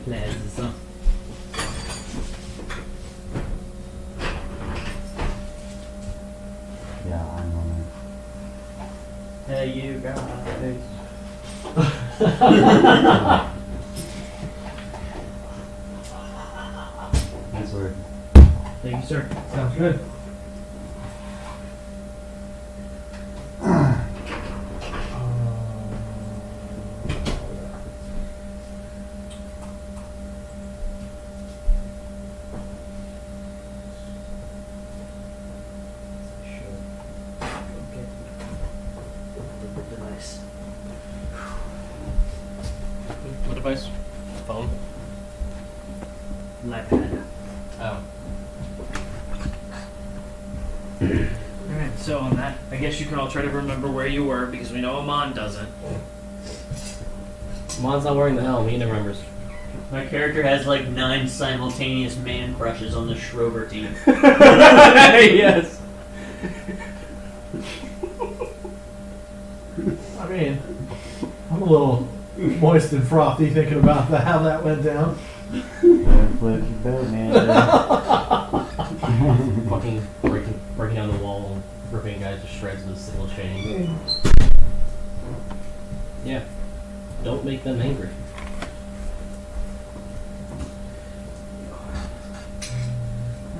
Plaza. Yeah, I know. Hey, you guys. Nice work. Thank you, sir. Sounds good. Device. What device? Phone? iPad. Oh. Alright, so on that, I guess you can all try to remember where you were because we know Amon doesn't. Mon's not wearing the helm. He remembers. My character has like 9 simultaneous man crushes on the Schroeder team. Yes. I mean, I'm a little moist and frothy thinking about how that went down. Better flip your boat, man. Fucking breaking down the wall and ripping guys to shreds with a single chain. Yeah. Don't make them angry.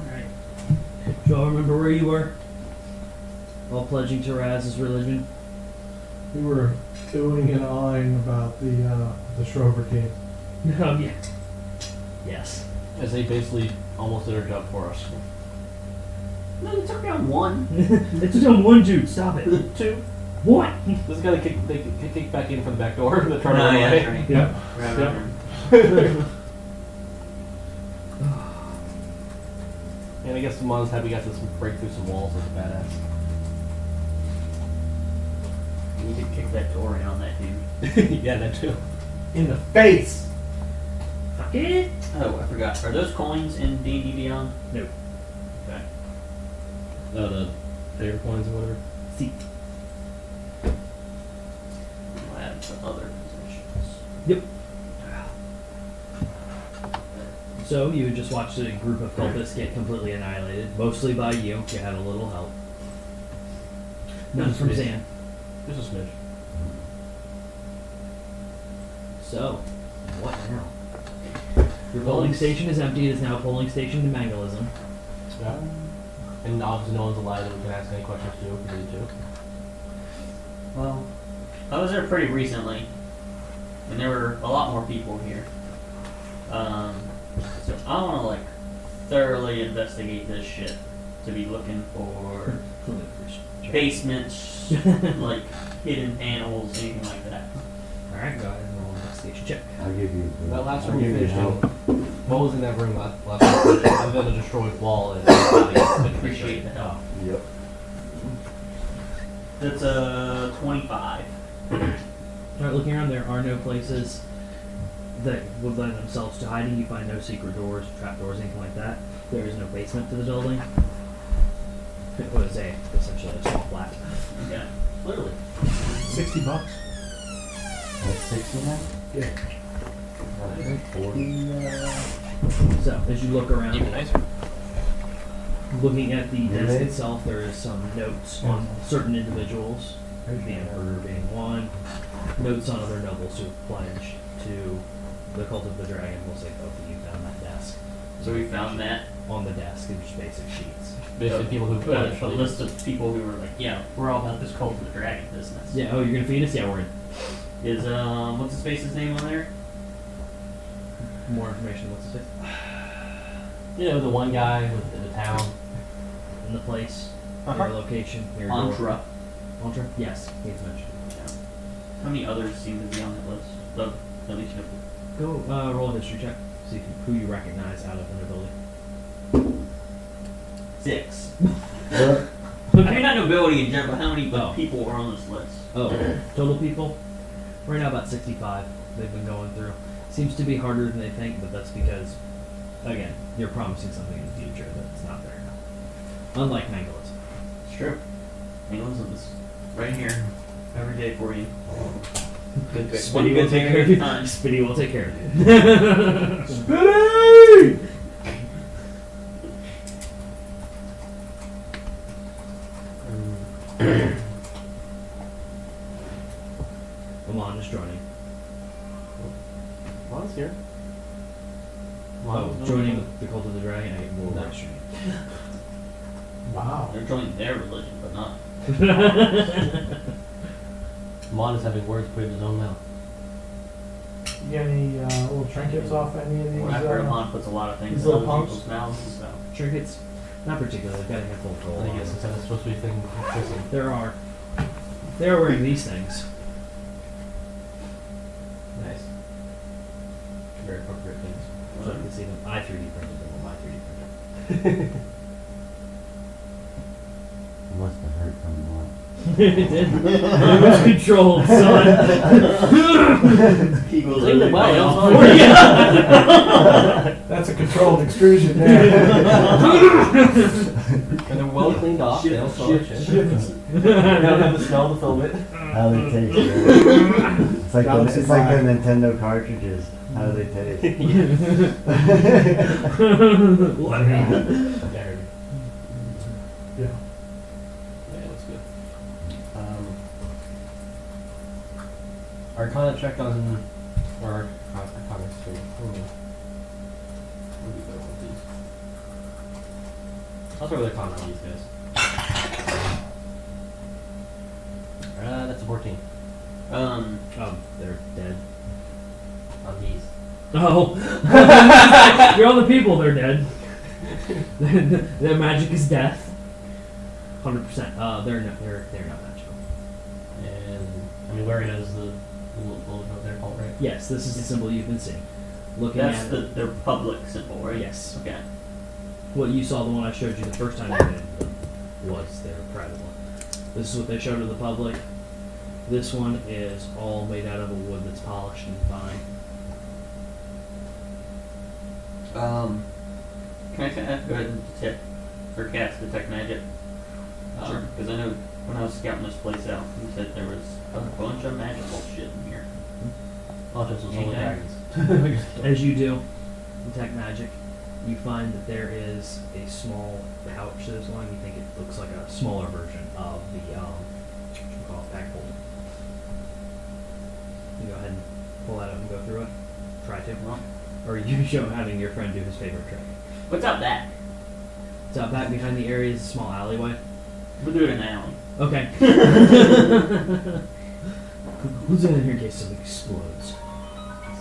Alright. Do you all remember where you were? While pledging to Raz's religion? We were doing and eyeing about the Schroeder team. Oh, yeah. Yes. As they basically almost did our job for us. No, they took down 1. It's just on one dude, stop it. 2. What? This guy they kicked back in from the back door. The turn No, yeah, away. that's right. Yep. Right. And I guess Mon's happy we got to break through some walls like a badass. You need to kick that door in on that dude. Yeah, that too. In the face! Fuck it. Oh, I forgot. Are those coins in D&D Beyond? No. Okay. The favorite coins or whatever. See. I'll add to other possessions. Yep. So you just watched a group of cultists get completely annihilated, mostly by you. You had a little help. None from Zan. Just a smidge. So, what now? Your polling station is empty. It is now a polling station to Mangalism. Yeah. And obviously no one's alive that we can ask any questions to if we need to. Well, I was there pretty recently, and there were a lot more people here. So I want to like thoroughly investigate this shit to be looking for basements, like hidden panels, anything like that. Alright, go ahead and roll an investigation check. I'll give you. That last I'll room we give you finished in, help. what was in that room last time? Other than a destroyed wall and Appreciate the help. Yep. That's a 25. Alright, looking around, there are no places that would lend themselves to hiding. You find no secret doors, trapdoors, anything like that. There is no basement to the building. It was essentially a small flat. Yeah, literally. $60. That's 60 now? Yeah. 40. So, as you look around, Even nicer. looking at the desk Really? itself, there is some notes on certain individuals, the Emperor being one, notes on other nobles who have pledged to the Cult of the Dragon. We'll say both of you found that desk. So we found that. On the desk, in just basic sheets. Basically people who Put a actually list of people who were like, yeah, we're all about this Cult of the Dragon business. Yeah, oh, you're gonna feed us? Yeah, we're in. Is, what's his face's name on there? More information, what's his face? you know, the one guy in the town. In the place, Uh-huh. your location, your door. Antra. Antra? Yes, he's mentioned. Yeah. How many others seem to be on that list? At least Go roll a history check. See who you recognize out of the nobility. 6. What? I mean, not nobility in general, but how many Oh. people are on this list? Oh, total people? Right now about 65 they've been going through. Seems to be harder than they think, but that's because, again, you're promising something in the future that's not there now. Unlike Mangalism. It's true. England's is right here every day for you. Good, good. Spitty will good take bear care at of you. a time. Spitty will take care of you. Spitty! Amon is joining. Mon's here. Oh, joining the Cult of the Dragon. I will No. register Wow. They're joining their religion, but not. you. Mon is having words put in his own mouth. You got any little trinkets off any of these? I've heard Amon puts a lot of things these in little other pumps? people's mouths, so. Trinkets? Not particularly. I've got a handful of I gold. think it's supposed to be thing prison. There are. They are wearing these things. Nice. Very appropriate things. So you can see them. I 3D printed them on my 3D printer. It must have hurt from what? It did. It was controlled, son. He goes Clean them well, "Oh, that's yeah." That's a controlled extrusion there. And they're well cleaned off. They don't smell like shit. Shift. They don't have the smell to film it. How they taste, right? It's like Galaxy it's like Vibe. the Nintendo cartridges. How do they taste? What? Yeah, I heard you. Yeah. Yeah, it looks good. Arcana check on, or Arcana stream. What do we go with these? I'll throw the Arcana on these guys. That's a 14 They're dead. on these. Oh. You're all the people, they're dead. Their magic is death. 100%. They're not magical. And I mean, wearing it as the logo of their cult, right? Yes, this is the symbol you've been seeing. Looking That's at their public symbol, right? Yes. Okay. What you saw, the one I showed you the first time you did, was their private one. This is what they showed to the public. This one is all made out of a wood that's polished and fine. Can I go ahead and detect or cast detect magic? Sure. Because I know when I was scouting this place out, you said there was a bunch of magical shit in here. Oh, this was only Okay. dragons. As you do, detect magic, you find that there is a small pouch that is going. You think it looks like a smaller version of the what you call it, pack hold. You go ahead and pull that up and go through it. Try to. Well, Or you show having your friend do his favorite trick. what's out back? It's out back behind the area is a small alleyway. We'll do it in the alley. Okay. Who's in here in case something explodes?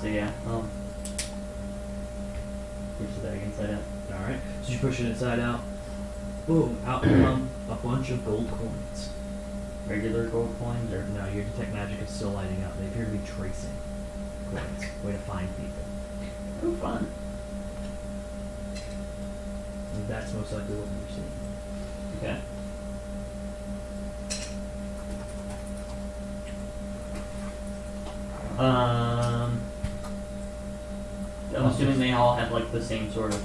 So yeah, push the bag inside out. Alright. So you push it inside out. Boom. Out come a bunch of gold coins. Regular gold coins or No, your detect magic is still lighting up. They appear to be tracing coins. Way to find people. oh fun. And that's most likely what you're seeing. Okay. I'm assuming they all have like the same sort of,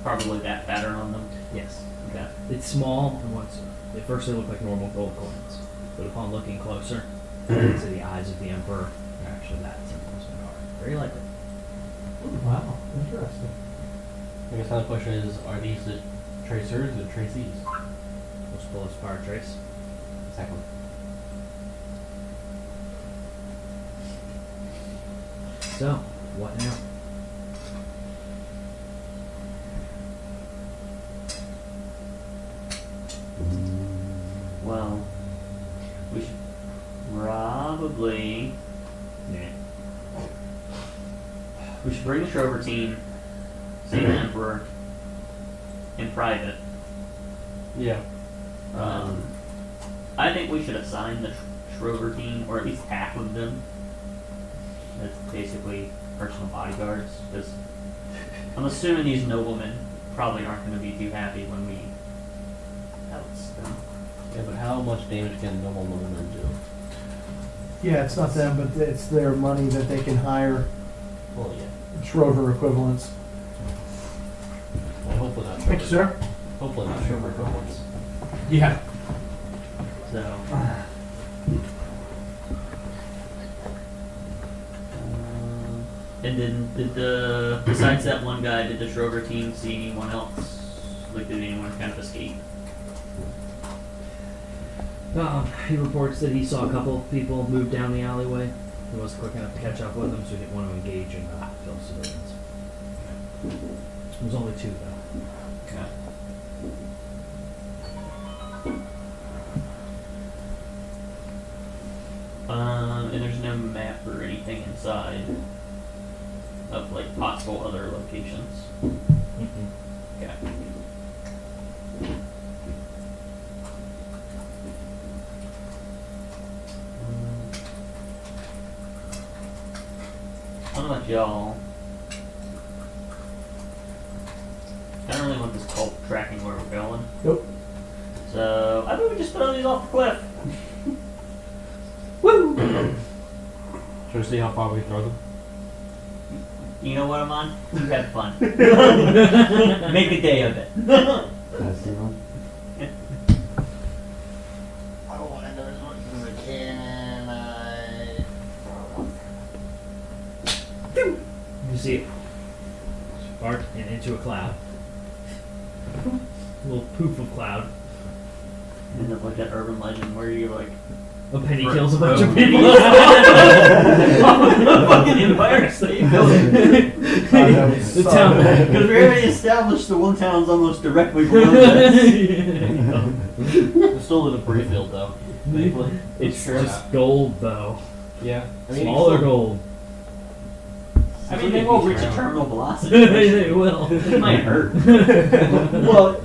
probably that pattern on them. Yes. Okay. It's small, and once at first they look like normal gold coins, but upon looking closer into the eyes of the emperor, they're actually that simple as they are. Very likely. Wow. Interesting. I guess another question is, are these the tracers or the tracees? Most bullets fire trace. Exactly. So, what now? Well, we should probably we should bring the Trover team, see the Emperor in private. Yeah. I think we should assign the Trover team, or at least half of them, as basically personal bodyguards. Because I'm assuming these noblemen probably aren't going to be too happy when we oust them. Yeah, but how much damage can normal noblemen do? Yeah, it's not them, but it's their money that they can hire Well, yeah. Schroeder equivalents. Well, hopefully not. Thank you, sir. Hopefully not Schroeder equivalents. Yeah. So, And then besides that one guy, did the Schroeder team see anyone else? Like, did anyone kind of escape? He reports that he saw a couple people move down the alleyway. He wasn't quick enough to catch up with them, so he didn't want to engage and kill civilians. There was only 2 though. Okay. And there's no map or anything inside of like possible other locations. Okay. I don't know about y'all. I don't really want this cult tracking where we're going. Nope. So I think we just throw these off the cliff. Should we see how far we throw them? You know what I'm on? You have fun. Make a day of it. Can I see one? I don't want to know as much as I can. You see it spark and into a cloud. A little poof of cloud. End up like that urban legend where you like A penny kills a bunch of people. Fucking Empire State Building. The town. Because we already established the one town's almost directly below this. It's still a debris field though. Thankfully. It's Sure. just gold though. Yeah. Smaller gold. I mean, they won't reach a terminal velocity. They will. It might hurt. Well,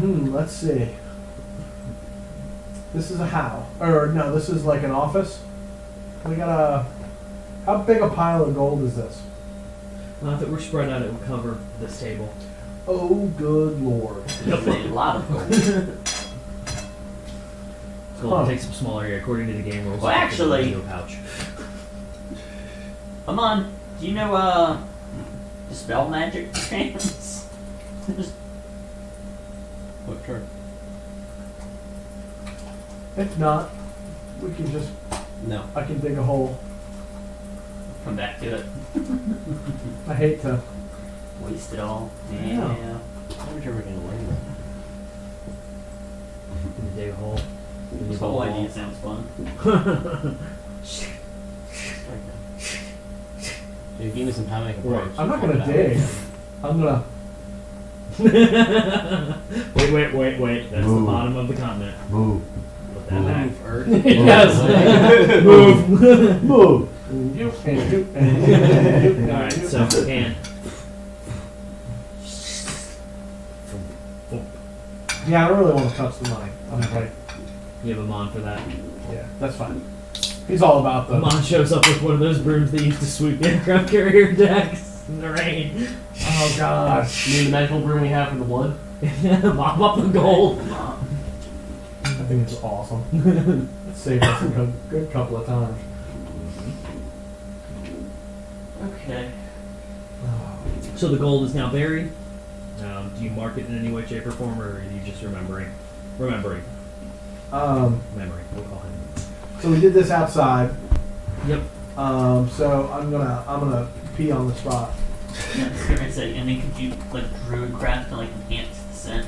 let's see. This is a how. Or no, this is like an office. We got a. How big a pile of gold is this? If it were spread out, it would cover this table. Oh, good lord. It's a lot of gold. Gold Huh. takes up smaller area according to the game rules. Well, it fits actually- into a pouch. Come on. Do you know, dispel magic trans? What sure. If not, we can just. No. I can dig a hole. Come back to it. I hate to. Waste it all. Yeah. Yeah. How much are we gonna learn? Can you dig a hole? Can you This build whole a idea wall? sounds fun. Dude, give me some time. I can Right. work. I'm not gonna dig. I'm gonna. Wait. That's Move. the bottom of the continent. Move. Put that back. Move, Earth. Yes. Move. Move. You and you and you. Alright, so and Yeah, I don't really want to touch the money. I'm like, you have a mon for that. yeah, that's fine. He's all about the. Mon shows up with one of those brooms that used to sweep the aircraft carrier decks in the rain. Oh gosh. You mean the magical broom we have for the blood? Mop up the gold. I think it's awesome. It saved us a good couple of times. Okay. So the gold is now buried. Do you mark it in any way, shape, or form, or are you just remembering? Remembering. Memory. We'll call him. So we did this outside. Yep. So I'm gonna pee on the spot. Yeah, I was gonna say, and then could you like druid craft to like enhance the scent?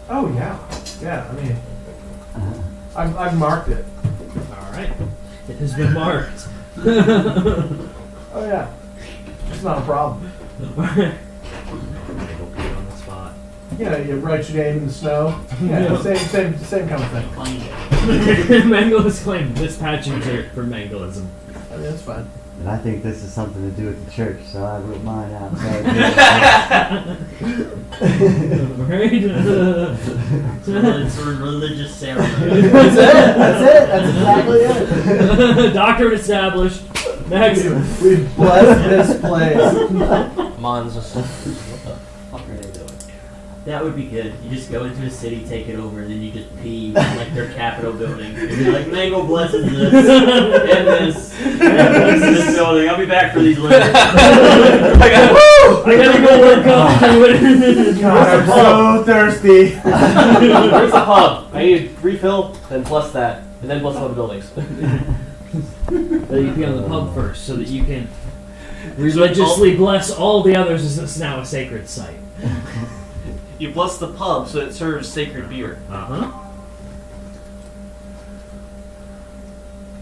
Oh yeah, yeah. I mean, I've marked it. All right. It has been marked. Oh yeah, it's not a problem. All right. Go pee on the spot. You know, you write your name in the snow. Yeah, same kind of thing. Claim it. Mangle has claimed this patching shirt for Manglism. I mean, that's fine. And I think this is something to do with the church, so I wrote mine outside. It's a religious ceremony. That's it. That's exactly it. Doctrine established. Next. We've blessed this place. Mon's just. What the fuck are they doing? That would be good. You just go into a city, take it over, and then you just pee in, like their Capitol building. And you're like, Mango blesses this, and this building. I'll be back for these later. I gotta go work up. God, I'm so thirsty. Where's the pub? I need a refill, then plus that, and then plus all the buildings. You pee on the pub first, so that you can Religiously bless all the others as this is now a sacred site. You bless the pub so it serves sacred beer. Uh-huh.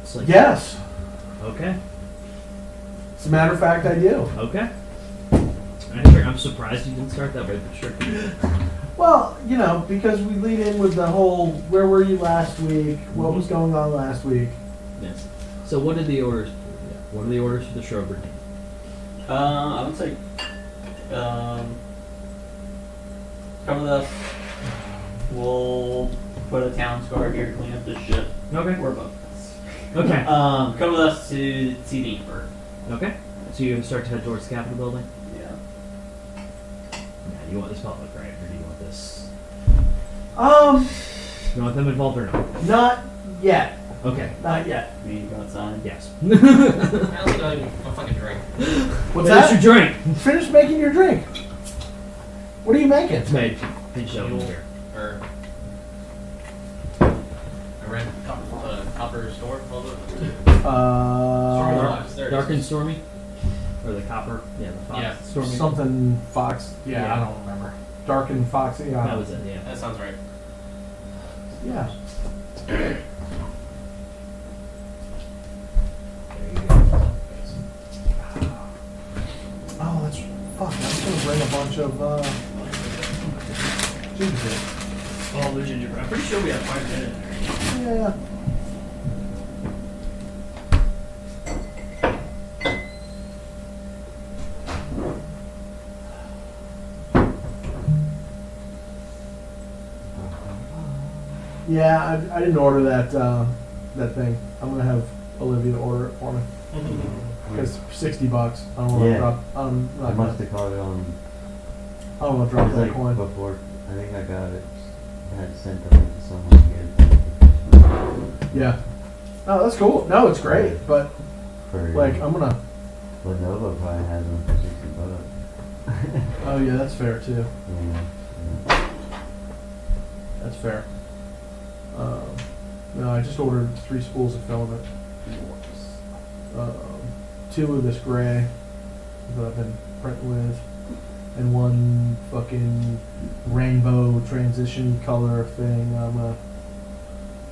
It's like, Yes. okay. As a matter of fact, I do. Okay. I'm surprised you didn't start that way, but sure. Well, you know, because we lead in with the whole where were you last week? What was going on last week? Yes. So what did the orders? What are the orders for the Schroeder team? I would say, cover this. We'll put a town guard here to clean up this shit. Okay. We're above this. Okay. Cover us to see the Emperor. Okay. So you start to head towards the Capitol building. Yeah. Yeah. You want this public, right? Or do you want this? You want them involved or no? Not yet. Okay. Not yet. We need to go outside. Yes. I don't think I'll even a fucking drink. What's Finish that? your drink. Finish making your drink. What are you making? It's made. Please show them here. Or I ran copper store. All the Uh, there it Dark is. and stormy, or the copper? Yeah, the fox. Yeah. Stormy. something Fox. Yeah, Yeah. I don't remember. Dark and Foxy. That was it. Yeah. That sounds right. Yeah. There you go. Oh, that's fuck. I was gonna bring a bunch of gingerbread. Oh, the gingerbread. I'm pretty sure we have 5 minutes in there. Yeah. Yeah, I didn't order that that thing. I'm gonna have Olivia order it for me. Because $60. I don't want to Yeah. drop. I'm I not must gonna, have caught it on. I don't want to drop It's that like coin. before. I think I got it. I had sent the link to someone again. Yeah. No, that's cool. No, it's great, but For like I'm gonna. Lenovo probably has them for $60. Oh yeah, that's fair too. Yeah. That's fair. No, I just ordered 3 spools of filament. 2 of this gray that I've been printing with, and 1 fucking rainbow transition color thing. I'm gonna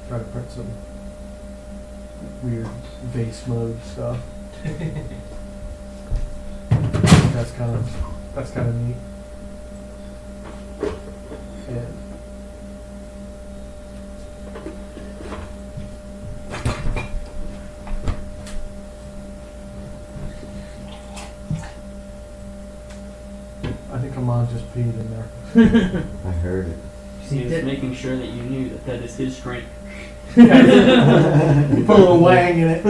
try to print some weird vase mode stuff. That's kind of neat. And I think Amon just peed in there. I heard it. He was making sure that you knew that that is his strength. You put a little wang in it.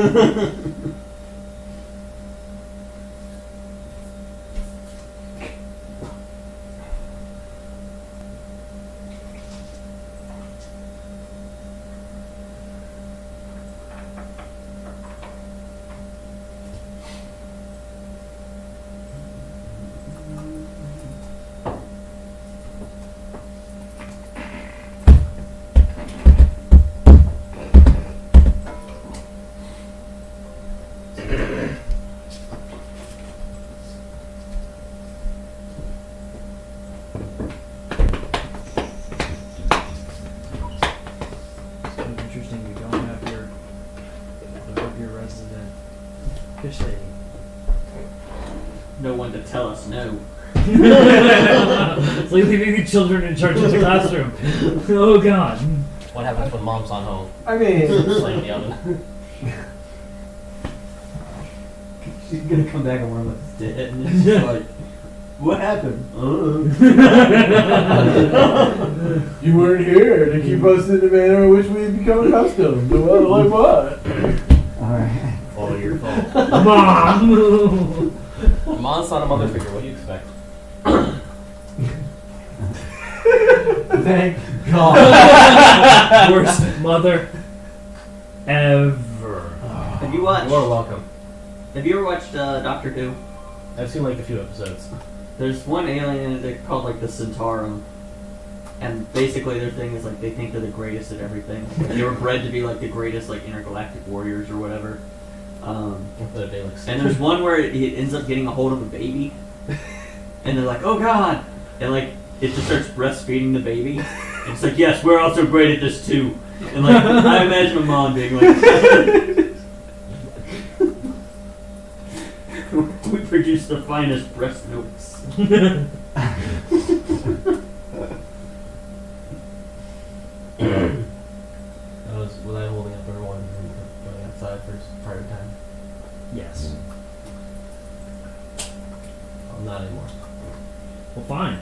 So interesting. You don't have your resident fish lady. No one to tell us no. It's like leaving the children in charge of the classroom. Oh God. What happens when mom's on home? I mean, Slam the oven. She's gonna come back and warm up his dead, and it's just like, what happened? you weren't here to keep us in the manner in which we've become accustomed. Well, like what? Alright. All your fault. Mom. Mom's not a mother figure. What do you expect? Thank God. Worst mother ever. Have you watched? You are welcome. Have you ever watched Doctor Who? I've seen like a few episodes. There's one alien they're called like the Centaurum, and basically their thing is like they think they're the greatest at everything. They were bred to be like the greatest like intergalactic warriors or whatever. Hopefully they look And there's one where it ends up getting a hold of a baby, and they're like, "Oh God!" And like it just starts breastfeeding the baby. And it's like, "Yes, we're also great at this too." And like I imagine a mom being like, "We produce the finest breast milks." Was I holding up everyone and going outside for private time? Yes. Oh, not anymore. Well, fine.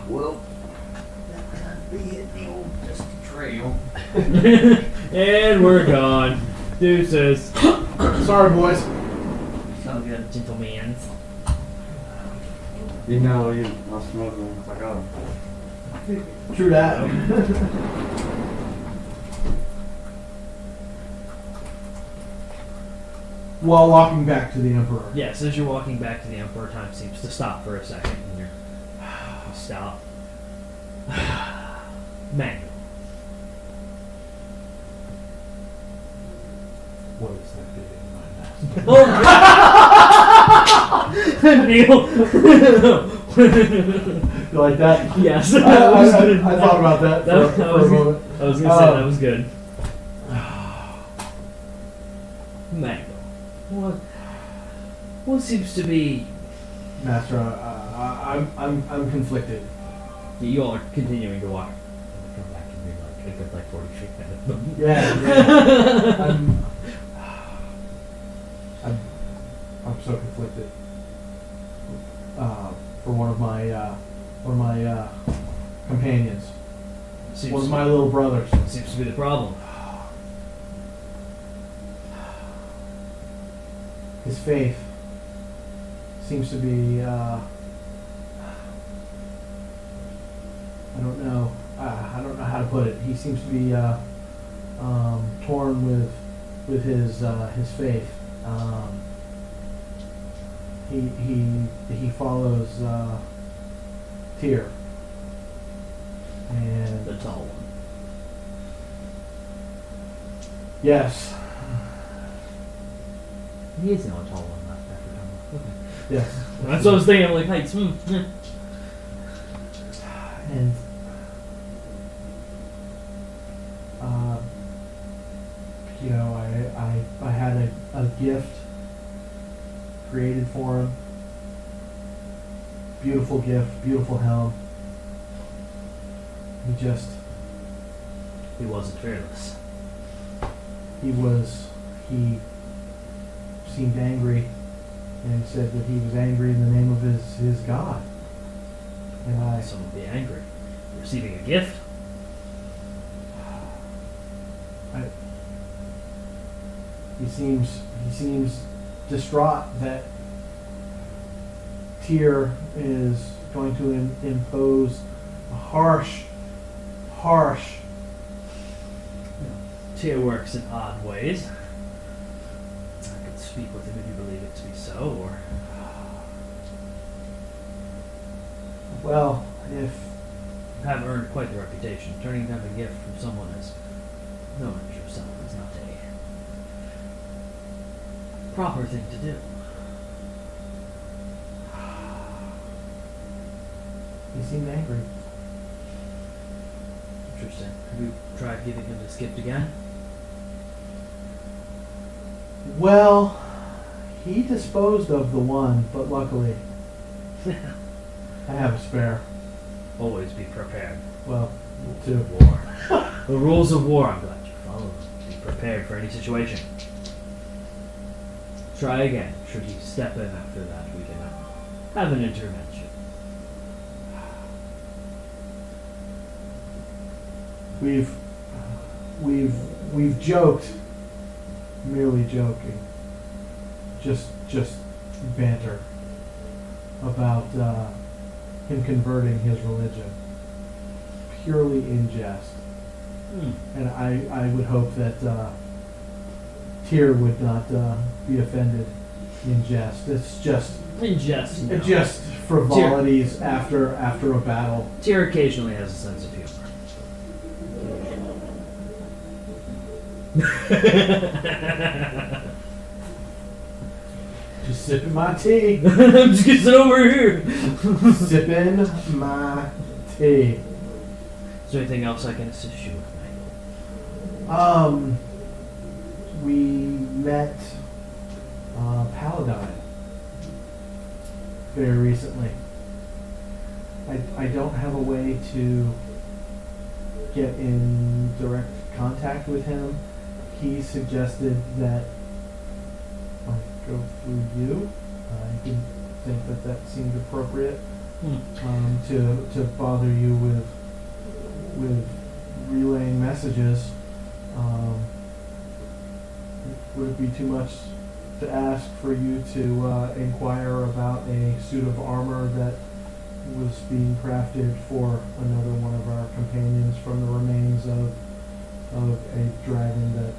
Well, that can't be it, the old dusty trail. And we're gone. Deuces. Sorry, boys. Sound good, gentlemen. You know, you must smoke them. It's like, oh. True that. While walking back to the Emperor. Yes, as you're walking back to the Emperor, time seems to stop for a second, and you stop. Mango. What is that doing in my Neil. You like that? Yes. I thought about that That for a was- moment. I was gonna say that was good. Mango. What seems to be? Master, I'm conflicted. You all are continuing to walk. Come back and be like a good 40 feet ahead of them. Yeah. I'm so conflicted. For one of my companions, Seems, one of my little brothers. seems to be the problem. His faith seems to be, I don't know how to put it. He seems to be torn with his faith. He follows Tyr, and The tall one. yes, He is the only tall one left after Tom. Okay. yes. That's what I was thinking. I'm like, heights. And you know, I had a gift created for him. Beautiful gift, beautiful helm. He wasn't fearless. He seemed angry and said that he was angry in the name of his God. And Some would be angry. Receiving a gift. he seems distraught that Tyr is going to impose a harsh Tyr works in odd ways. I could speak with him if you believe it to be so, or well, if have earned quite the reputation. Turning down a gift from someone as known as yourself is not a proper thing to do. he seemed angry. Interesting. Have you tried giving him this gift again? Well, he disposed of the one, but luckily I have a spare. Always be prepared. Well, two. War. The rules of war, I'm glad you follow them. Be prepared for any situation. Try again. Should he step in after that, we can have an intervention. We've joked, merely joking, just banter about him converting his religion, purely in jest. And I would hope that Tyr would not be offended in jest. It's just In jest, no. just frivolities after a battle. Tyr occasionally has a sense of humor. Just sipping my tea. I'm just getting over here. Sipping my tea. Is there anything else I can assist you with, Mangle? We met Paladine very recently. I don't have a way to get in direct contact with him. He suggested that I go through you. I didn't think that seemed appropriate to bother you with relaying messages. Would it be too much to ask for you to inquire about a suit of armor that was being crafted for another one of our companions from the remains of a dragon that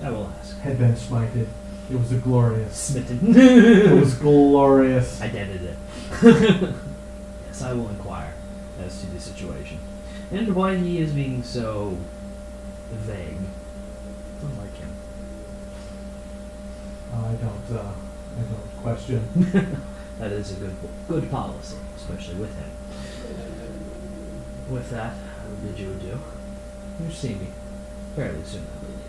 I will ask. had been smited? It was a glorious. Smitten. It was glorious. I did it. Yes, I will inquire as to the situation. And why he is being so vague. Unlike him. I don't question. That is a good policy, especially with him. With that, I will bid you adieu. You'll see me fairly soon, I believe.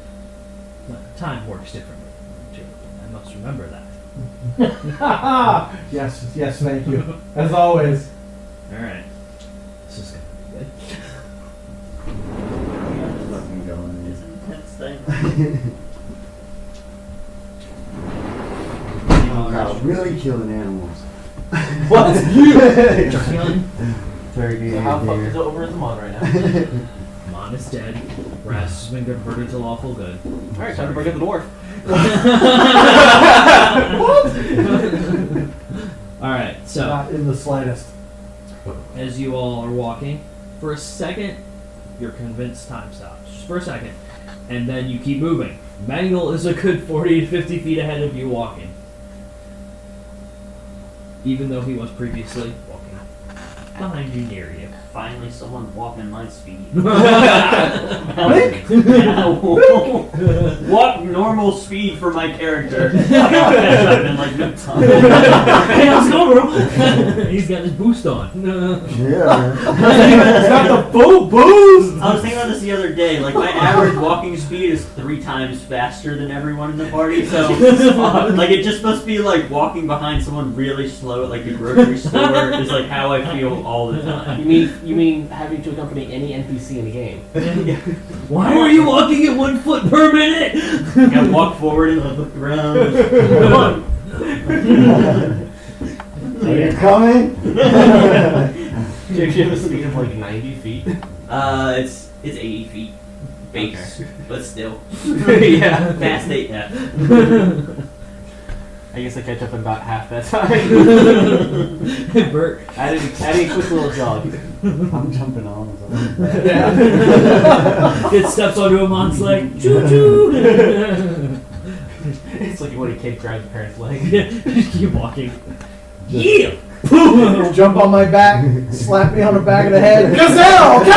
But time works differently, too. I must remember that. Yes, thank you. As always. Alright. This is gonna be good. Fucking going It's an intense thing. God, really killing animals. What? Killing. Turkey So how and fucked deer. is it over in the mod right now? Mon is dead. Ras has been converted to lawful good. Alright, time to bring up the dwarf. Alright, so Not in the slightest. as you all are walking, for a second, you're convinced time stops. Just for a second. And then you keep moving. Mangle is a good 40 to 50 feet ahead of you walking. Even though he was previously walking behind you, near you. Finally, someone walking my speed. Blink! What normal speed for my character? I've been like no time. Hey, let's go, bro! He's got his boost on. Yeah. It's not the boost! I was thinking about this the other day. Like my average walking speed is 3 times faster than everyone in the party. So like it just must be like walking behind someone really slow at like the grocery store is like how I feel all the time. You mean having to accompany any NPC in the game? Why are you walking at 1 foot per minute? You gotta walk forward and look around. Are you coming? Do you have a speed of like 90 feet? It's 80 feet base, but still Yeah. fast 8. Yeah. I guess I catch up in about half that time. Bert. adding a quick little jog. I'm jumping on. It steps onto a Mon's leg. Choo choo! It's like when a kid grabs a parent's leg. Just keep walking. Yeah! Jump on my back, slap me on the back of the head. Gazelle, go!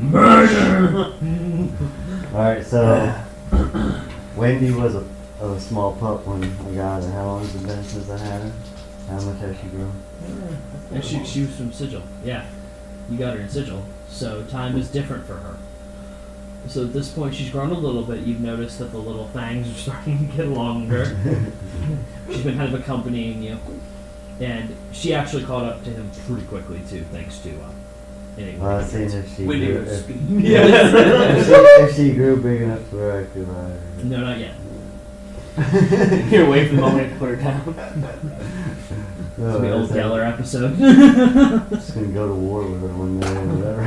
Murder! Alright, so Wendy was a small pup when I got her. How long has it been since I had her? How much has she grown? And she was from Sigil. Yeah. You got her in Sigil. So time is different for her. So at this point she's grown a little bit. You've noticed that the little fangs are starting to get longer. She's been kind of accompanying you. And she actually caught up to him pretty quickly too, thanks to Well, I was seeing if she We grew, do if, speed. if she grew big enough to where I could ride her. No, not yet. You're waiting for the moment to put her down. No, It's the old so Geller episode. just gonna go to war with her one day or whatever.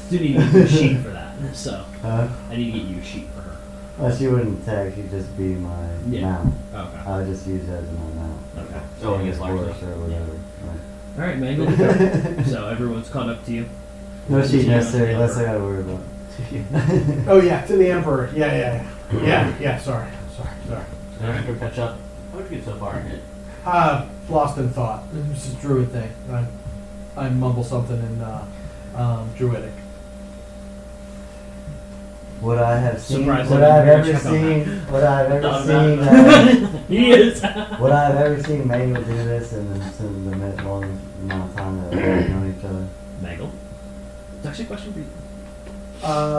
Do need to get you a sheet for that. So Huh? I need to get you a sheet for her. Well, she wouldn't attack. She'd just be my Yeah. mount. Okay. I would just use her as my mount. Okay. Oh, I guess largely. Horse or whatever. All right, Mangle. So everyone's caught up to you. No sheet Yeah. necessary. Less I gotta worry about. Oh yeah, to the Emperor. Yeah. Sorry. Alright, go catch up. How'd you get so far? Lost in thought. It's a druid thing. I mumble something in Druidic. Would I have seen? Surprised Would I I have didn't hear ever you check on seen? Would I have ever No, seen? no. He is. Would I have ever seen Manuel do this in the long amount of time that we've known each other? Maggle. It's actually a question for you.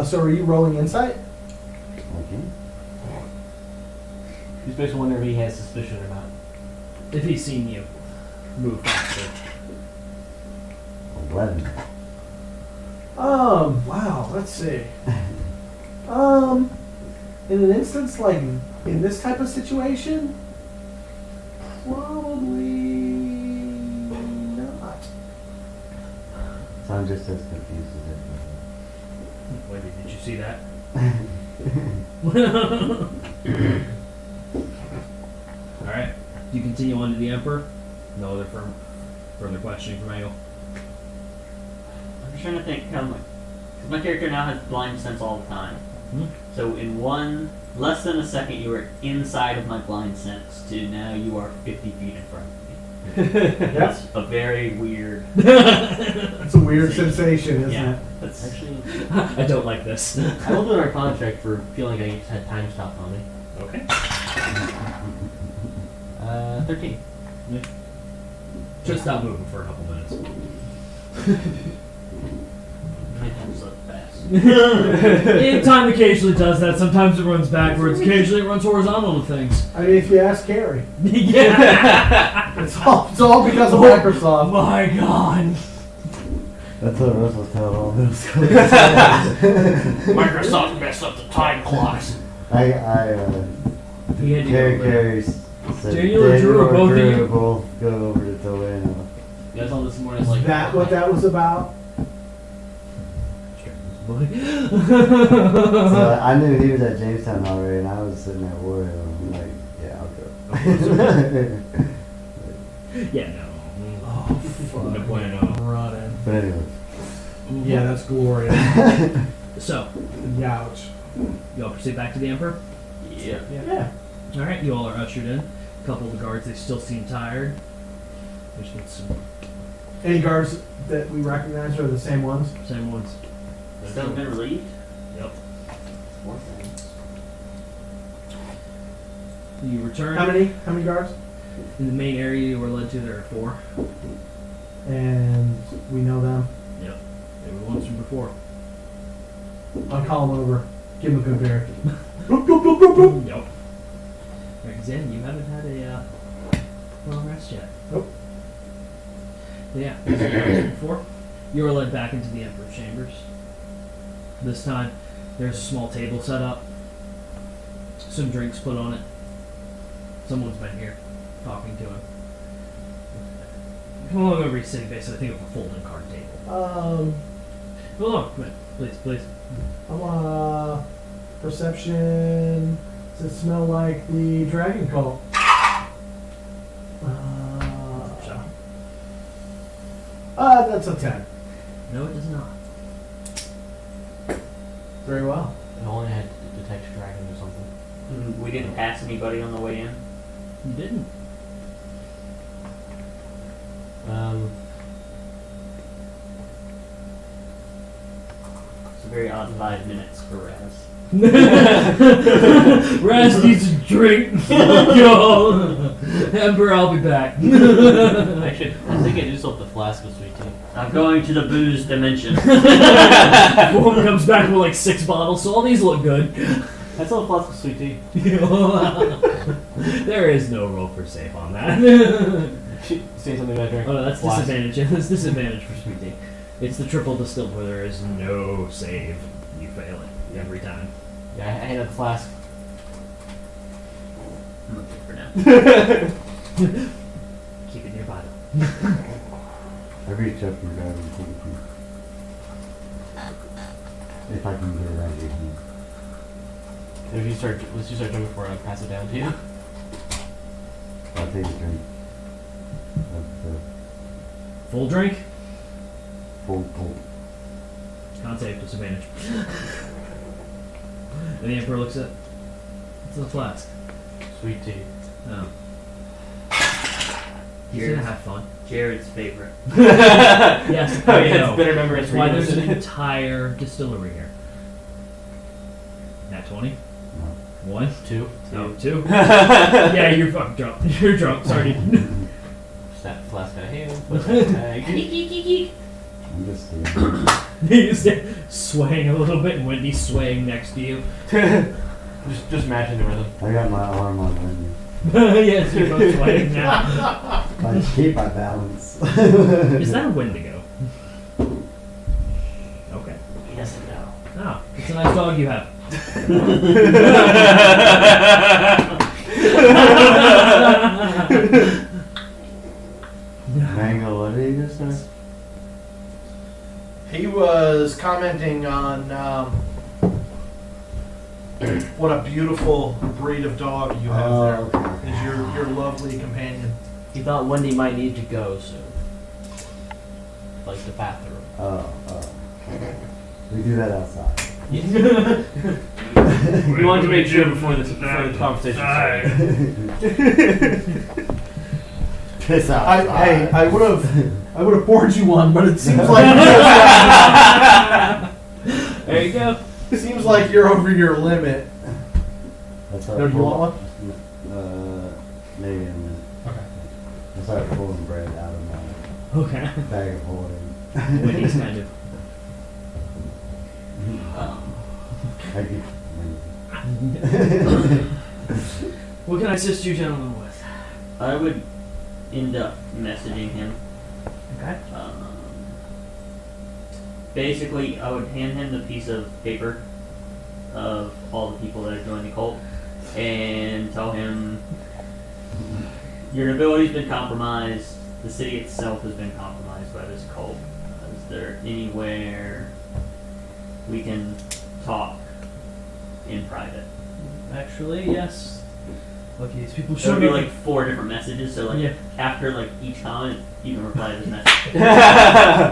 So are you rolling insight? Okay. He's basically wondering if he has suspicion or not. If he's seen you move faster. 11. Wow, let's see. In an instance like in this type of situation, probably not. So I'm just as confused Wait, did you see that? as Alright. Do you continue on to the Emperor? No other further questioning from Maggle? I'm just trying to think how much. Because my character now has blind sense all the time. Hmm? So in less than a second, you were inside of my blind sense. To now, you are 50 feet in front of me. That's a very weird. It's a weird sensation, isn't Yeah, it? that's Actually, I don't like this. I will do our contract for feeling like I just had time stopped on me. Okay. 13. Just stop moving for a couple minutes. my time's up fast. Time occasionally does that. Sometimes it runs backwards. Occasionally it runs horizontal to things. I mean, if you ask Carrie, Yeah. it's all because of Oh Microsoft. my god. That's what Russell told all middle school. Microsoft messed up the time clocks. I He had to Carrie go Carrie said Daniel or Drew or both of you? both go over to Toledo. You guys all this morning, it's Is like. that what that was about? So I knew he was at Jamestown already, and I was sitting at Warrior. I'm like, yeah, I'll go. Yeah, no. Oh, fuck. No bueno. Running. But anyway, Yeah, that's glorious. So, Youch. you all proceed back to the Emperor? Yeah. Yeah. Alright, you all are ushered in. A couple of the guards, they still seem tired. There's been some Any guards that we recognize are the same ones? same ones. Still been relieved? Yep. More things. You return. How many guards? In the main area you were led to, there are 4. And we know them. Yep. They were the ones from before. I'll call them over. Give them a good beer. Bloop, bloop, bloop, bloop, bloop. Yep. Alright, Zen, you haven't had a long rest yet. Nope. Yeah, as you guys before, you were led back into the Emperor's chambers. This time, there's a small table set up, some drinks put on it. Someone's been here, talking to him. Come along over, he's sitting basically, I think of a folding card table. Hold on, come in, please. I want perception. Does it smell like the dragon cult? That's a 10. No, it does not. Very well. I only had to detect dragon or something. We didn't pass anybody on the way in. You didn't. It's a very odd 5 minutes for Raz. Raz needs a drink. Yo, Emperor, I'll be back. Actually, I think I just sold the flask of sweet tea. I'm going to the booze dimension. Form comes back with like 6 bottles, so all these look good. I sold a flask of sweet tea. There is no roll for safe on that. Say something about drink. Oh no, that's Flask. disadvantage. That's disadvantage for sweet tea. It's the triple distilled where there is no save. You fail it every time. Yeah, I handed the flask. I'm looking for now. Keep it nearby though. I reach up and grab him and take it from if I can get it out of your hand. If you start, once you start drinking before I pass it down to you. I'll take a drink of the Full drink. full. Con save disadvantage. And the Emperor looks at. It's the flask. Sweet tea. Oh. He's gonna have fun. Jared's favorite. Yes, Oh I yeah, know. it's bitter memories That's for why you. there's an entire distillery here. Nat 20? No. 1? 2. Oh, 2? Yeah, you're fucking drunk. You're drunk, sorry. Snap the flask out of hand. Put that in the bag. I'm just kidding. You stand swaying a little bit and Wendy's swaying next to you. Just imagine the rhythm. I got my arm on Wendy. Yes, you're both swaying now. I just keep my balance. Is that a Wendigo? Okay. He doesn't know. Oh, it's a nice dog you have. Mango, what did you just say? He was commenting on what a beautiful breed of dog you have there. okay. Is your lovely companion. He thought Wendy might need to go soon. Like the bathroom. Oh. We do that outside. We wanted to make sure before the conversation started. Piss out. I would have poured you one, but it seems like There you go. it seems like you're over your limit. That's No, do you want Maybe in a minute. Okay. I started pulling bread out of my Okay. bag of holding. Wendy's kind of. I keep. What can I assist you gentlemen with? I would end up messaging him. Okay. Basically, I would hand him the piece of paper of all the people that have joined the cult and tell him your ability's been compromised. The city itself has been compromised by this cult. Is there anywhere we can talk in private? Actually, yes. Lucky these people So showed it'll be up. like 4 different messages. So like Yeah. after like each comment, you can reply to this message.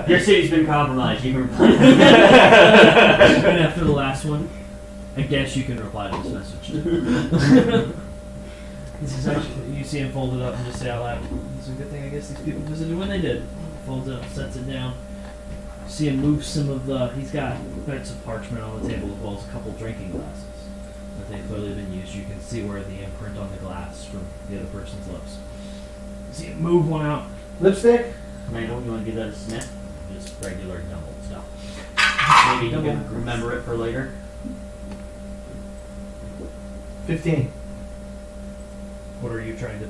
Your city's been compromised. You can reply. And after the last one, I guess you can reply to this message. This is actually, you see him fold it up and just say out loud, it's a good thing I guess these people visited when they did. Folds it up, sets it down. See him move some of the, he's got bits of parchment on the table as well as a couple drinking glasses that they've clearly been used. You can see where the imprint on the glass from the other person's lips. See him move one out. Lipstick? Randall, you want to give that a sniff? Just regular double stuff. Maybe you can remember it for later. 15. What are you trying to?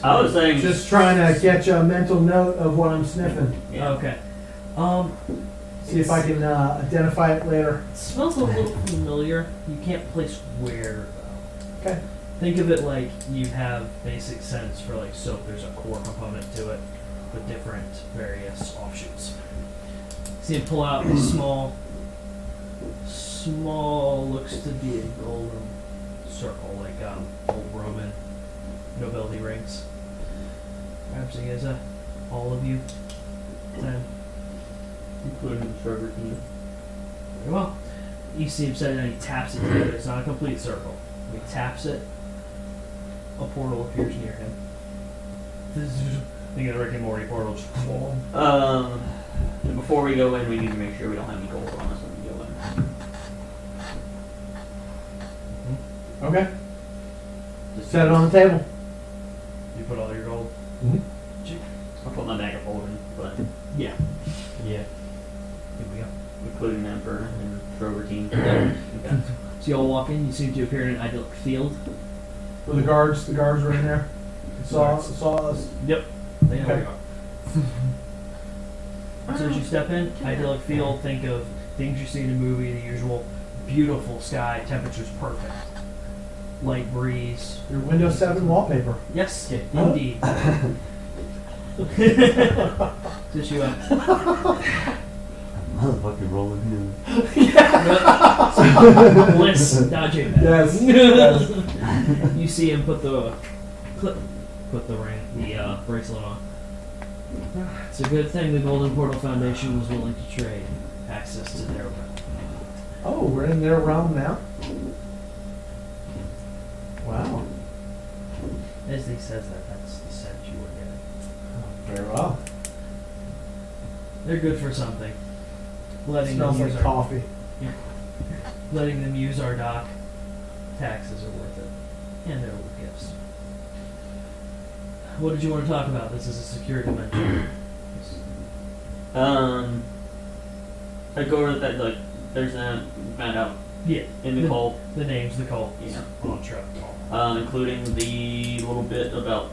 I was saying Just trying to catch a mental note of what I'm sniffing. Yeah. Okay. See if I can identify it later. It smells a little familiar. You can't place where though. Okay. Think of it like you have basic sense for like soap. There's a core component to it with different various offshoots. See him pull out a small looks to be a golden circle like old Roman nobility rings. Perhaps he has all of you. 10. including the Schroeder team. Very well. You see him set it and he taps it together. It's not a complete circle. He taps it. A portal appears near him. Think of the Rick and Morty portal. Just And before we go in, we need to make sure we don't have any gold on us when we go in. Okay. Just Set it on the table. You put all your gold. I'll put my bag of holding, but Yeah. Yeah. Here we go. including the Emperor and Schroeder team. Yeah. Okay. So you all walk in. You seem to appear in an idyllic field. Were the guards were in there. Saw us. Yep. They know where Okay. you are. So as you step in, idyllic field, think of things you see in a movie, the usual beautiful sky, temperature's perfect. Light breeze. Your Windows 7 wallpaper. Yes, Huh? indeed. Just you Motherfucking rolling hills. bliss dodging that. Yes. You see him put the bracelet on. It's a good thing the Golden Portal Foundation was willing to trade access to their realm. Oh, we're in their realm now? Wow. As he says that, that's the sense you were getting. Very well. They're good for something. Letting Smells them like use our, coffee. letting them use our dock. Taxes are worth it, and they're little gifts. What did you want to talk about? This is a security mention. I go over that like there's a found out Yeah, in the call, the names, the call. Yeah. Ultra. including the little bit about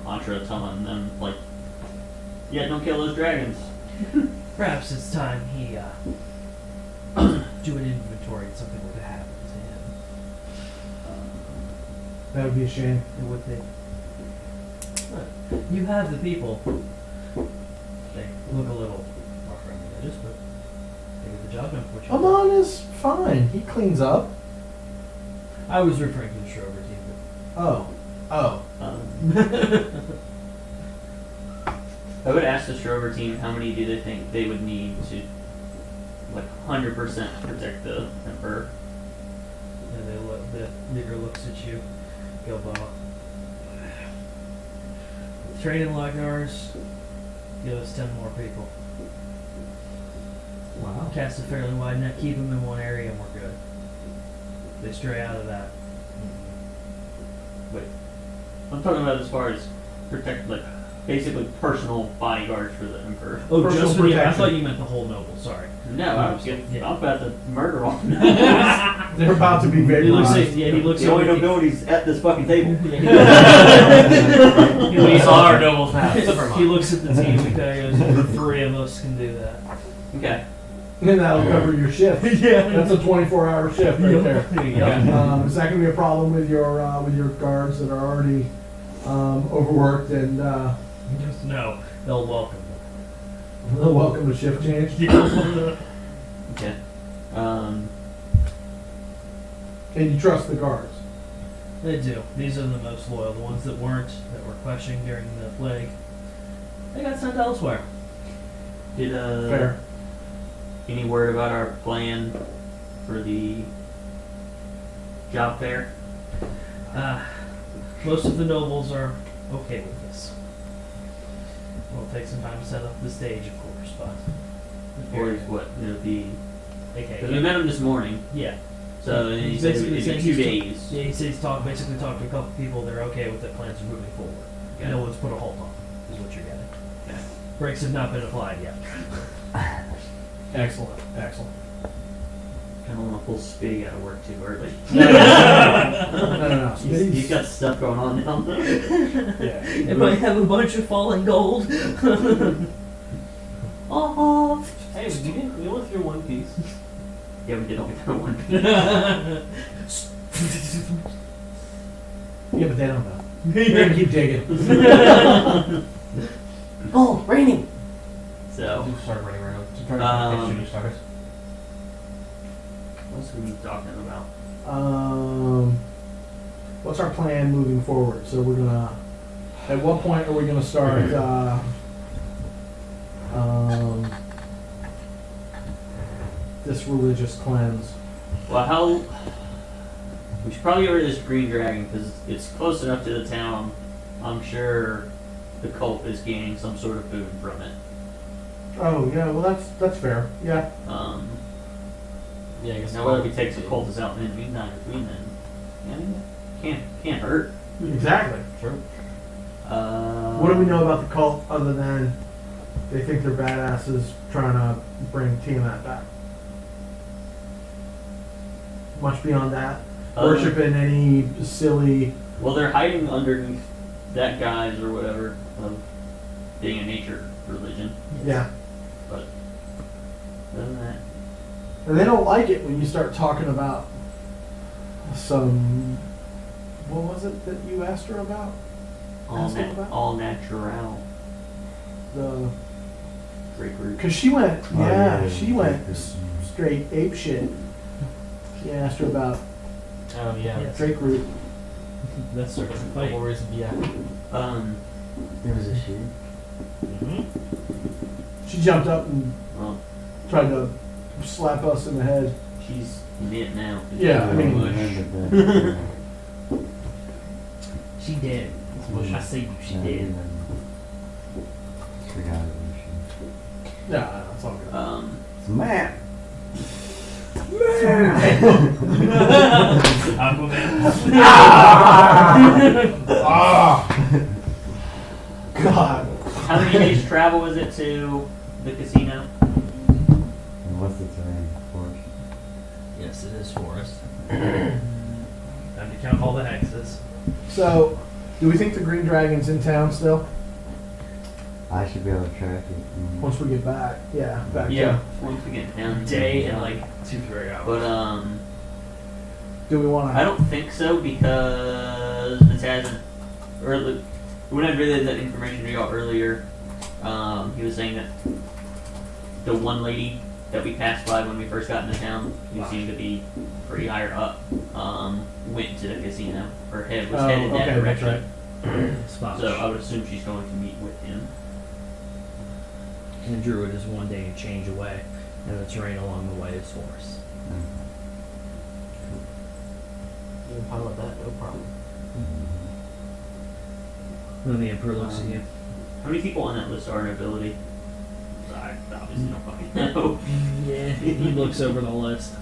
Mantra telling them like, yeah, don't kill those dragons. Perhaps it's time he do an inventory if something were to happen to him. That would be a shame. It would be. But you have the people. They look a little rough around the edges, but they get the job done for you. Amon is fine. He cleans up. I was referring to the Schroeder team. Oh. Oh. I would ask the Strover team how many do they think they would need to, like, 100% protect the Emperor. And they look, the nigger looks at you, Gilboa. Training like ours, give us 10 more people. Wow. Cast a fairly wide net, keep them in one area, and we're good. If they stray out of that. Wait, I'm talking about as far as protect, like, basically personal bodyguards for the Emperor. Oh, Personal just for the. I protection. thought you meant the whole noble. Sorry. No, I'm about to murder all of them. They're about to be He looks vaporized. at, yeah, he looks The only over. nobility's at this fucking table. He We looks are nobles now. He looks at the team and kind of goes, the three of us can do that. Okay. And that'll cover your shift. Yeah. That's a 24-hour shift right there. Yeah. Is that going to be a problem with your guards that are already overworked and No, they'll welcome welcome to shift change? them. Okay. And you trust the guards? They do. These are the most loyal. The ones that weren't, that were questioning during the plague, they got sent elsewhere. Did Fair. any word about our plan for the job fair? Most of the nobles are okay with this. It'll take some time to set up the stage, of course, but. Or is what? It'll be. Okay. Because we met him this morning, Yeah. so he He's said basically it'd be saying 2 he's days. Yeah, he says he's basically talked to a couple people. They're okay with the plans moving forward. Okay. No one's put a halt on. Is what you're getting. Okay. Brakes have not been applied yet. Excellent. Excellent. Kind of want to pull Spitty out of work too early. No. He's got stuff going on now. Yeah. It might have a bunch of falling gold. Oh. Hey, we went through One Piece. Yeah, we did only throw one. Yeah, but they don't know. They're going to keep digging. Oh, raining. So, Just start running around. Just try Um, to catch stars. what's we talking about? What's our plan moving forward? So we're gonna. At what point are we gonna start? This religious cleanse. Well, we should probably get rid of this green dragon because it's close enough to the town. I'm sure the cult is gaining some sort of boon from it. Oh yeah, well that's fair. Yeah. Yeah, I guess. Now whether we take the cultists out in the meantime between then, can't hurt. Exactly. True. What do we know about the cult other than they think they're badasses trying to bring Tiamat back? Much beyond that. Worshiping any silly. Well, they're hiding underneath that guise or whatever of being a nature religion. Yeah. But other than that, And they don't like it when you start talking about some. What was it that you asked her about? Ask them about? all natural The grapefruit. because she went, Oh, yeah, she went grapefruit. straight ape shit. She asked her about Oh yeah. Yes. Drake root. That's sort of a fight. Warriors, yeah. There was a sheep. She jumped up and Well, tried to slap us in the head. she's in it now. Yeah, I mean- Mush. Remember that. She did. I say you she Yeah, did. even- Forgot it. Yeah, it's all good. It's Matt. Aquaman. God. How many days travel is it to the casino? And what's the terrain? Forest. Yes, it is forest. Time to count all the hexes. So, do we think the Green Dragon's in town still? I should be able to track it. Once we get back, yeah, back. Yeah, once we get down to Day town. and like 2-3 hours. But Do we want to? I don't think so because it hasn't. Or when I relayed that information to y'all earlier, he was saying that the one lady that we passed by when we first got into town, who seemed to be pretty higher up, went to the casino. Her head was headed that okay, direction. that's right. Spot. So I would assume she's going to meet with him. And Druid is one day and change away, and the terrain along the way is forest. You can pilot that, no problem. Then the Emperor looks at you. How many people on that list are nobility? I obviously don't fucking know. Yeah, he looks over the list.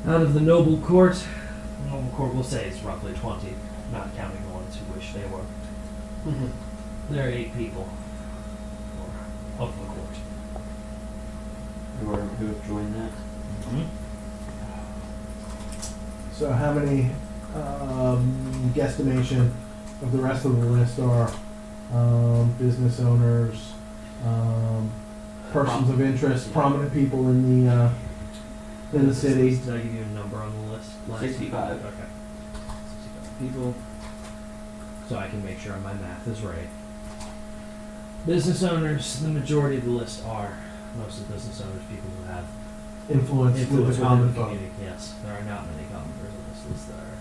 Out of the noble court will say it's roughly 20, not counting the ones who wish they were. There are 8 people of the court. Who have joined that? So, how many guesstimation of the rest of the list are business owners, persons of interest, prominent people in the city? Did I give you a number on the list? last 65. Okay. 65 people. So I can make sure my math is right. Business owners, the majority of the list are most of the business owners, people who have Influence with influence the within common the folk. community. Yes, there are not many commoners on this list that are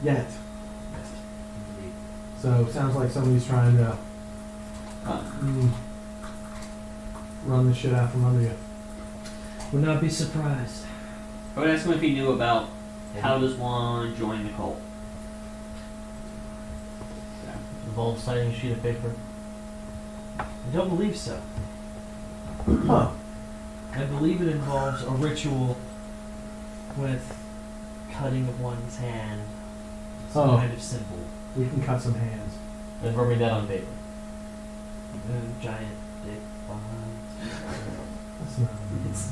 Yet. indeed. So, it sounds like somebody's trying to run the shit out from under you. Would not be surprised. I would ask him if he knew about how does one join the cult. Involves signing a sheet of paper. I don't believe so. Huh. I believe it involves a ritual with cutting of one's hand. Some Oh. kind of symbol. We can cut some hands. Then read me that on paper. Giant dick behind. That's not. It's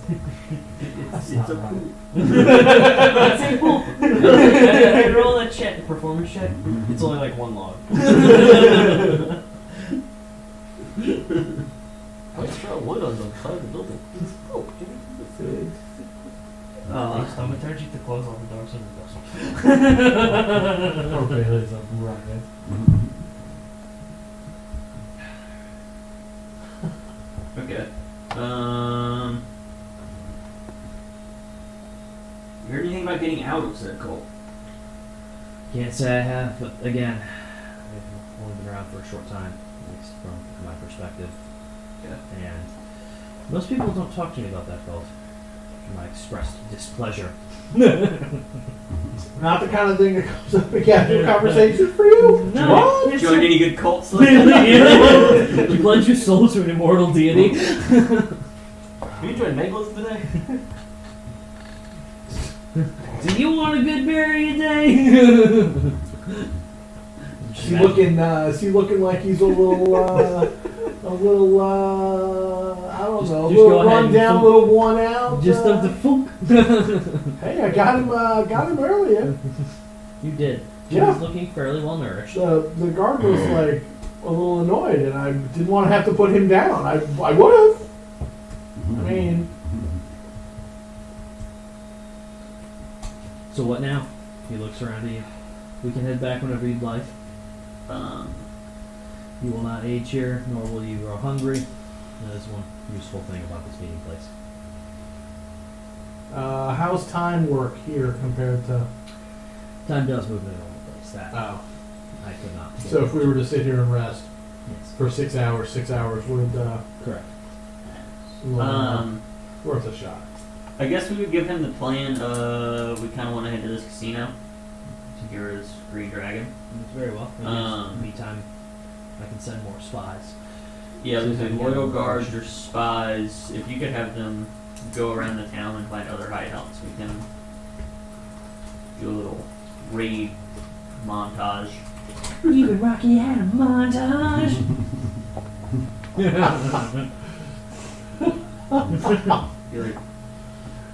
That's not a right. That's a pool. I roll a check, a performance check. It's only like 1 log. I was throwing wood on the side of the building. Oh, Next time I turn you to close all the doors and windows. Poor Bailey's up right. Okay. You heard anything about getting out of said cult? Can't say I have, but again, I've only been around for a short time, at least from my perspective. Yeah. And most people don't talk to me about that cult. To my expressed displeasure. Not the kind of thing that comes up in casual conversation for you. No. What? Joined any good cults? You pledge your soul to an immortal deity. Have you joined Meglos today? Do you want a good berry a day? Is he looking like he's a little, I don't Just- know, a just little go ahead run and down, a funk. little worn out? Just of the funk. Hey, I got him earlier. You did. She Yeah. was looking fairly well nourished. The guard was like a little annoyed, and I didn't want to have to put him down. I would have. I mean, So what now? He looks around at you. We can head back whenever you'd like. You will not age here, nor will you grow hungry. That is one useful thing about this meeting place. how's time work here compared to? Time does move in a normal place. That Oh, I could not. so if we were to sit here and rest Yes. for 6 hours, would Correct. worth a shot. I guess we would give him the plan of we kind of want to head to this casino. Tahira's green dragon. It's very well. Maybe meantime, I can send more spies. Yeah, So there's we like can loyal get guards or information. spies. If you could have them go around the town and find other hideouts, we can do a little raid montage. Even Rocky had a montage. Be like,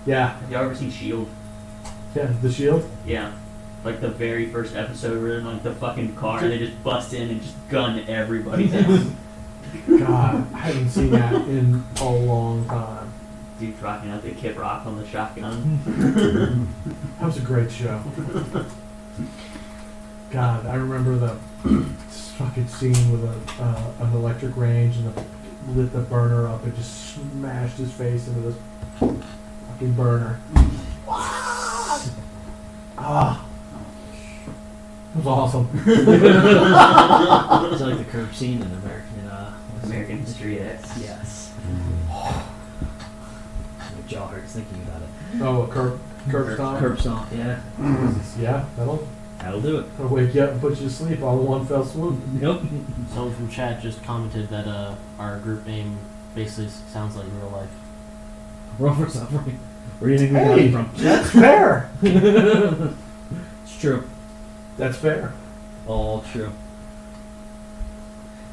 Yeah, have y'all ever seen Shield? yeah, the shield. Yeah. Like the very first episode where they're in like the fucking car and they just bust in and just gun everybody down. God, I haven't seen that in a long time. Dude rocking out the Kid Rock on the shotgun. That was a great show. God, I remember the fucking scene with an electric range and lit the burner up and just smashed his face into this fucking burner. Ah, it was awesome. It's like the curb scene in American History X. Yes. My jaw hurts thinking about it. Oh, a curb stomp. Curb stomp, yeah. Yeah, that'll Do it. wake you up and put you to sleep all in one fell swoop. Nope. Someone from chat just commented that our group name basically sounds like real life. Roll for suffering. Where do you think we got Hey, it from? that's fair. It's true. That's fair. All true.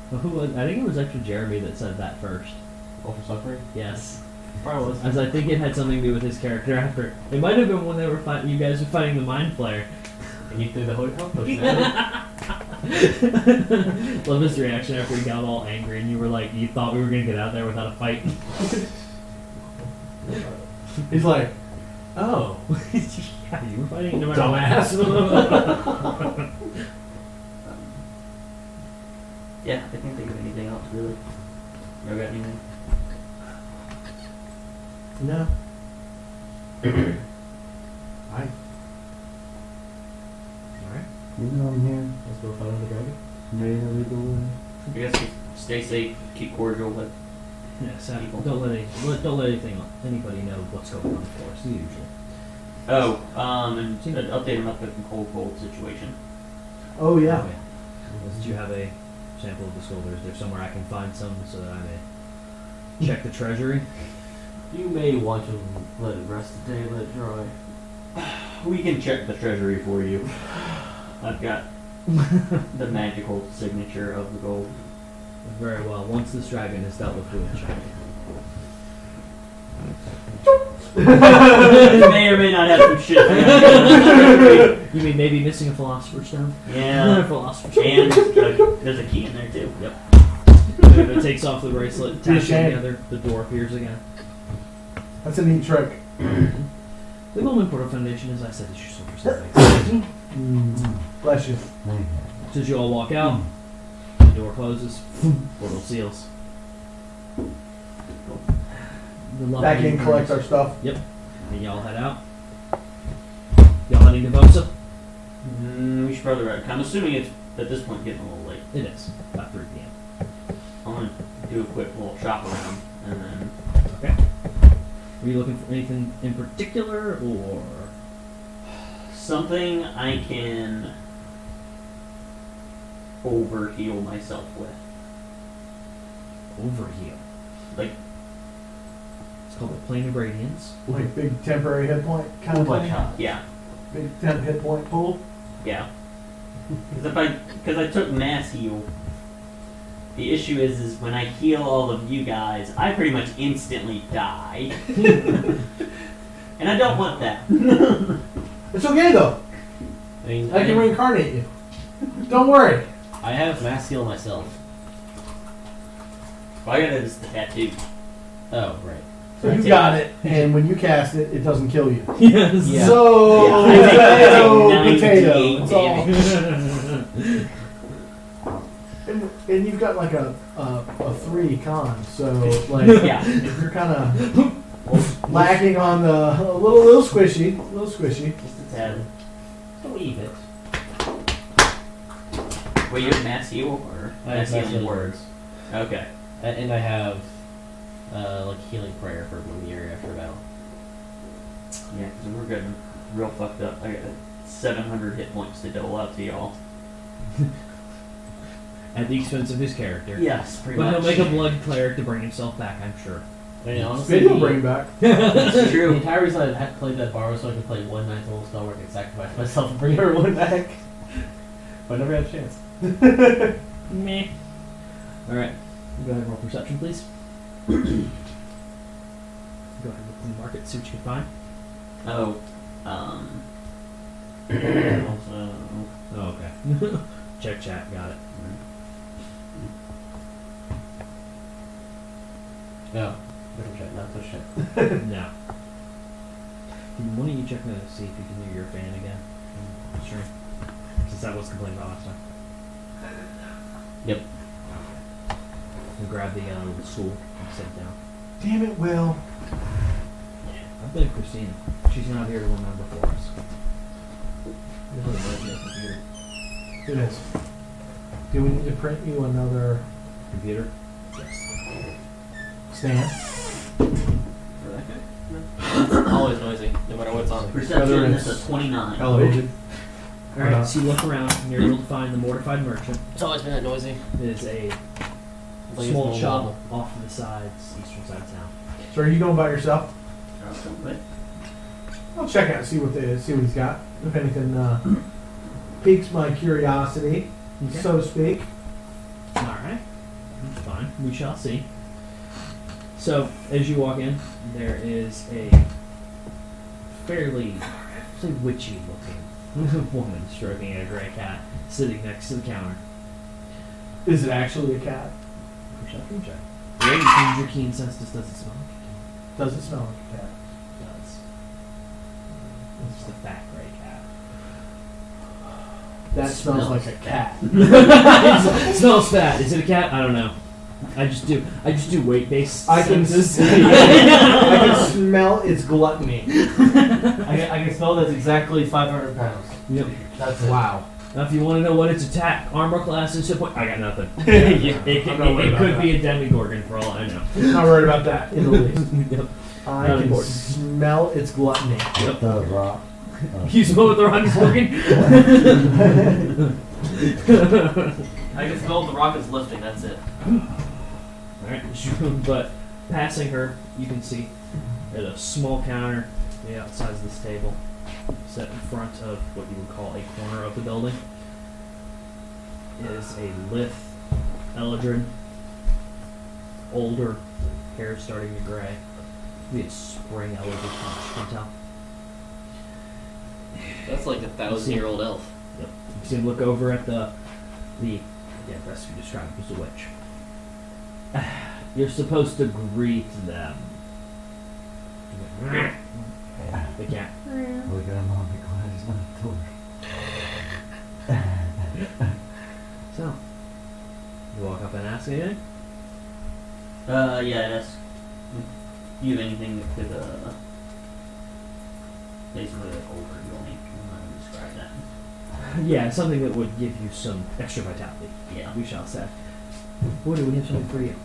Well, who was? I think it was actually Jeremy that said that first. Roll for suffering? Yes. Probably was. As I think it had something to do with his character after. It might have been when they were you guys were fighting the mind flayer. And you threw the health potion at it? Love his reaction after he got all angry and you were like, you thought we were gonna get out there without a fight. He's like, oh, Yeah, you were fighting no matter dumbass. Yeah, I can't think of anything else really. You got anything? No. Alright. You know I'm here. Let's go fight the dragon. Ready to lead the way. I guess just stay safe, keep cordial with. Yeah, so People. don't let anybody know what's going on for us, usually. Oh, and an update about the cold situation. Oh yeah. Okay. Did you have a sample of the skull? Is there somewhere I can find some so that I may check the treasury? You may want to let it rest today, let it dry. We can check the treasury for you. I've got the signature of the gold. Very well. Once this dragon is dealt with, we will check. You may or may not have some shit. You mean maybe missing a philosopher's stone? Yeah, Philosopher's stone. and there's a key in there too. Yep. If it takes off the bracelet, Be a taps it shame. together, the door appears again. That's a neat trick. The Golden Portal Foundation, as I said, is your silver survey. Bless you. Thank you. So as you all walk out, the door closes, portal seals. The lovely Back in, collect our stuff. And y'all head out. Y'all heading to Vosa? We should probably ride. I'm assuming it's at this point getting a little late. It is. About 3 p.m. I want to do a quick little shop around and then. Okay. Were you looking for anything in particular, or? Something I can overheal myself with. Overheal. Like, It's called the Plane of Radiance. Like big temporary hit point kind of Oh my thing. god. yeah, Big temp hit point pool. yeah. Because I took mass heal. The issue is when I heal all of you guys, I pretty much instantly die. And I don't want that. It's okay though. I mean, I can reincarnate you. Don't worry. I have mass heal myself. All I got is the tattoo. Oh, right. So you got it, and when you cast it, it doesn't kill you. Yes. Yeah. So Yeah, I take potato, 98 it's all. damage. And you've got like a 3 con, so like Yeah. if you're kind of lacking on the a little squishy. Just a tad. Believe it. Wait, you have mass heal or I have mass healing words? Okay. And I have like healing prayer for 1 year after battle. Yeah, because we're getting real fucked up. I got 700 hit points to dole out to y'all. At the expense of his character. Yes, pretty But much. he'll make a blood cleric to bring himself back, I'm sure. I mean, honestly, Speaking of bring back, It's the true. entire reason I had played that borrow so I could play one ninth level spell where I could sacrifice myself and bring everyone back. But I never had a chance. Meh. Alright. Go ahead and roll perception, please. Go ahead and look in the market, see what you can find. Oh, also, Oh, okay. Check chat, got it. No, different shit, not this shit. No. Why don't you check to see if you can hear your fan again? Sure. Since that was complained about last time. Yep. And grab the little stool and sit down. damn it, Will. I blame Christina. She's not here to remember for us. It is. Do we need to print you another Computer? stand? for that guy. Always noisy, no matter what's on. Perception Whether is it's a 29. Elevated. Alright, so you look around and you're able to find the mortified merchant. It's always been that noisy. It is a Like small it's shop normal. off to the sides, eastern side of town. So are you going by yourself? But I'll check out, see what he's got. If anything piques my curiosity, Okay. so to speak. Alright. That's fine. We shall see. So, as you walk in, there is a fairly, say, witchy looking woman stroking a gray cat sitting next to the counter. Is it actually a cat? Perception check. Really, use your keen sense. Does it smell like a Does it smell like a cat? cat? It does. It's just a fat gray cat. That smells like a cat. It smells fat. Is it a cat? I don't know. I just do weight based I can senses. I can smell its gluttony. I can smell that's exactly 500 pounds. Yep. That's it. Wow. Now, if you want to know what its attack, armor class, and hit point, I got nothing. Yeah, It I'm not worried about could that. be a demigorgon for all I know. Not worried about that in the least. Yep. I Not can important. smell its gluttony. Yep. The rock. You smell what the rock is looking? I can smell the rockets lifting, that's it. Alright, but passing her, you can see at a small counter the outside of this table, set in front of what you would call a corner of the building, is a lithe Eldrin, older, hair starting to gray. Be a spring Eldrin punch, you can tell. That's like a 1,000-year-old elf. Yep. You see him look over at the yeah, best you describe it as a witch. You're supposed to greet them. They can't. Look at him on the glad he's not a tour. So, you walk up and ask anything? yeah, that's. Do you have anything that could, basically, like, overwhelming? I'm not gonna describe that. Yeah, something that would give you some extra vitality, Yeah. we shall say. Boy, do we have something for you.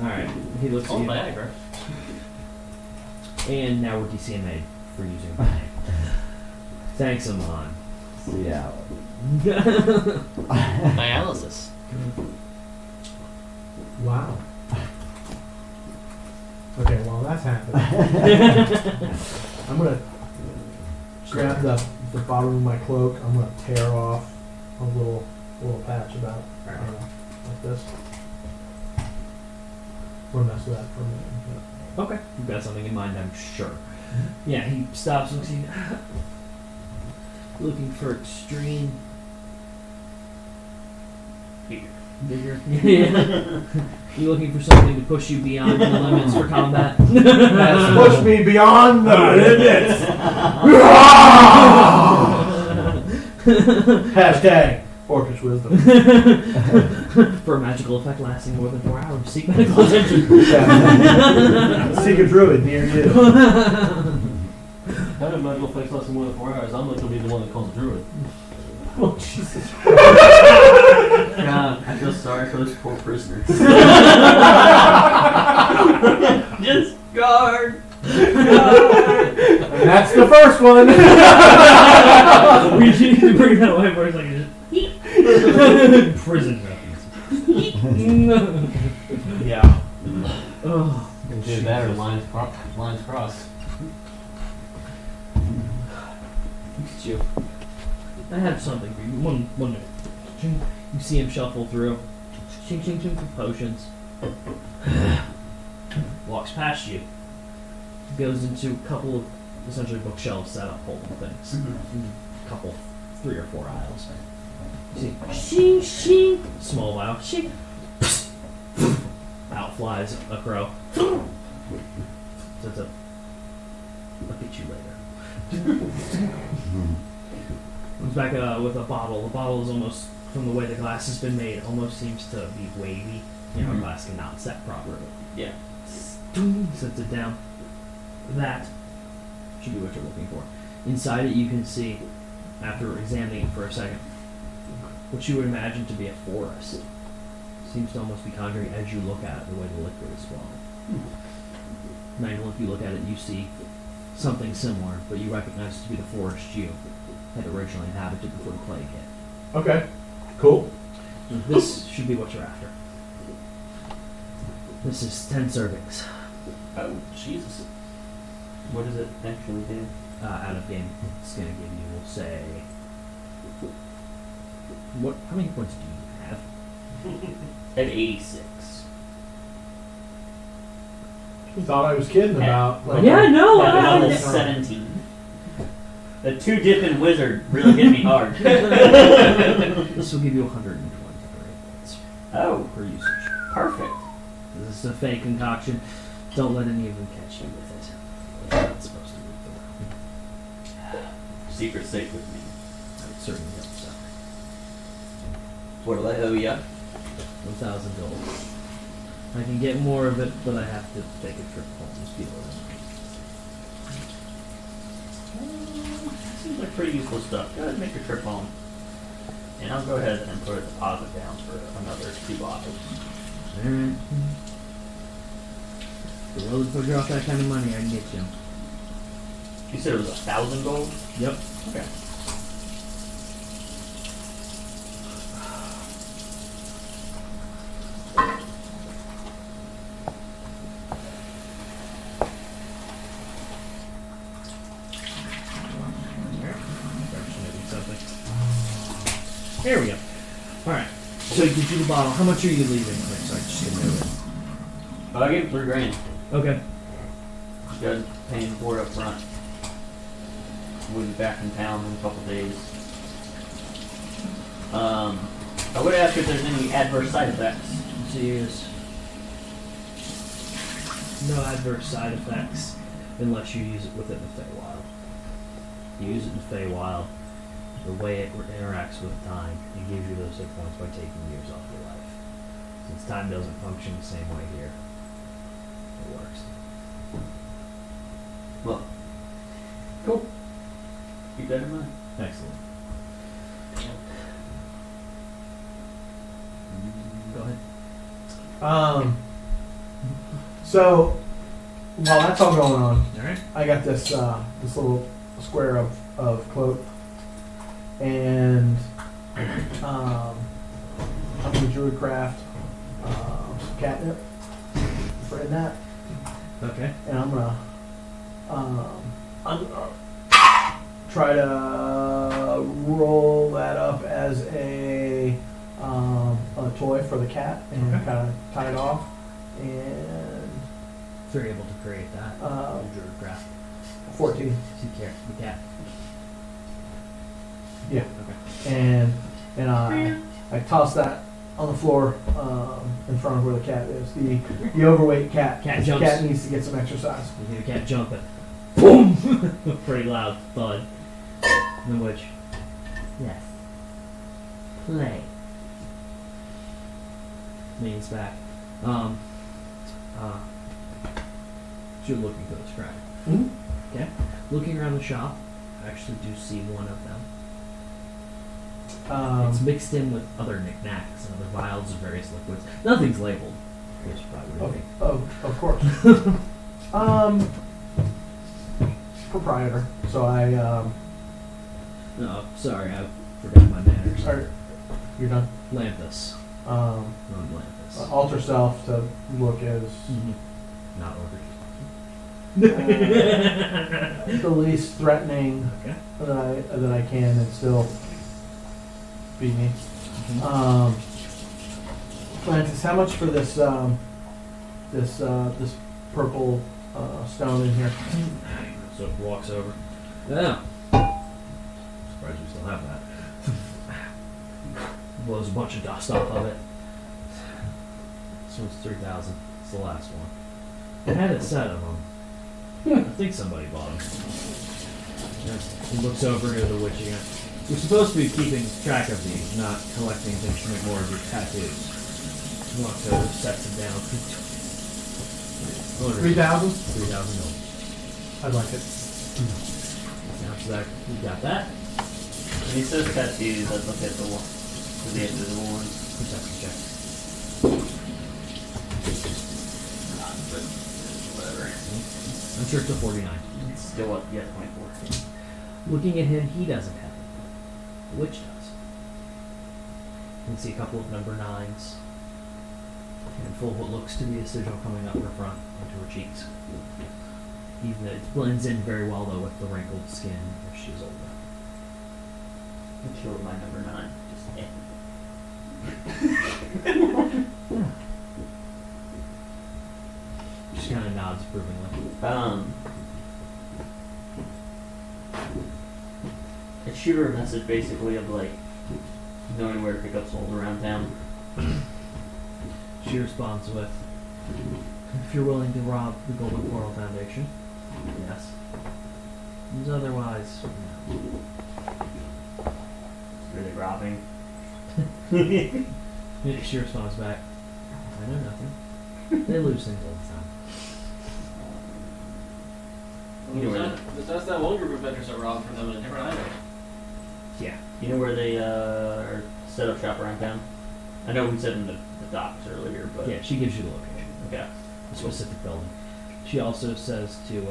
Alright, he looks at Oh, you. Viagra. And now we're DCMA'd for using my name. Thanks, Amon. Yeah. Dialysis. Wow. Okay, while that's happening, I'm gonna grab the bottom of my cloak. I'm gonna tear off a little patch about like this. We'll mess with that for a minute. Okay, you've got something in mind, I'm sure. Yeah, he stops and looks at you. Looking for extreme vigor. Yeah. You looking for something to push you beyond the limits for combat? That's pushed me beyond the limits. Hashtag Orcish wisdom. For a magical effect lasting more than 4 hours, seek medical attention. Seek a druid near you. How did medical fix less than more than 4 hours? I'm like to be the one that calls a druid. Oh Jesus! God, I feel sorry for those poor prisoners. Just guard! Guard! We need to bring that away for a second. Just prison reference. Yeah. Oh, Can do that or lines crossed. you. I have something for you. One minute. Ching. You see him shuffle through. Ching, ching, ching, potions. Walks past you. Goes into a couple of essentially bookshelves set up holding things. A couple, 3 or 4 aisles. You see, shing, shing, small vial, shing. Out flies a crow. So it's a look at you later. Comes back with a bottle. The bottle is almost, from the way the glass has been made, almost seems to be wavy. You know, glass cannot set properly. Yeah. Sets it down. That should be what you're looking for. Inside it, you can see, after examining it for a second, what you would imagine to be a forest. Seems to almost be conjuring as you look at it, the way the liquid is flowing. Magdalene, if you look at it, you see something similar, but you recognize it to be the forest you had originally inhabited before the plague hit. Okay. Cool. This should be what you're after. This is 10 servings. Oh, Jesus. What does it actually do? Out of game, it's going to give you, we'll say... How many points do you have? At 86. Thought I was kidding about. Like, Yeah, no, At I- level 17. The 2-dipping wizard really hit me hard. This will give you 123 points Oh, per usage. perfect. This is a fake concoction. Don't let any of them catch you with it. You're not supposed to move around. Secret safe with me. I would certainly hope so. What'll I owe ya? 1,000 gold. I can get more of it, but I have to take a trip home and steal it. Seems like pretty useful stuff. Go ahead and make your trip home. And I'll go ahead and put a deposit down for another 2 bottles. Alright. The road for drop that kind of money, I can get you. You said it was 1,000 gold? Yep. Okay. There we go. Alright. So you do the bottle. How much are you leaving? Okay, sorry, just gonna do it. I gave him 3 grand. Okay. You guys paying for it up front. We'll be back in town in a couple days. I would ask if there's any adverse side effects. There's no adverse side effects unless you use it within the Feywild. You use it in the Feywild, the way it interacts with time, it gives you those hit points by taking years off your life. Since time doesn't function the same way here, it works. Well, cool. Keep that in mind. Excellent. Go ahead. So while that's all going on, Alright. I got this this little square of cloak, and I'm gonna druidcraft some catnip for in that, Okay. and I'm gonna try to roll that up as a toy for the cat and Okay. kind of tie it off, and So you're able to create that. Druid craft. 14. See the cat. Yeah. Okay. And I toss that on the floor in front of where the cat is. The overweight cat. Cat The jumps. cat needs to get some exercise. You hear the cat jumping. Boom! Pretty loud thud. In which, yes, play. Means back. So you're looking for this crack. Mhm. Okay. Looking around the shop, I actually do see one of them. It's mixed in with other knickknacks and other vials of various liquids. Nothing's labeled. Which probably would be. Of course. Proprietor. So I, No, sorry, I forgot my manners. you're done. Lanthus. Um, Not Lanthus. alter self to look as Not ordered. the least threatening Okay. that I can and still be me. Francis, how much for this this purple stone in here? So it walks over. Yeah. Surprised we still have that. Blows a bunch of dust off of it. This one's 3,000. It's the last one. I had a set of them. I think somebody bought them. He looks over to the witch again. You're supposed to be keeping track of these, not collecting things to make more of your tattoos. Walks over, sets it down. 3,000? 3,000 gold. I'd like it. Now, so that, we got that. When he says tattoos, I look at the one, the invisible ones. Perception check. Whatever. I'm sure it's a 49. It's still up, yeah, 24. Looking at him, he doesn't have it. The witch does. You can see a couple of number 9s. And full of what looks to be a sigil coming up her front into her cheeks. Even though it blends in very well though with the wrinkled skin if she's older. I'm sure my number 9. Just She kind of nods approvingly. I shoot her a message basically of like knowing where to pick up souls around town. She responds with, if you're willing to rob the Golden Coral Foundation, yes. And otherwise, no. Really robbing. She responds back, I know nothing. They lose things all the time. You know where Besides that one group of vendors that robbed for them in a different item. Yeah. you know where they are set up shop around town? I know we said in the docks earlier, but Yeah, she gives you the location. okay. A specific building. She also says to,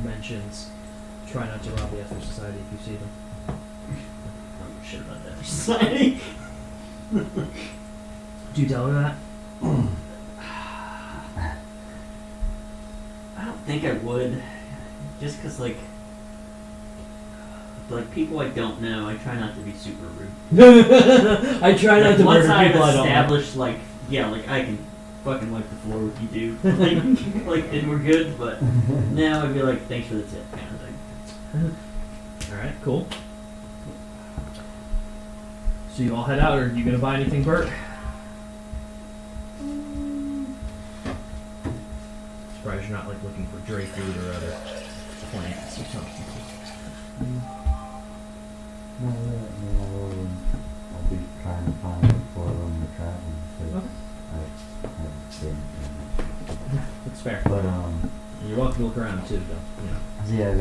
mentions, try not to rob the Ether Society if you see them. I'm shit about that society. Do you tell her that? I don't think I would, just because like people I don't know, I try not to be super rude. I try not to Once murder I've people I don't know. established like I can fucking wipe the floor with you dude, like and we're good. But now I'd be like, thanks for the tip, kind of thing. Alright, cool. So you all head out, or are you gonna buy anything, Bert? Surprised you're not like looking for Dre food or other plants or something. No, I'll be trying to find it for when we're traveling. 'Cause Okay. I haven't seen it. That's fair. But You're welcome to look around too, though. You know. does he have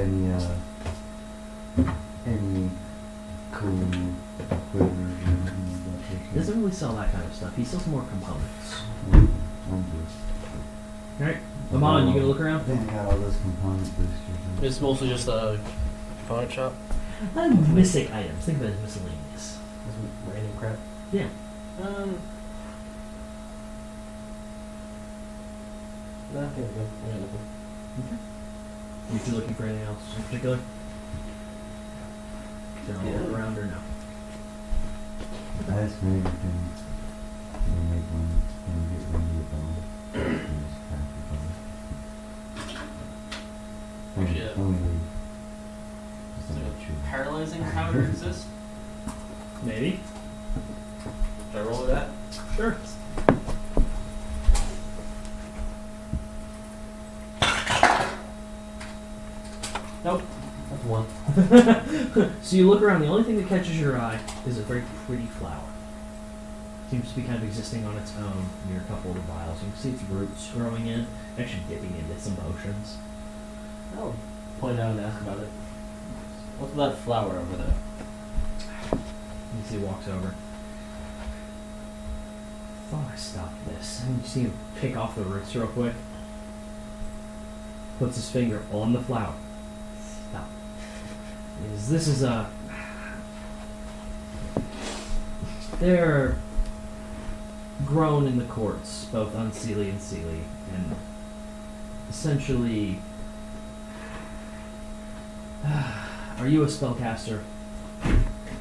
any cool quivers or anything like He that? doesn't really sell that kind of stuff. He sells more components. I'm just. Alright. Amon, you gonna look I around? think I got all those component boosters. It's mostly just a component shop. Missing items. Think of it as miscellaneous. Some random crap. Yeah. No, I think we're good. We're good. Okay. You two looking for anything else in particular? General Yeah. look around or no? I just maybe can make one and get Wendy a bone. And just craft a bone. When Yeah. when we leave. Just So, let you. paralyzing powder exists? Maybe. Should I roll with that? Sure. Nope. That's one. So you look around. The only thing that catches your eye is a very pretty flower. Seems to be kind of existing on its own near a couple of the vials. You can see its roots growing in, actually dipping into some oceans. I'll point out and ask about it. What's that flower over there? You see, he walks over. Thought I stopped this. And you see him pick off the roots real quick. Puts his finger on the flower. out. This is a. They're grown in the courts, both unseelie and seelie, and essentially. Are you a spellcaster?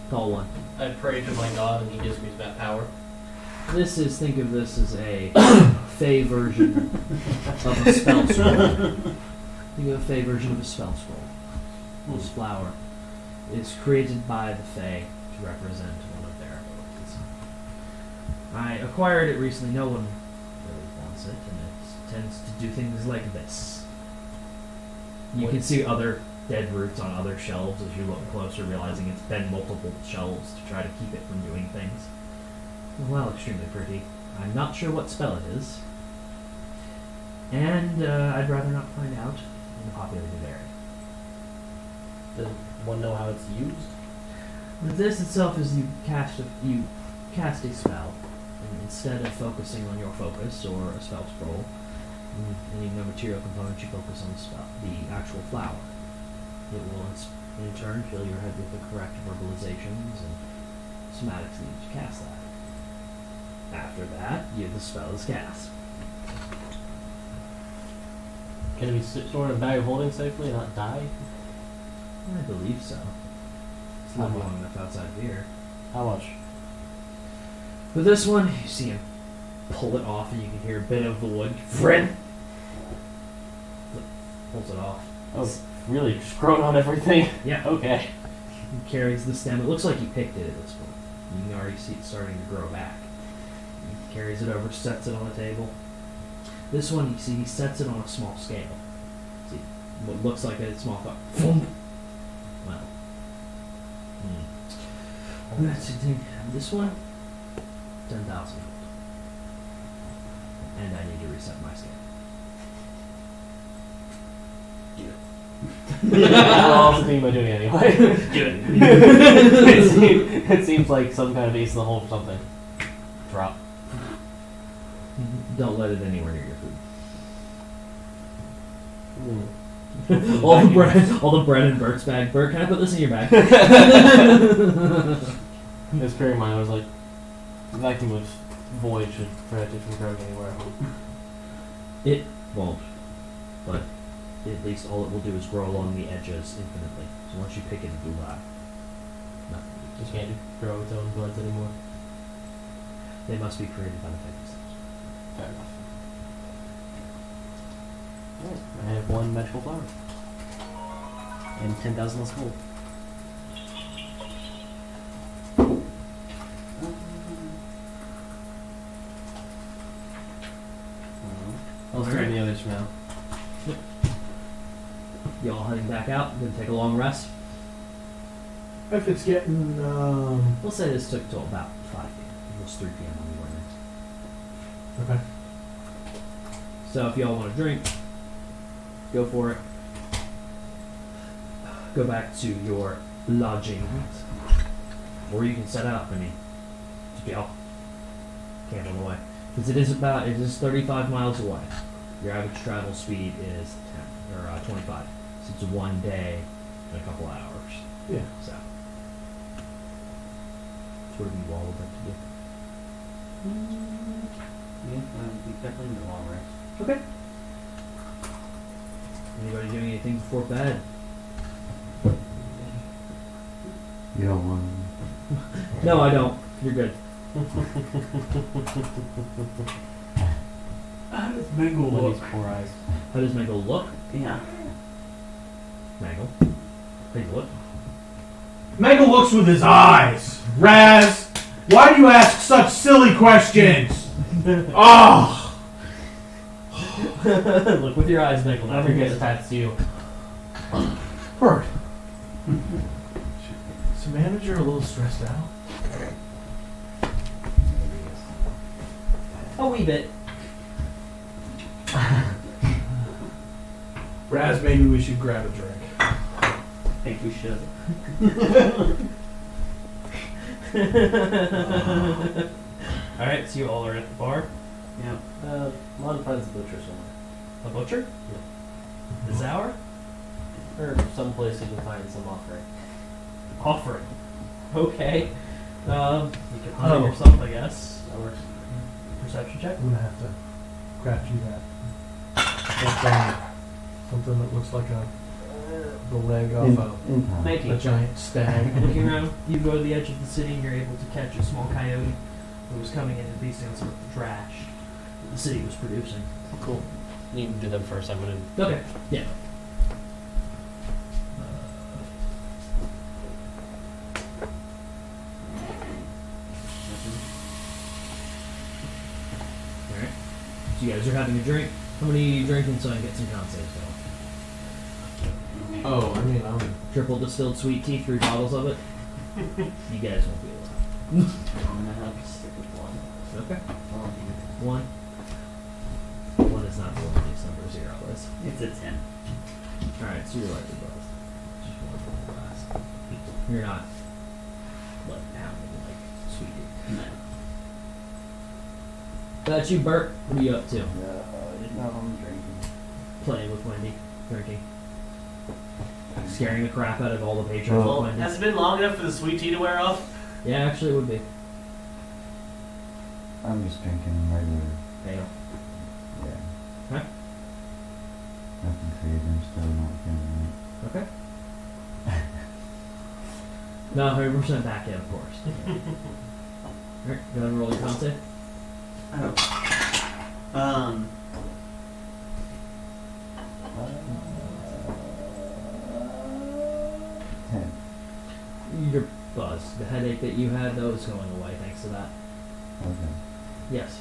Call one. I pray to my god and he gives me that power. Think of this as a Fey version of a spell scroll. Think of a Fey version of a spell scroll. This flower is created by the Fey to represent one of their abilities. I acquired it recently. No one really wants it, and it tends to do things like this. You can see other dead roots on other shelves as you look closer, realizing it's been multiple shelves to try to keep it from doing things. Well, extremely pretty. I'm not sure what spell it is, and I'd rather not find out in a populated area. Does one know how it's used? But this itself is you cast a spell, and instead of focusing on your focus or a spell scroll, any no material component, you focus on the spell, the actual flower. It will in turn fill your head with the correct verbalizations and somatics needed to cast that. After that, the spell is cast. Can it be stored in a bag of holding safely and not die? I believe so. It's not long enough outside of here. How much? With this one, you see him pull it off, and you can hear a bit of the wood. Friend pulls it off. Oh, really? Just growing on everything? Yeah. Okay. He carries the stem. It looks like he picked it at this point. You can already see it starting to grow back. He carries it over, sets it on the table. This one, you see, he sets it on a small scale. See, what looks like a small cup. Well. Let's see. This one, 10,000. And I need to reset my scale. I was thinking about doing it anyway. Do it seems like some kind of ace in the hole for something. Drop. Don't let it anywhere near your food. Mm. All the bread in Bert's bag. Bert, can I put this in your bag? This period of mine, I was like, vacuum was void should prevent it from growing anywhere. It won't, but at least all it will do is grow along the edges infinitely. So once you pick it, it will die. Nothing. Just can't grow its own buds anymore. They must be created by the Fey themselves. Fair enough. Alright, I have one magical flower. And 10,000 less gold. I'll start the others from now. Y'all heading back out? Gonna take a long rest? If it's getting, We'll say this took till about 5 p.m. It was 3 p.m. when we went in. okay. So if y'all want to drink, go for it. Go back to your lodgings. Or you can set up, y'all camp on the way. Because it is 35 miles away. Your average travel speed is 25. So it's 1 day and a couple hours. Yeah. So. What do you all would like to do? Yeah, we definitely need a long rest. Okay. Anybody doing anything before bed? You don't want No, I don't. You're good. How does Mangle Lenny's poor eyes. How does Mangle look? Yeah. Mangle. How you look? Mangle looks with his eyes. Raz, why do you ask such silly questions? Oh! Look with your eyes, Michael. Now forget attached to you. Bert. Is the manager a little stressed out? A wee bit. Raz, maybe we should grab a drink. I think we should. Alright, so you all are at the bar. Yeah. Mom finds a butcher somewhere. A butcher? The Zour? Or someplace you can find some offering. Offering. Okay. You can hunt Oh. it yourself, I guess. That works. Perception check. I'm gonna have to craft you that. Something that looks like the leg off In time. Thank a you. giant stag. Looking around, you go to the edge of the city and you're able to catch a small coyote who was coming in and feasting on some of the trash that the city was producing. Cool. You can do them first. I'm gonna. Okay. Yeah. Alright. So you guys are having a drink. How many are you drinking so I can get some con saves going? Oh, I mean, Triple distilled sweet tea, 3 bottles of it. You guys won't be allowed. I'm gonna have to stick with one. Okay. Um, 1. 1 is not the luckiest number, 0 is. It's a 10. Alright, so you're likely both. Just one for the last. You're not like pounding like sweet tea. No. That's you, Bert. What are you up to? No, I'm drinking. Playing with Wendy, drinking, scaring the crap out of all the patrons Well, with Wendy. Has it been long enough for the sweet tea to wear off? Yeah, actually, it would be. I'm just drinking regular. Ale. Yeah. Okay. Nothing crazy. I'm still not feeling Okay. No, 100% back in, of course. Alright, go ahead and roll your con save. Oh. it. 10. You're buzzed. The headache that you had, though, is going away thanks to that. Okay. Yes.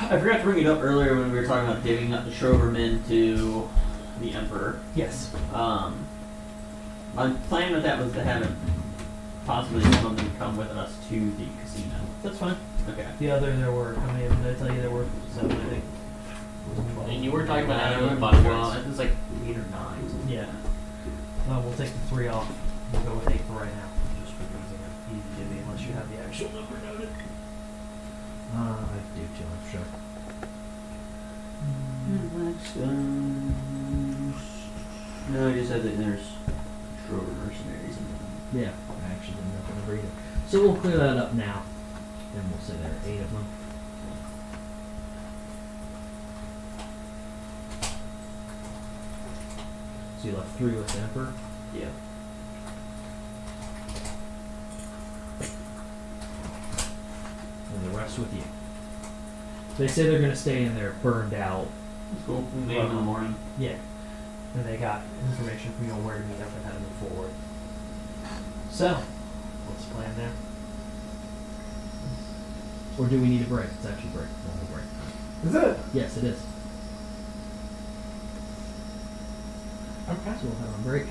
I forgot to bring it up earlier when we were talking about giving up the Shrovermen to the Emperor. Yes. My plan with that was to have it possibly some of them come with us to the casino. That's fine. Okay. The other, there were, how many of them did I tell you there were? 7, I think. And you were talking about I having don't them know, bodyguards. it was like 8 or 9. Yeah. We'll take the 3 off. We'll go with 8 for right now. Just for using it easy divvy unless you have the actual number noted. I do too, I'm sure. No, you said that there's Shrover mercenaries in them. Yeah, I actually didn't know the number either. So we'll clear that up now. And we'll say there are 8 of them. So you left 3 with the Emperor. Yeah. And the rest with you. They say they're going to stay in there burned out. That's cool. We'll meet in the morning. Yeah. And they got information from you on where to meet up and how to move forward. So, what's the plan there? Or do we need a break? It's actually break. Normal break. is it? Yes, it is. Okay. So we'll have a break.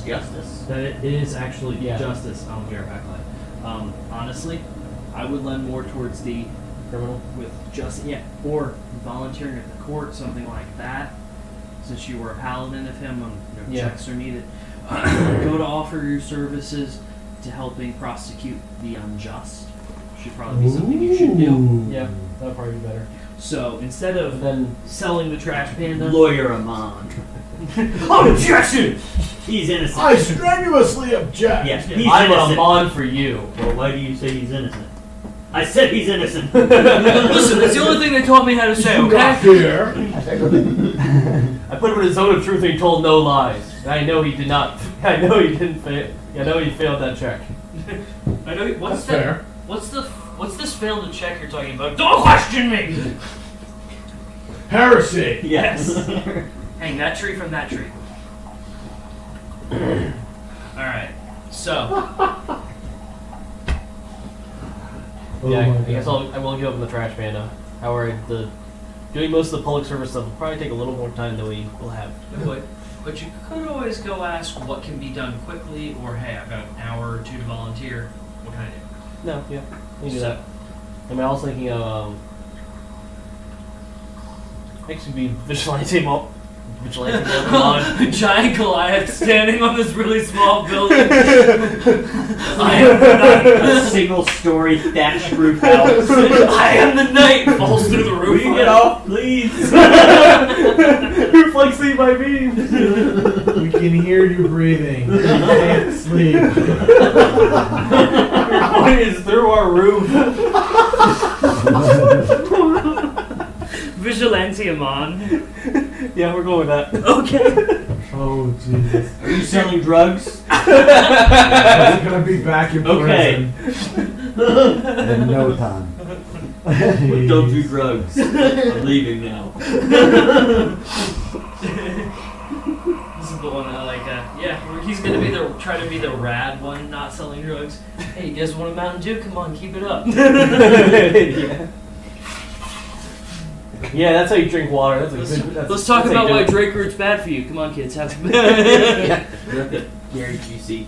justice. That it is actually Yeah. justice on Jared Backlight. Honestly, I would lend more towards the Criminal. with just or volunteering at the court, something like that. Since you were a paladin of him, Yeah. checks are needed. Go to offer your services to helping prosecute the unjust. Should probably be something you should do. Yeah, that would probably be better. So instead But of then, selling the trash panda, Lawyer Amon. objection. He's innocent. I strenuously object. Yes, he's I'm innocent. a mon for you. Well, why do you say he's innocent? I said he's innocent. Listen, that's the only thing they taught me how to say, You got okay? here. I put him in a zone of truth and he told no lies. I know he did not. I know he didn't fail. I know he failed that check. I know. What's That's that? fair. What's this failed to check you're talking about? Don't question me! Heresy. Yes. Hang that tree from that tree. Alright, so. Oh Yeah, my I guess God. I will give up on the trash panda. However, doing most of the public service stuff will probably take a little more time than we will have. But you could always go ask what can be done quickly, or hey, I've got an hour or two to volunteer. What can I do? No, yeah, we can do that. I mean, I was thinking of makes me be vigilante on Giant Goliath standing on this really small building. I am the knight. A single-story thatched roof house. I am the knight. Falls through the roof. Will you get off, please? reflexing my beams. We can hear you breathing. You can't sleep. What is through our roof? Vigilante Amon. Yeah, we're going with that. Okay. Oh Jesus! Are you selling drugs? I'm gonna be back in Okay. prison. In no time. Don't do drugs. I'm leaving now. This is the one that I like. Yeah, he's gonna be try to be the rad one, not selling drugs. Hey, you guys want a Mountain Dew? Come on, keep it up. Yeah. Yeah, that's how you drink water. That's a good. Let's talk that's how about you why do it. Drake Root's bad for you. Come on, kids, have Gary Busey.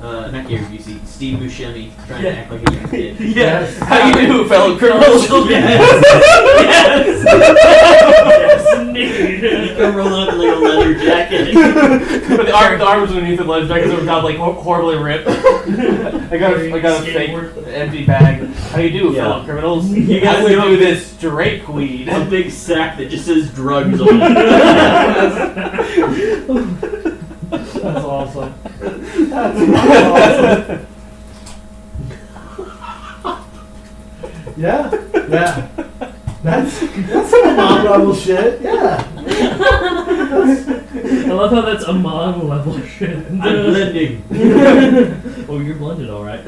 Not Gary Busey. Steve Buscemi trying to act like a young kid. Yes. How you do, fellow criminals? Yes. Yes, indeed. You come roll up in like a leather jacket. But the arms underneath the leather jackets are not like horribly ripped. I got a fake empty bag. How you do, Yeah. fellow criminals? You I guys would know do this Drake weed. A big sack that just says drugs on it. That's awesome. Yeah, yeah. That's some mom level shit. Yeah. I love how that's Amon level shit. I'm blending. Oh, you're blended, all right.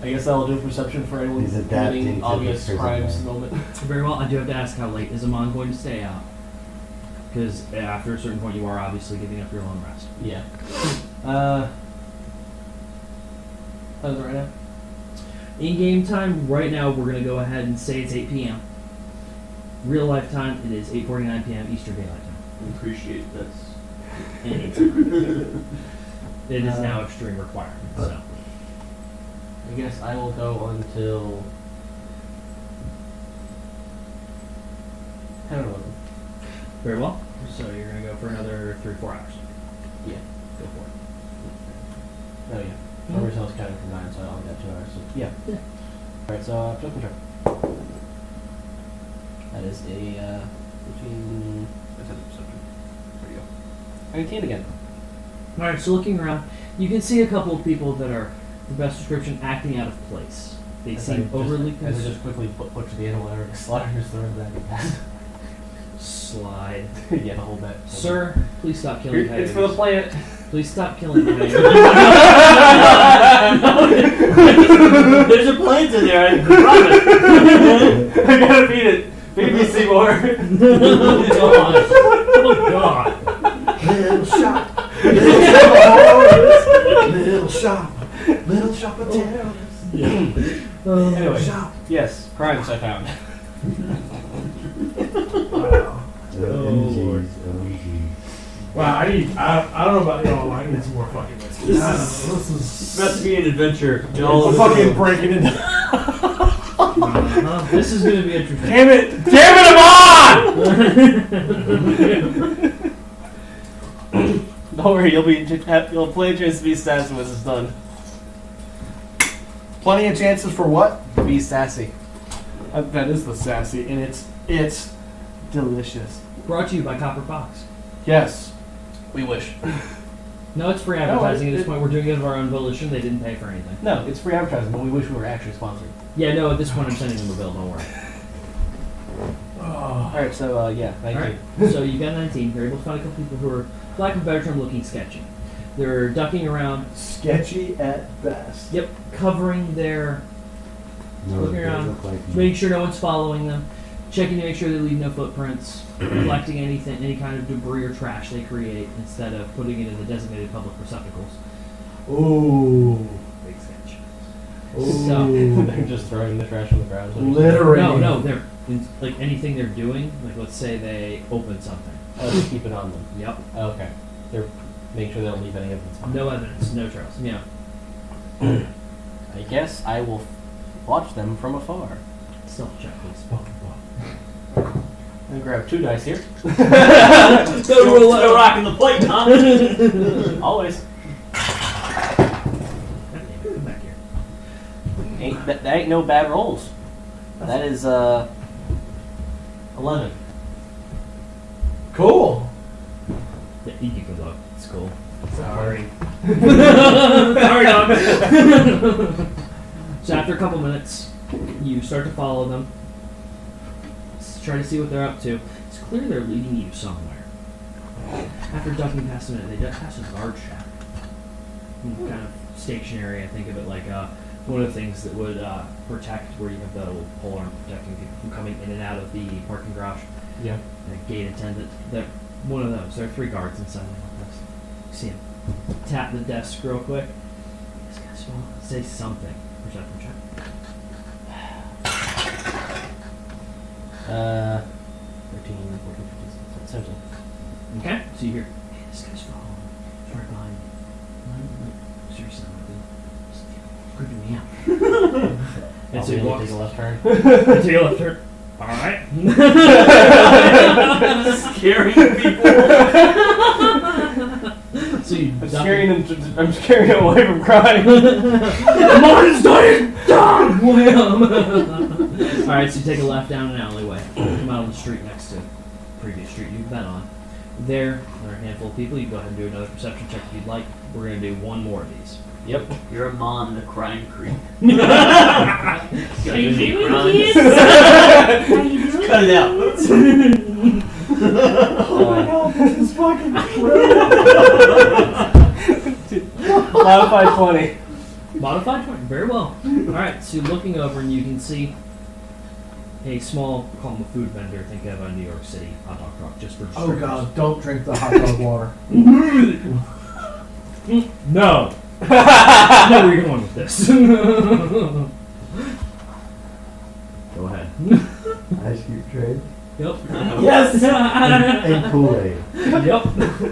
I guess I'll do a perception for anyone He's adapting committing to obvious the prison crimes life. at the moment. Very well. I do have to ask, how late is Amon going to stay out? Because after a certain point, you are obviously giving up your long rest. Yeah. How's it right now? In-game time, right now, we're going to go ahead and say it's 8 p.m. Real life time, it is 8:49 p.m. Eastern Daylight Time. Appreciate this. Anytime. It is now extreme requirement, so. I guess I will go until 10 or 11. Very well. So you're going to go for another 3-4 hours. Yeah. Go for it. Oh yeah. Everybody else counting from 9, so I only got 2 hours. So yeah. Yeah. Alright, so perception check. That is a 15. That's a perception. There you go. 19 again. Alright, so looking around, you can see a couple of people that are, the best description, acting out of place. They seem overly As I just quickly butcher the animal or slaughter and just throw it back and pass. Slide. Yeah, the whole bit. Sir, please stop killing coyotes. It's for the planet. Please stop killing coyotes. There's a plant in there, I promise. I gotta feed it. Feed me, Seymour. Oh god. Oh god. Little shop. Little shop of horrors. Little shop. Little shop of terrors. Anyway, Shop. yes, crimes I found. Wow. OMGs. Wow, I don't know about y'all. I need some more fucking whiskey. This is It's about to be an adventure. I'm fucking breaking into. This is gonna be interesting. Damn it, Amon! Don't worry, you'll play a chance to be sassy when it's done. Plenty of chances for what? Be sassy. That is the sassy, and it's delicious. Brought to you by Copper Fox. Yes. We wish. No, it's free advertising at this point. We're doing it of our own volition. They didn't pay for anything. No, it's free advertising, but we wish we were actually sponsored. Yeah, no, at this point I'm sending them a bill, don't worry. Oh. Alright, so yeah, thank Alright, you. so you got 19. You're able to find a couple people who are, for lack of a better term, looking sketchy. They're ducking around, Sketchy at best. yep, covering their, No, looking they around, look like making sure no one's following them, checking to make sure they leave no footprints, collecting anything, any kind of debris or trash they create instead of putting it in the designated public receptacles. Ooh. Big sketch. Ooh. They're just throwing the trash on the ground. Littering. No, they're like anything they're doing. Like let's say they open something. Oh, just keep it on them. Yep. Okay. They're making sure they don't leave any evidence behind. No evidence, no trails. Yeah. I guess I will watch them from afar. Stealth check, please. I'm gonna grab 2 dice here. Still rocking the plate, huh? Always. Come back here. That ain't no bad rolls. That is 11. Cool. Yeah, you can go up. It's cool. Sorry. Sorry, dog. So after a couple minutes, you start to follow them. Try to see what they're up to. It's clear they're leading you somewhere. After ducking past a minute, they duck past a guard shack. Kind of stationary. I think of it like one of the things that would protect where you have the little pole arm protecting people from coming in and out of the parking garage. Yeah. The gate attendant. They're one of those. There are 3 guards inside the office. You see him tap the desk real quick. This guy's small. Say something. Perception check. 13, 14, 15, 17. Okay. So you hear, hey, this guy's following. He's right behind me. Seriously, I'm creeping me out. And I'll so be he able to walks. take a left turn. Take a left turn. All right. Scaring people. So you I'm scaring them away from crying. Martin's dying! Wham! Alright, so you take a left down an alleyway. Come out on the street next to the previous street you've been on. There are a handful of people. You can go ahead and do another perception check if you'd like. We're going to do one more of these. Yep. You're a Mon, the crime creep. How you doing, kids? How you doing? Cut it out. Oh my god, this is fucking Modified 20. Modified 20. Very well. Alright, so you're looking over and you can see a small, call him a food vendor. Think of a New York City hot dog truck just for Oh strippers. god, don't drink the hot dog water. No. I know where you're going with this. Go ahead. Ice cube trade Yep. Yes! and Kool-Aid. Yep.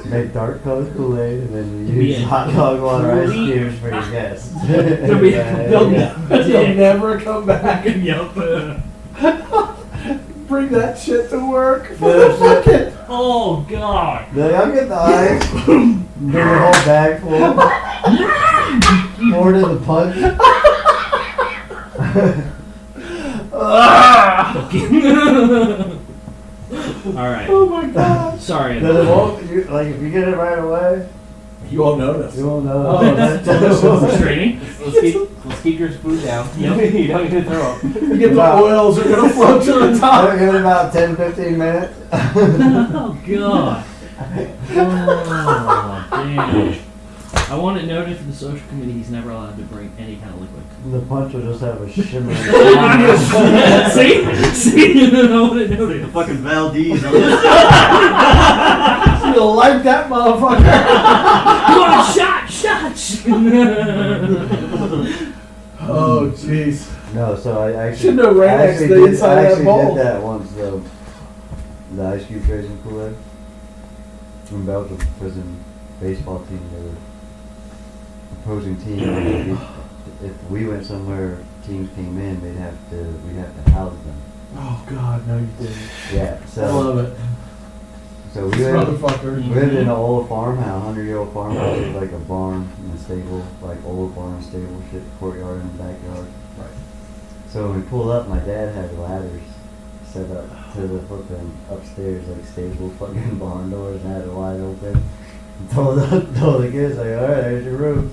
Make dark colored Kool-Aid and then you Be use a hot dog water ice truly- cubes for your guests. There'll be- They'll never come back. Yep. Bring that shit to work. The- Oh God. I'll get the ice, bring a whole bag full, pour it in the punch. All right. Oh my god. Sorry. Then it won't, like if you get it right away, You won't notice. you won't know. Oh, that's delicious. Frustrating. Let's keep your food down. Yep. You don't need to throw up. You get the oils are gonna float to the top. I'll give it about 10-15 minutes. Oh God. Oh damn. I want it noted for the social committee he's never allowed to bring any kind of liquid. The punch will just have a shimmering. See? See? I want it noted. The fucking Valdez on this. You'll like that motherfucker. Come on, shot! Oh jeez. No, so I actually. Shouldn't have ran I next actually to the did- inside I of that actually bowl. did that once though. The ice cube trays and Kool-Aid. when Belgium was in baseball team, they were opposing team. and if we went somewhere, teams came in, we'd have to house them. Oh God, no, you didn't. Yeah. I So love it. so This we lived motherfucker. in an old farmhouse, 100-year-old farmhouse, with like a barn and a stable, like old barn stable shit, courtyard and backyard. Right. So when we pulled up, my dad had ladders set up to the fucking upstairs, like stable fucking barn doors, and had it wide open. And told the kids, like, all right, there's your room.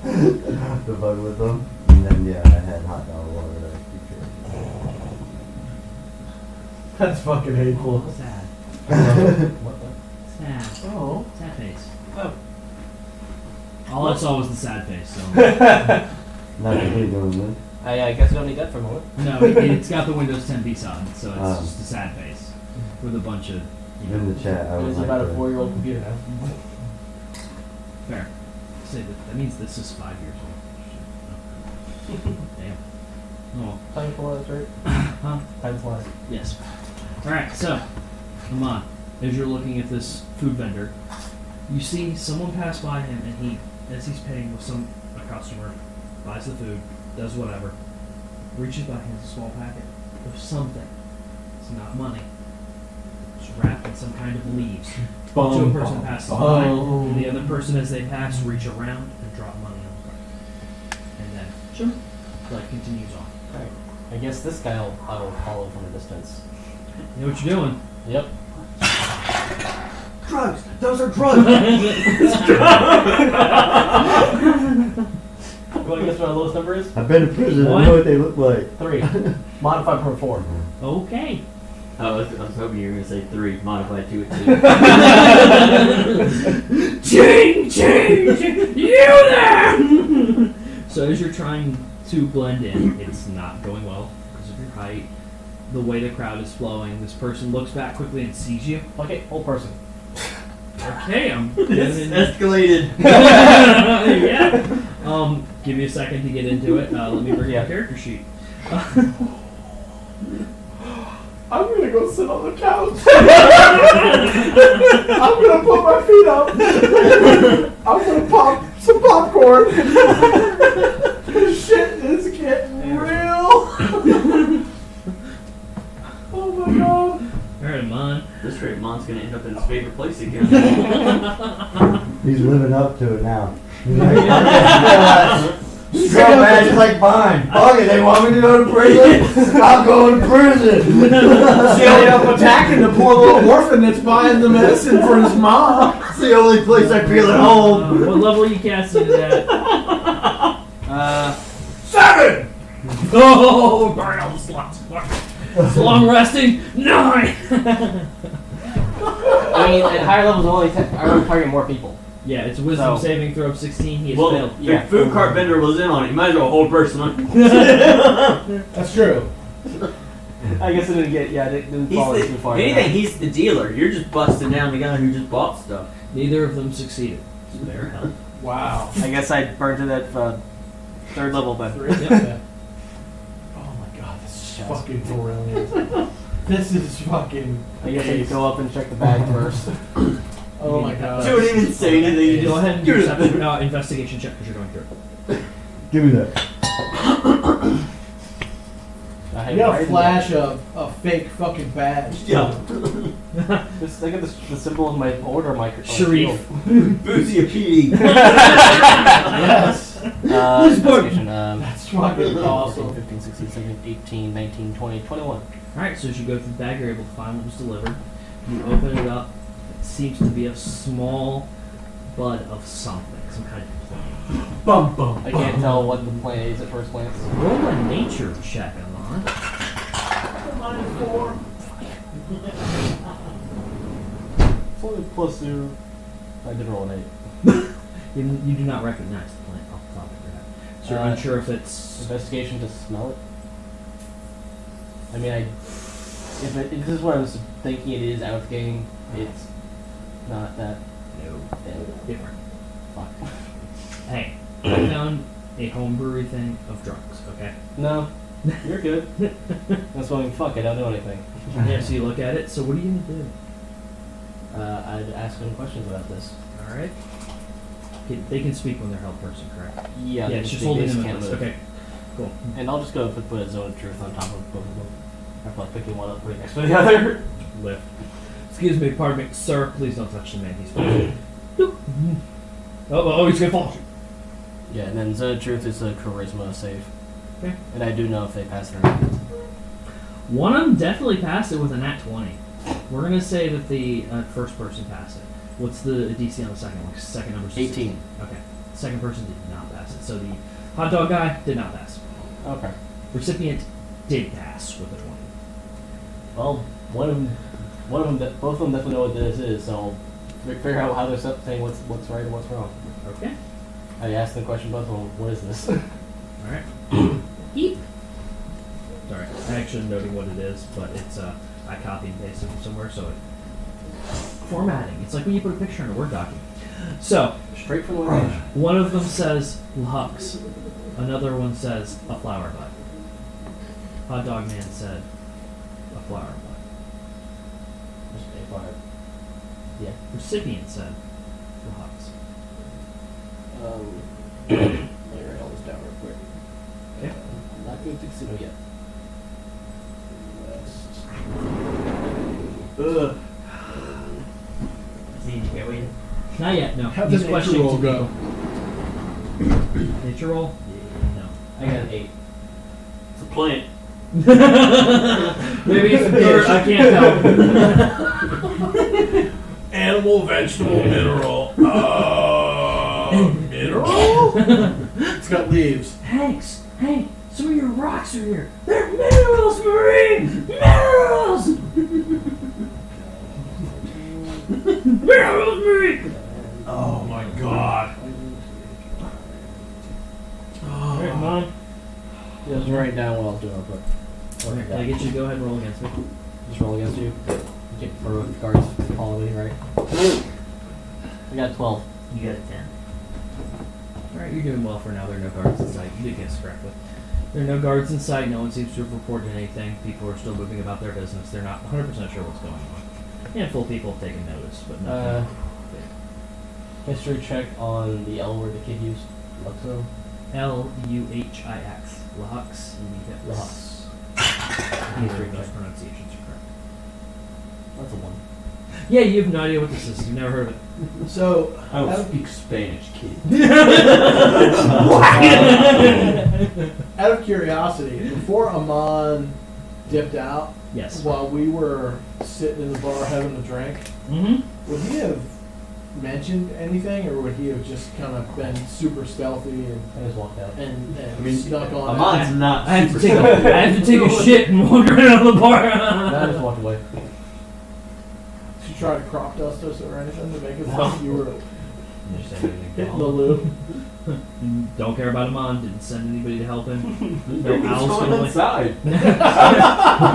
To fuck with them. And then, yeah, I had hot dog water that I keep drinking. That's fucking hateful. Sad. What the? Sad. Oh. Sad face. Oh. All I saw was the sad face. So. Not completely doing this. I guess we don't need that for a moment. No, it's got the Windows 10 piece on, so it's Oh. just a sad face with a bunch of. In the chat, I It would is like about a to- 4-year-old computer now. Fair. Say that means this is 5 years old. Shit. Damn. Oh. Time flies, right? Huh? Time flies. Yes. Alright, so, come on. As you're looking at this food vendor, you see someone pass by him and he, as he's paying with a customer, buys the food, does whatever, reaches by, hands a small packet of something. It's not money. It's wrapped in some kind of leaves. To a person passes by, and the other person as they pass reach around and drop money on the cart. And then, life continues on. Alright. I guess this guy I will follow from a distance. You know what you're doing? Yep. Drugs! Those are drugs! You want to guess what our lowest number is? I've been to prison, What? I know what they look like. 3. Modified per 4. Okay. I was hoping you were gonna say 3, modified to a 2. Ching, ching, ching, you there! So as you're trying to blend in, it's not going well because of your height. The way the crowd is flowing, this person looks back quickly and sees you. Okay, old person. Okay, I'm It's getting escalated. yeah. Give me a second to get into it. Let me bring Yeah. up character sheet. I'm gonna go sit on the couch. I'm gonna put my feet up. I'm gonna pop some popcorn. Shit is getting real. Oh my god. Alright, Mon. This rate, Mon's gonna end up in his favorite place again. He's living up to it now. He's like, so man, he's like, fine, fuck it, they want me to go to prison? I'll go to prison. She ended up attacking the poor little orphan that's buying the medicine for his mom. It's the only place I feel at home. What level are you casting it at? 7! Oh, burn all the slots. It's long resting. 9! I mean, at higher levels, I only target more people. Yeah, it's wisdom So- saving throw of 16. He has Well, failed. the Yeah. food cart vendor was in on it. You might as well hold person on. That's true. I guess it didn't get, it didn't He's fall the, too far. if anything, he's the dealer. You're just busting down the guy who just bought stuff. Neither of them succeeded. So they're hell. Wow. I guess I burned to that 3rd level then. Yep. Oh my god, this is fucking brilliant. This is fucking. I guess I could go up and check the bag first. Oh my god. She wouldn't even say anything. You Go just ahead and do an investigation check because you're going through. Give me that. You got a flash of a fake fucking badge. Yeah. This, I got the symbol in my order, my Sharif. Boozy a PD. Yes. Investigation. That's fucking 14, awesome. 15, 16, 17, 18, 19, 20, 21. Alright, so as you go through the bag, you're able to find what was delivered. You open it up. It seems to be a small bud of something, some kind of plant. Bum bum. I can't tell what the plant is at first glance. Roll a nature check, Alon. -4. It's only +0. I did roll an 8. You do not recognize the plant off the top of your head. So you're unsure if it's... Investigation to smell it. I mean, if this is what I was thinking it is out of the game, it's not that. No. Damn. Different. Fuck. Hey, I found a homebrewery thing of drugs, okay? No, you're good. That's why fuck. I don't know anything. Yeah, so you look at it, so what are you gonna do? I'd ask them questions about this. All right. They can speak when they're held person, correct? Yeah, it's just holding them in place. Okay. Cool. And I'll just go put a zone of truth on top of both of them. After like picking one up, putting next to the other. Lift. Excuse me, pardon me, sir. Please don't touch the man. He's fine. Oh, he's gonna fall. Yeah, and then zone of truth is a charisma save. Okay. And I do know if they pass it or not. One of them definitely passed it with a nat 20. We're gonna say that the first person passed it. What's the DC on the second one? Second number 18. Okay. Second person did not pass it. So the hot dog guy did not pass. Okay. Recipient did pass with a 20. Well, both of them definitely know what this is, so I'll figure out how they're saying what's right and what's wrong. Okay. I asked the question both of them, what is this? All right. Eep. Sorry, I'm actually noting what it is, but it's I copied and pasted from somewhere, so it formatting. It's like when you put a picture in a Word document. So Straight from the range. one of them says Lux, another one says a flower bud. Hot dog man said a flower bud. Just a fire. Yeah. Recipient said Lux. Let me write all this down real quick. Okay. I'm not going to casino yet. Ugh. Not yet. No. How'd He's the nature questioning roll two go? people. Nature roll? No. I got an 8. It's a plant. Maybe it's a dirt. I can't tell. Animal, vegetable, mineral. Mineral? It's got leaves. Hanks, hey, some of your rocks are here. They're minerals, Marine! Minerals! Minerals, Marine! Oh my god. Alright, Mom. Yeah, just write down what I'll do real quick. Can I get you to go ahead and roll against me? Just roll against you. Okay, for guards follow me, right? I got 12. You got a 10. Alright, you're doing well for now. There are no guards in sight. You did guess correctly. There are no guards in sight. No one seems to have reported anything. People are still moving about their business. They're not 100% sure what's going on. A handful of people have taken notice, but nothing. History check on the L word the kid used. Luxo. Luhix. Lux. Lux. Neither of those pronunciations are correct. That's a 1. Yeah, you have no idea what this is. You've never heard of it. So, I don't speak Spanish, kid. out of curiosity, before Amon dipped out, Yes. while we were sitting in the bar having a drink, Mm-hmm. would he have mentioned anything, or would he have just kind of been super stealthy and I just walked out. snuck on? Amon's not I have to super take I have to take a shit and walk around the bar. I just walked away. Did you try to crop dust us or anything to make it No. like you were Just said anything. hitting the loop? Don't care about him on. Didn't send anybody to help him. No He's owls going gonna inside.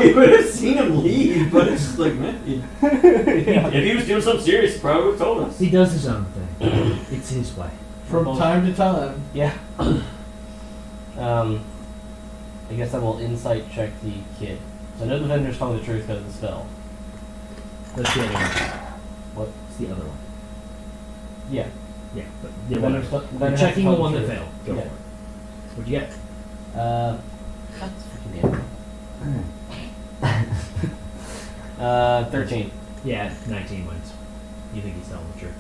We would have seen him leave, but it's just like, man. If he was doing something serious, he probably would have told us. He does his own thing. It's his way. From time to time. Yeah. I guess I will insight check the kid. So I know the vendor's telling the truth because of the spell. That's the other one. What? It's the other one. Yeah. Yeah, but The the vendor's one. the You're vendor has to checking tell the one that truth. failed. Go Yeah. for it. What'd you get? That's freaking 13. Yeah, 19 wins. You think he's telling the truth.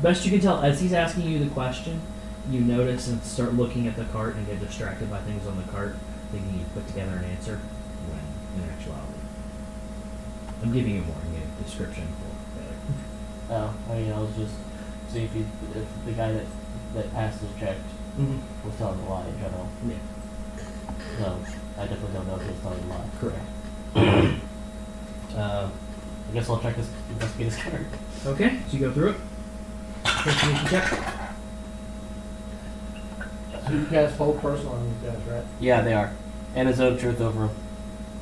Best you can tell, as he's asking you the question, you notice and start looking at the cart and get distracted by things on the cart, thinking you put together an answer, when in actuality. I'm giving you more, I'm giving a description for better. Oh, I mean, I was just see if the guy that passed his check Mm-hmm. was telling a lie in general. Yeah, No, I definitely don't know if he was telling a lie. correct. I guess I'll check this, investigate this card. Okay, so you go through it. Investigation check. So you cast hold person on these guys, right? Yeah, they are. And a zone of truth over him.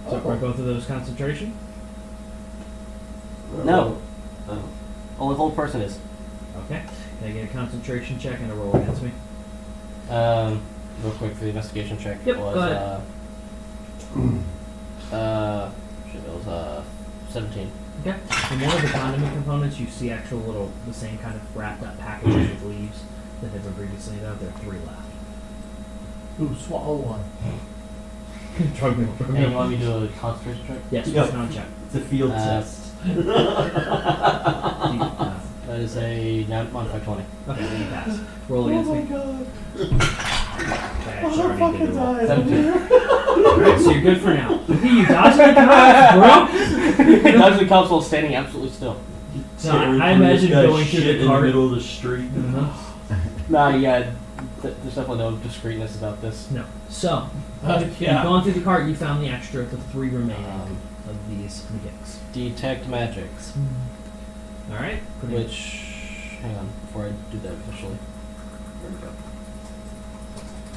So are both of those concentration? No. Oh. Only whole person is. Okay. Can I get a concentration check and a roll against me? Real quick for the investigation check. Yep, was, go ahead. Shit, it was 17. Okay. In one of the condiment components, you see actual the same kind of wrapped up packages with leaves that had been previously there. There are 3 left. Ooh, swallow one. Drug me. And you want me to do a concentration check? Yes, Yep. con check. It's a field test. That is a modified 20. Okay, then you pass. Roll against me. God. Okay, I already did the roll. 17. Alright, so you're good for now. Okay, you dodged the cops, bro! Dodge the cops while standing absolutely still. So I imagine going through the in the cart. middle of the street. Uh-huh. Nah, yeah, there's definitely no discreetness about this. No. So, you've gone through the cart, you found the extra, the 3 remaining of these McGicks. Detect magics. Alright? Which, hang on, before I do that officially. There we go.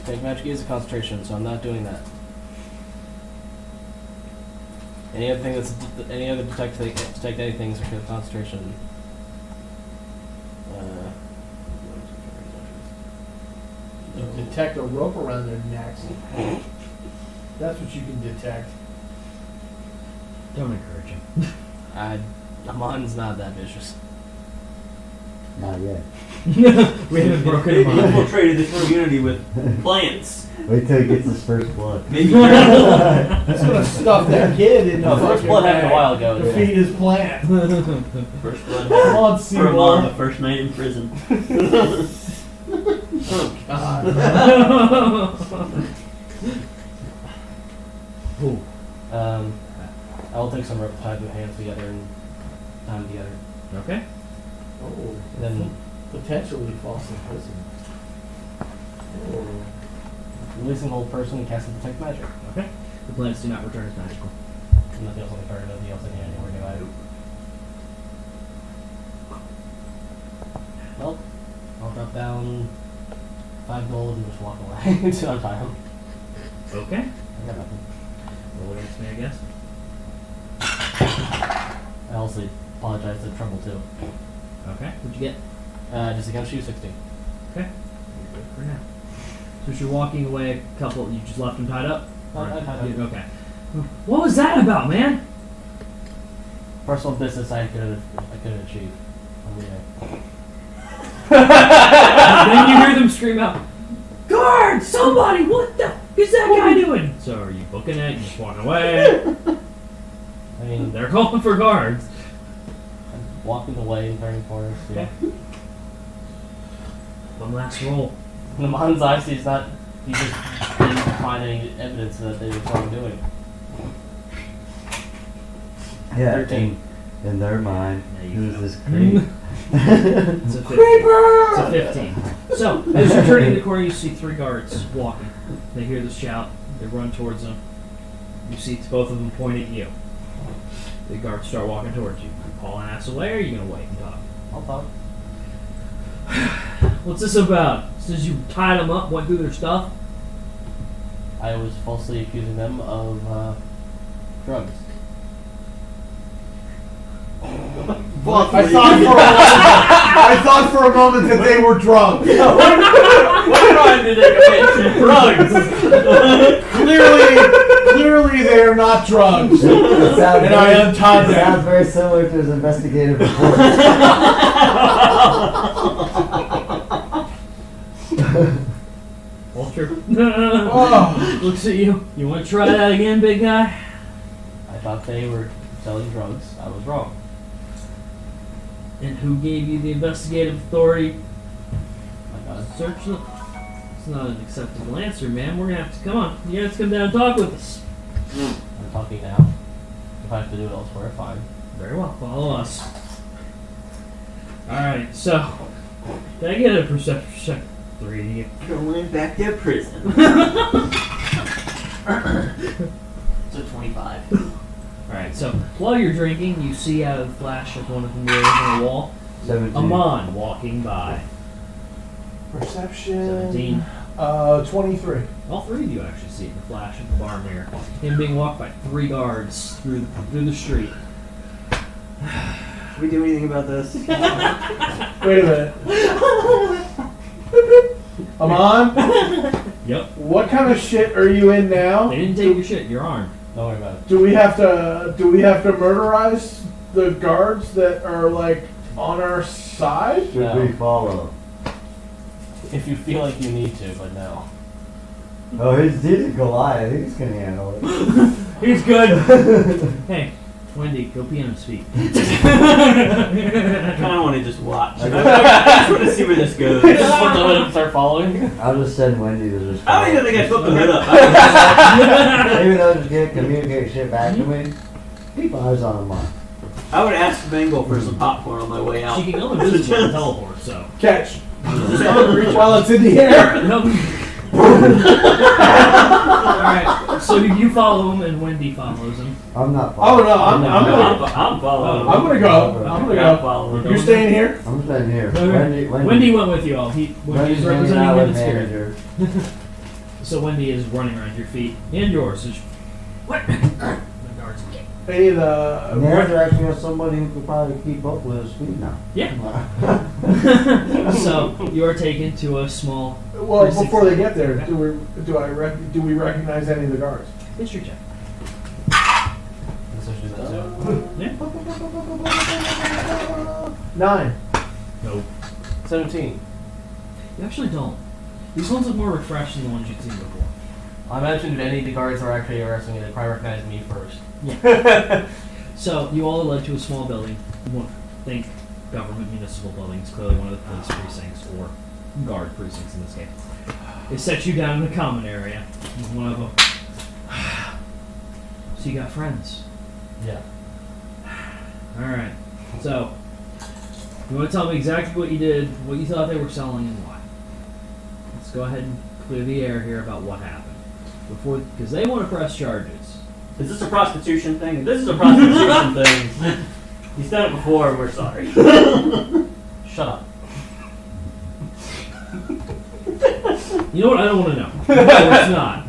Detect magic is a concentration, so I'm not doing that. Any other thing any other detect anything is a concentration. You detect a rope around their necks. That's what you can detect. Don't encourage him. Amon's not that vicious. Not yet. We haven't broken him He on. infiltrated this community with plants. Wait till he gets his first blood. Maybe he's gonna stuff that kid in No, the first fucking blood happened a bag while ago. to feed his plant. First blood Come on, for Seymour. Amon, the first night in prison. Oh, God. Ooh. I will take some rope, tie the hands together and tie them together. Okay. Oh, Then potentially false imprisonment. Oh. releasing hold person and casting detect magic. Okay. The plants do not return as magical. Nothing else on the card, nothing else in hand, or do I? Well, I'll drop down 5 gold and just walk away to untie him. Okay. I got nothing. Roll against me, I guess. I also apologize to Trumbull too. Okay. What'd you get? Just against you, 16. Okay. You're good for now. So as you're walking away, a couple, you just left him tied up? I tied up. Okay. What was that about, man? Personal business I couldn't achieve. I'm leaving. Then you hear them scream out, "Guard! Somebody! What the is that guy doing?" So are you booking it? You just walking away? I mean, They're calling for guards. I'm walking away and turning corners. Yeah. Okay. One last roll. In Amon's eyes, he just didn't find any evidence that they were probably doing. Yeah. 13. In their mind, Yeah, you who's know. this creep? It's a 15. It's a 15. So, as you're turning the corner, you see 3 guards walking. They hear the shout. They run towards them. You see both of them point at you. The guards start walking towards you. You call an ass away, or are you going to wait and talk? I'll talk. What's this about? Since you tied them up, went through their stuff? I was falsely accusing them of drugs. I thought for a moment that they were drunk. What crime did they commit? Drugs! Clearly they are not drugs. It sounds And I untied it them. sounds very similar to his investigative report. Walter Oh. looks at you. You want to try that again, big guy? I thought they were selling drugs. I was wrong. And who gave you the investigative authority? My God. Search them. It's not an acceptable answer, man. We're gonna have to come on. You have to come down and talk with us. I'm talking now. If I have to do it elsewhere, fine. Very well. Follow us. All right. So, can I get a perception check? 3. Going back to prison. So 25. All right. So while you're drinking, you see out of the flash of one of the mirrors on the wall, 17. Amon walking by. Perception. 17. 23. All 3 of you actually see it in the flash of the bar mirror. Him being walked by 3 guards through the street. Can we do anything about this? Wait a minute. Amon, Yep. what kind of shit are you in now? They didn't take your shit. You're armed. Don't worry about it. Do we have to murderize the guards that are like on our side? Should No. we follow? If you feel like you need to, but no. Oh, he's a Goliath. He's gonna handle it. He's good. Hey, Wendy, go pee on his feet. I kind of want to just watch. I just want to see where this goes. You just want to start following? I'll just send Wendy to just. I don't even think I flipped the hood up. Maybe they'll just get communicate shit back to me. Keep eyes on him. I would ask Bengal for some popcorn on my way out. She can go invisible and teleport, so. Catch. While it's in the air. Nope. Alright, so you follow him and Wendy follows him. I'm not Oh following. no, I'm gonna, I'm following. I'm gonna go. I'm gonna go. following. You're staying here. I'm staying here. Okay. Wendy went with you all. Wendy's Wendy's representing hanging out him with in spirit. manager. So Wendy is running around your feet and yours. So what? The guards. Any of Manager the actually has somebody who could probably keep up with his feet now. Yeah. So you are taken to a small well, before they get there, do we recognize any of the guards? history check. Let's just do that too. Yeah. 9. Nope. 17. You actually don't. These ones look more refreshed than the ones you've seen before. I mentioned if any of the guards are actually arresting me, they probably recognize me first. So you all are led to a small building. You won't think government municipal buildings, clearly one of the police precincts or guard precincts in this case. They set you down in the common area. One of them. So you got friends. Yeah. Alright. So you want to tell me exactly what you did, what you thought they were selling, and why. Let's go ahead and clear the air here about what happened. Because they want to press charges. Is this a prostitution thing? This is a prostitution thing. He's done it before, and we're sorry. Shut up. You know what? I don't want to know. No, it's not.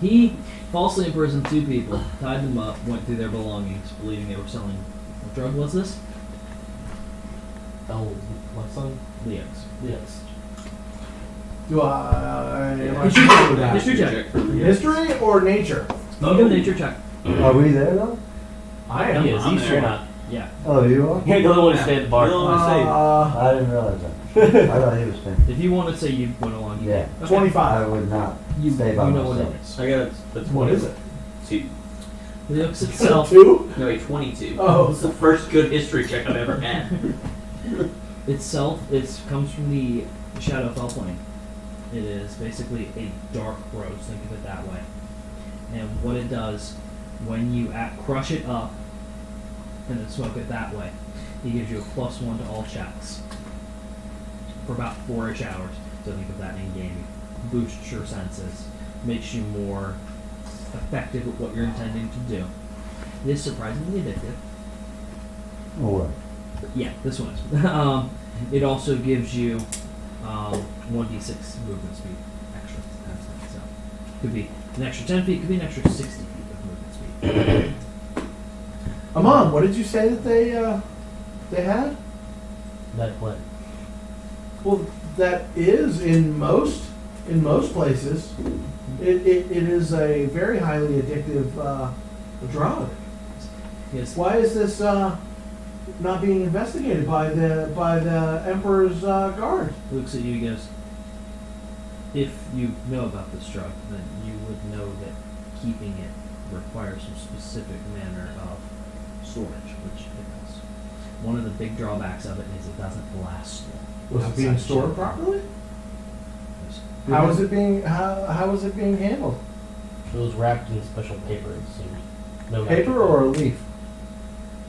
He falsely imprisoned 2 people, tied them up, went through their belongings, believing they were selling. What drug was this? Oh, what son? Leo's. Yes. Do am I History sure check. with that? History check. History or nature? You do a nature check. Are we there though? I am. He is. I'm He's there. sure not. Yeah. Oh, you are? You're the only one to stay at the bar. You're the only one to stay. I didn't realize that. I thought he was staying. If you want to say you went along, you Yeah. can. Okay. 25. I would not You, stay you by know what myself. it is. I got that's What is it? See, Leo's itself. 2? no, wait, 22. Oh. This is the first good history check I've ever had. Itself, it comes from the Shadowfell plane. It is basically a dark rose, think of it that way. And what it does, when you crush it up and then smoke it that way, it gives you a +1 to all checks for about 4-ish hours. So think of that in game. Boosts your senses, makes you more effective at what you're intending to do. It is surprisingly addictive. Oh, what? Yeah, this one is. It also gives you 1d6 movement speed extra. That's it. So could be an extra 10 feet, could be an extra 60 feet of movement speed. Amon, what did you say that they had? That play. Well, that is in most places. It is a very highly addictive drug. Yes. Why is this not being investigated by the Emperor's guard? Looks at you and goes, if you know about this drug, then you would know that keeping it requires some specific manner of storage, which it does. One of the big drawbacks of it is it doesn't last long. Was it being Outside stored the properly? Yes. How is it being handled? It was wrapped in special paper, it seemed. No Paper or a leaf?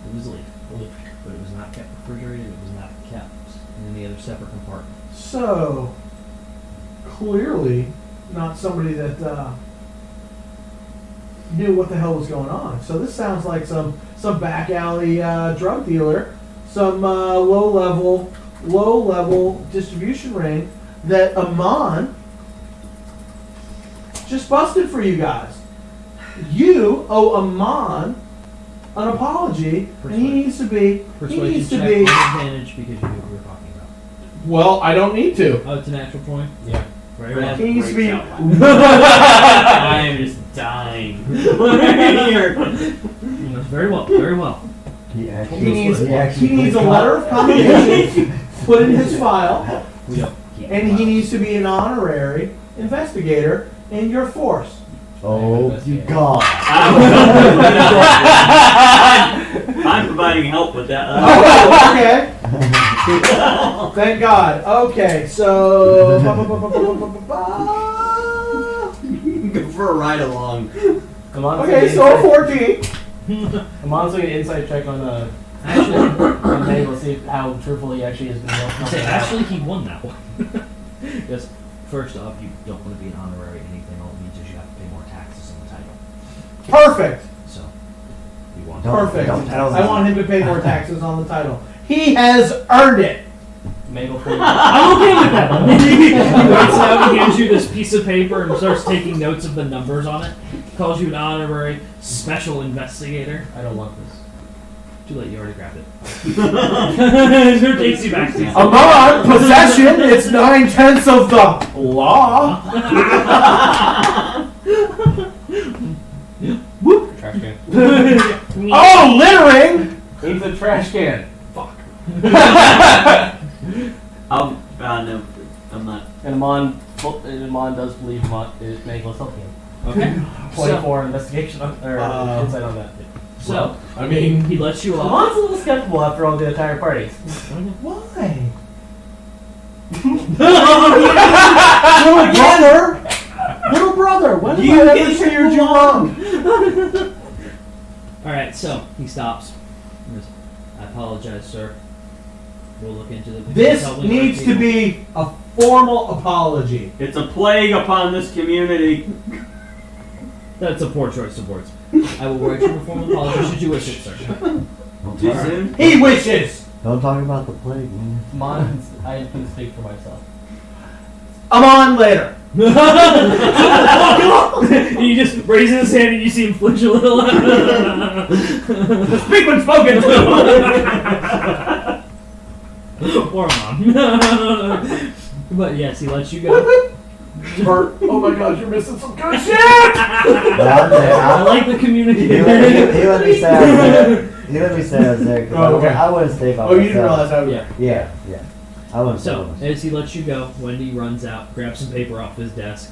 It was leaf, Leaf. but it was not kept refrigerated, it was not kept in any other separate compartment. So clearly not somebody that knew what the hell was going on. So this sounds like some back alley drug dealer, some low level distribution ring that Amon just busted for you guys. You owe Amon an apology, and he needs to be. Persuasion check with advantage because you knew what we were talking about. Well, I don't need to. Oh, it's a natural point? Yeah. Right. Red He needs to be. breaks out. I'm just dying. Here. Very well. Very well. He He needs actually a letter of commendation put in his file, We don't keep and he files. needs to be an honorary investigator in your force. Oh, you God. I'm providing help with that. Oh, okay. Thank God. Okay, so. Go for a ride along. Amon's Okay, so 14. Amon's doing an insight check on Actually, on May. Let's see how truthful he actually is. actually, he won that one. Because first off, you don't want to be an honorary anything. All it means is you have to pay more taxes on the title. Perfect. So we want. Perfect. Don't tell I him. want him to pay more taxes on the title. He has earned it. Mabel, please. I'm okay with that. He waits out, he hands you this piece of paper and starts taking notes of the numbers on it. Calls you an honorary special investigator. I don't want this. Too late, you already grabbed it. It takes you back to Amon, possession, it's 9/10 of the law. Trash can. Oh, littering! He's a trash can. No, I'm not. And Amon does believe Mabel is helping him. Okay. 24 investigation or insight on that. So, I mean, he lets you off. Amon's a little skeptical after all the entire parties. why? Little brother, when have I ever steered you wrong? Alright, so he stops. He goes, I apologize, sir. We'll look into the. This Telling needs our to people." be a formal apology. It's a plague upon this community. That's a poor choice of words. I will write you a formal apology should you wish it, sir. Don't Too talk, soon? He wishes. don't talk about the plague, man. Amon, I can speak for myself. Amon later. He just raises his hand and you see him flinch a little. Speak when spoken to. Poor mom. But yes, he lets you go. Bert, oh my God, you're missing some good shit. But I'm there. I like the communicator. He let me say I was there. He let me say I was there. 'Cause Oh, okay. I wouldn't stay by Oh, myself. you didn't realize I was Yeah. Yeah, yeah. I wouldn't stay by So, myself. as he lets you go, Wendy runs out, grabs some paper off his desk,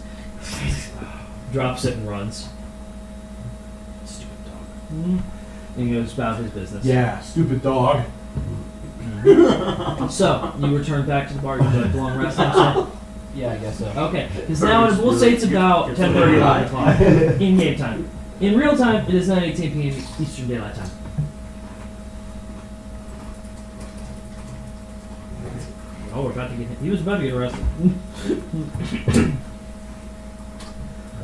drops it, and runs. Stupid dog. And he goes about his business. Yeah, stupid dog. So, you return back to the bar. You like long rest, I'm sorry? Yeah, I guess so. Okay, because now we'll say it's about 10:30, 11 o'clock in game time. In real time, it is 9:18 p.m. Eastern Daylight Time. Oh, we're about to get him. He was about to get arrested.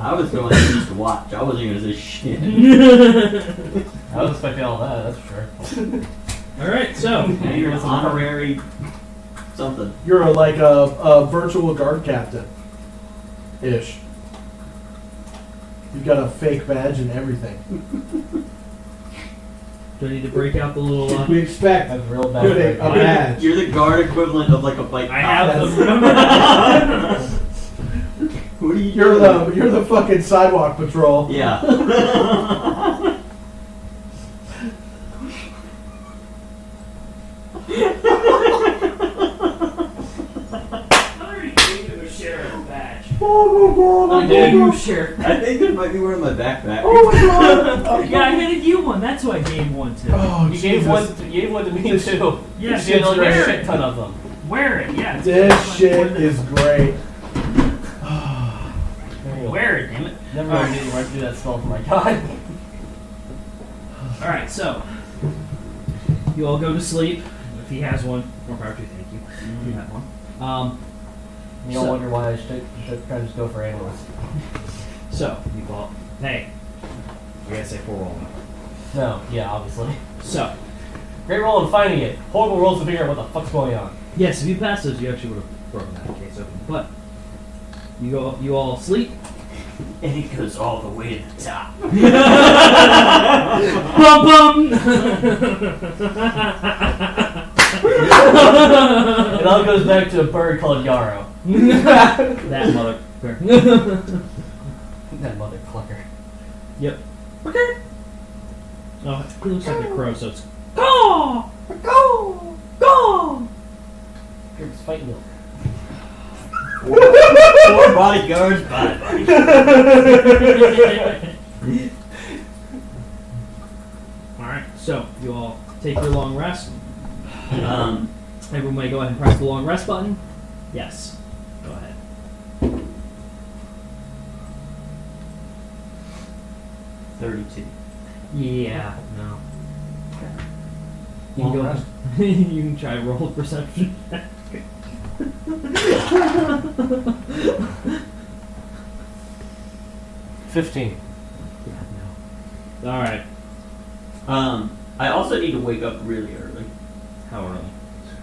I was going to just watch. I wasn't going to say shit. I was expecting all that, that's for sure. All right, so And you're an honorary something. You're like a virtual guard captain. Ish. You've got a fake badge and everything. do I need to break out the little? We expect That's real a bad. badge. You're the guard equivalent of like a bike. I have cop. them. Remember? Who are you? You're the fucking sidewalk patrol. Yeah. I gave you a sheriff. I think it might be wearing my backpack. Oh my God. Yeah, I handed you one. That's who I gave one to. Oh, You gave Jesus. one to me too. Yeah, You did so like wear a it. shit ton of them. Wear it. Yeah. This shit is great. There you go. Wear it, damn it. Never mind me to do that spell for my god. All right, so you all go to sleep. If he has one, more power to you. Thank you. If you have one. You don't So- wonder why I should try to just go for ambulance. So you call. Hey, I gotta say 4 rolling. No, yeah, obviously. So Great roll in finding it. Horrible rolls to figure out what the fuck's going on. yes, if you pass those, you actually would have broken that case open. But you all sleep. And it goes all the way to the top. Bum bum. It all goes back to a bird called Yarrow. That mother. That mother clucker. Yep. Oh, it looks like a crow, so it's caw, caw, caw. It's fighting them. 4 bodyguards, bye. All right, so you all take your long rest. Um, Everyone may go ahead and press the long rest button. Yes, go ahead. 32. Yeah, no. You Long can go. rest? You can try roll a perception. 15. Yeah, no. All right. I also need to wake up really early. How early?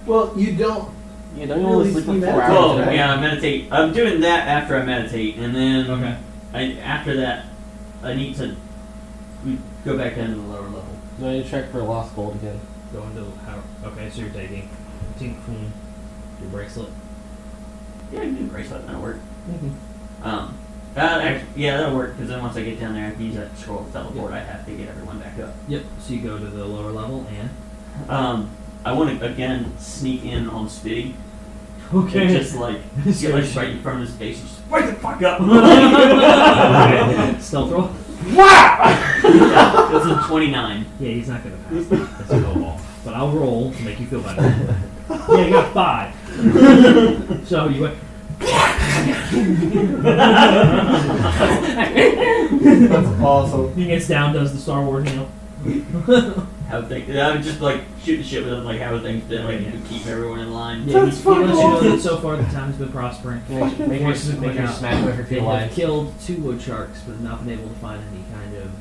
Well, you don't. Yeah, don't you only Really sleep like see 4 that? hours Oh, a day? yeah, I meditate. I'm doing that after I meditate, and then Okay. after that, I need to go back down to the lower level. No, you check for lost gold again. Go into how? Okay, so you're taking from your bracelet. Yeah, I can do the bracelet. That'll work. Mm-hmm. Actually, yeah, that'll work. Because then once I get down there, I can use that scroll to teleport. I have to get everyone back up. Yep. So you go to the lower level and. I want to again sneak in on Spitty. Okay. And just like get like right in front of his face and just wake the fuck up. Stealth roll. Yeah, that's a 29. Yeah, he's not gonna pass. That's a low ball. But I'll roll to make you feel better. Yeah, you got 5. So you went. That's awesome. He gets down, does the Star Wars, How things? I would just like shoot the shit with him, like how things been, like you could keep everyone in line. Yeah, That's he lets you know fucking that so far the town's been prospering. Make Forces have your been out. smack whoever They feel have alive. killed 2 wood sharks, but have not been able to find any kind of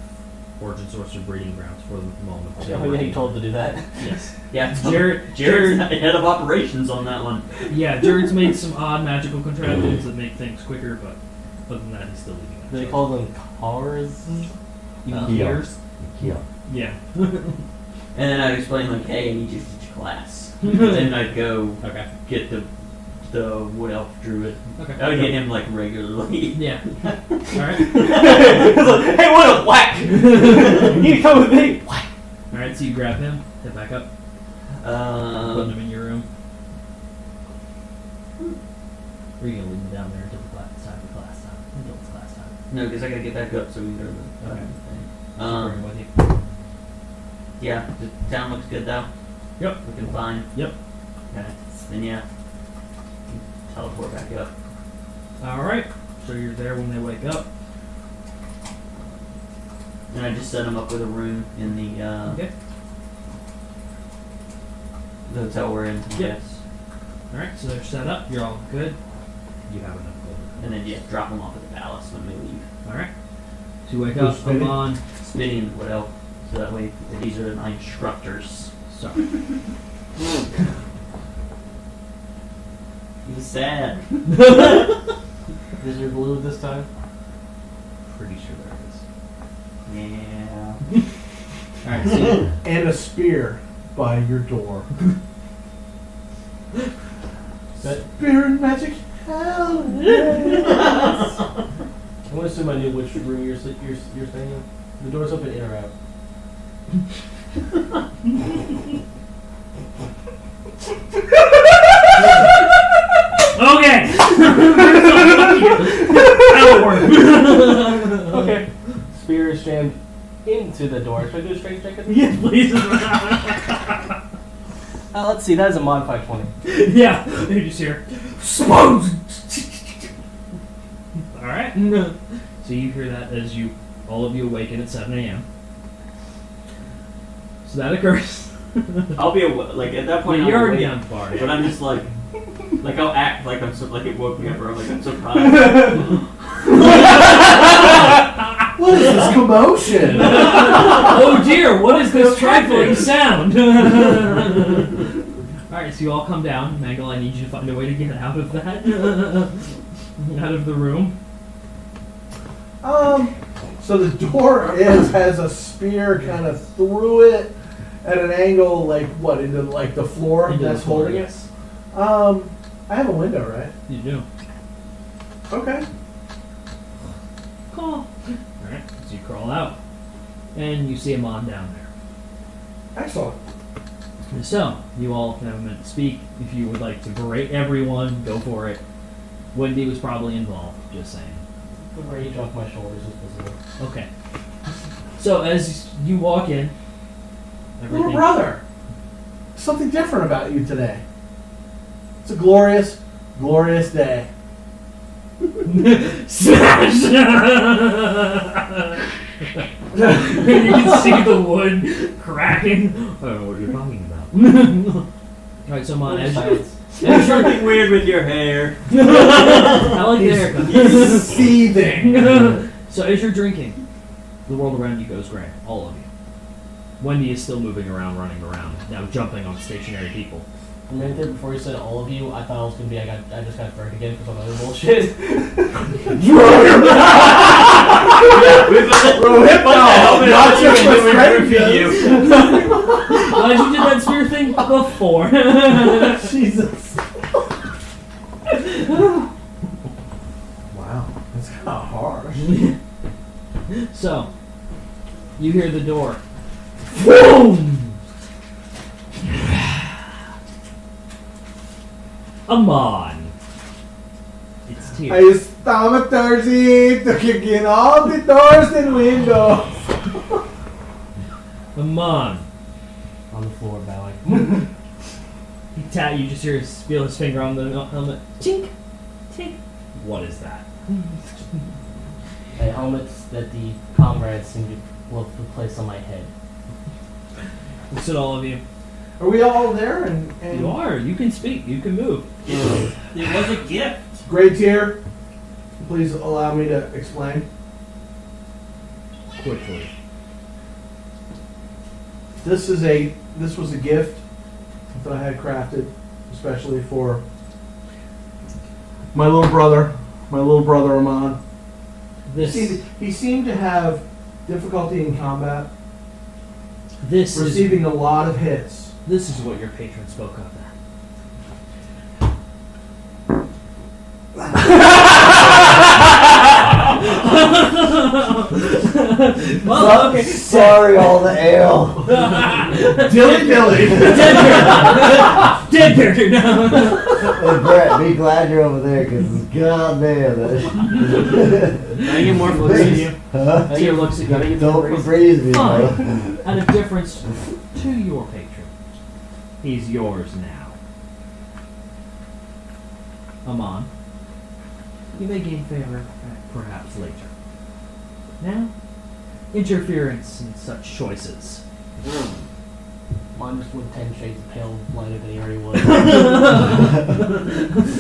origin source or breeding grounds for the moment. Oh, yeah, you told to do that. Yes. Yeah, Jared- Jared's head of operations on that one. Yeah, Jared's made some odd magical contraptions that make things quicker, but other than that, he's still leaving it. Do they call them cars? Gears? Yeah. Yeah. And then I'd explain like, hey, I need you to teach a class. Then I'd go Okay. get the wood elf druid. Okay. I would get him like regularly. Yeah. Alright. Hey, what a whack! You come with me. Whack. Alright, so you grab him, head back up, put him in your room. Or are you gonna leave him down there until the class time? Until it's class time. No, because I gotta get back up so we can go to the Okay. thing. Bring him with you. Yeah, the town looks good though. Yep. Looking fine. Yep. Okay. Then yeah, teleport back up. Alright. So you're there when they wake up. And I just set them up with a room in the Okay. the hotel we're in. Yep. Yes. Alright, so they're set up. You're all good. You have enough gold. And then yeah, drop them off at the palace when they leave. Alright. So you wake Who's up, spinning? I'm on. Spinning and what else? So that way these are my instructors. Sorry. He was sad. Is there glue this time? Pretty sure there is. Yeah. Alright, so And a spear by your door. Spear and magic. Hell yes. I want to assume I knew which room you're staying in. The door's open in or out? okay! That'll work. Okay. Spear is jammed into the door. Should I do a strength check? Yes, please. Let's see. That is a modified 20. Yeah, you just hear spoons. All right. So you hear that as all of you awaken at 7 a.m. So that occurs. I'll be like at that point. Well, you're I'm already awake, on bar. but I'm just like I'll act like I'm so, like it woke me up, or I'm like I'm surprised. What is this commotion? Oh dear, what is this trifling sound? Alright, so you all come down. Mangle, I need you to find a way to get out of that. Out of the room. So the door has a spear kind of through it at an angle, like what, into like the floor Into the that's floor, holding yes. it? I have a window, right? You do. Okay. Cool. Alright, so you crawl out. And you see Amon down there. Excellent. So, you all can have a minute to speak. If you would like to berate everyone, go for it. Wendy was probably involved, just saying. The rage off my shoulders is visible. Okay. So, as you walk in, Little brother, something different about you today. It's a glorious, glorious day. Smash! You can see the wood cracking. I don't know what you're talking about. Alright, so Mon, as There's something weird with your hair. I like the haircut. Seething. So as you're drinking, the world around you goes gray. All of you. Wendy is still moving around, running around, now jumping on stationary people. A minute there before you said all of you, I thought it was gonna be I just got burned again for some other bullshit. Not just with Glad you did that spear thing before. Jesus. Wow, that's kind of harsh. So, you hear the door. Boom! Amon. It's I tears. stomach Thursday to kick in all the doors and windows. Amon. On the floor bowing. You just feel his finger on the helmet. Tink! Tink! What is that? A helmet that the comrades seem to love to place on my head. Looks at all of you. Are we all there? And You are. You can speak. You can move. It was a gift. Great tier. Please allow me to explain. Quickly. This was a gift that I had crafted especially for my little brother Amon. He seemed to have difficulty in combat, This receiving a lot of hits. This is what your patron spoke of. Well, okay. Sorry, all the ale. Dilly. Dead character. Hey, Brett, be glad you're over there, because goddamn that. I get more looks at you. Huh? I get looks at you. Don't freeze me, bro. Fine. Out of difference to your patron. He's yours now. Amon, you may gain favor perhaps later. Now, interference in such choices. Mine just went 10 shades of pale lighter than he already was.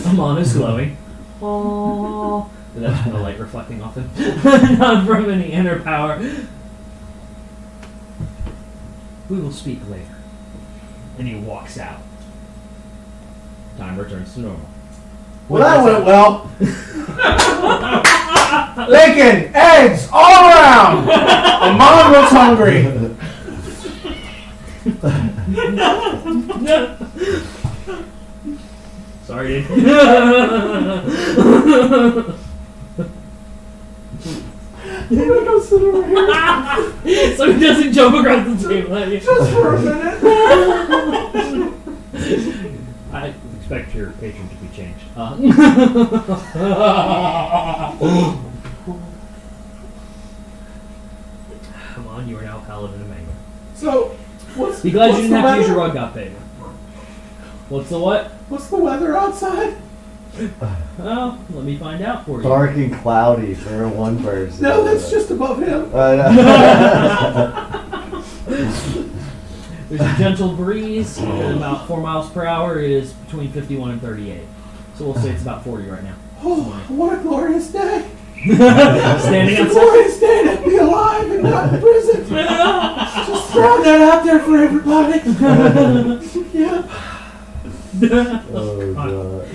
Amon is glowing. Aww. But that's from the light reflecting off him. Not from any inner power. We will speak later. And he walks out. Time returns to normal. Well, that went well. Bacon, eggs, all around. Amon looks hungry. Sorry, dude. I'm gonna go sit over here So he doesn't jump across the table at you. just for a minute. I expect your patron to be changed. Come on, you are now Paladin of Mango. So, what's Be glad you what's didn't the have to use your weather? rug got favor. What's the what? What's the weather outside? Oh, let me find out for you. Dark and cloudy for one person. No, that's just above him. There's a gentle breeze, and about 4 miles per hour. It is between 51 and 38. So we'll say it's about 40 right now. Oh, what a glorious day! Standing It's a outside. glorious day to be alive and not in prison. Just throw that out there for everybody. Yep. Oh god.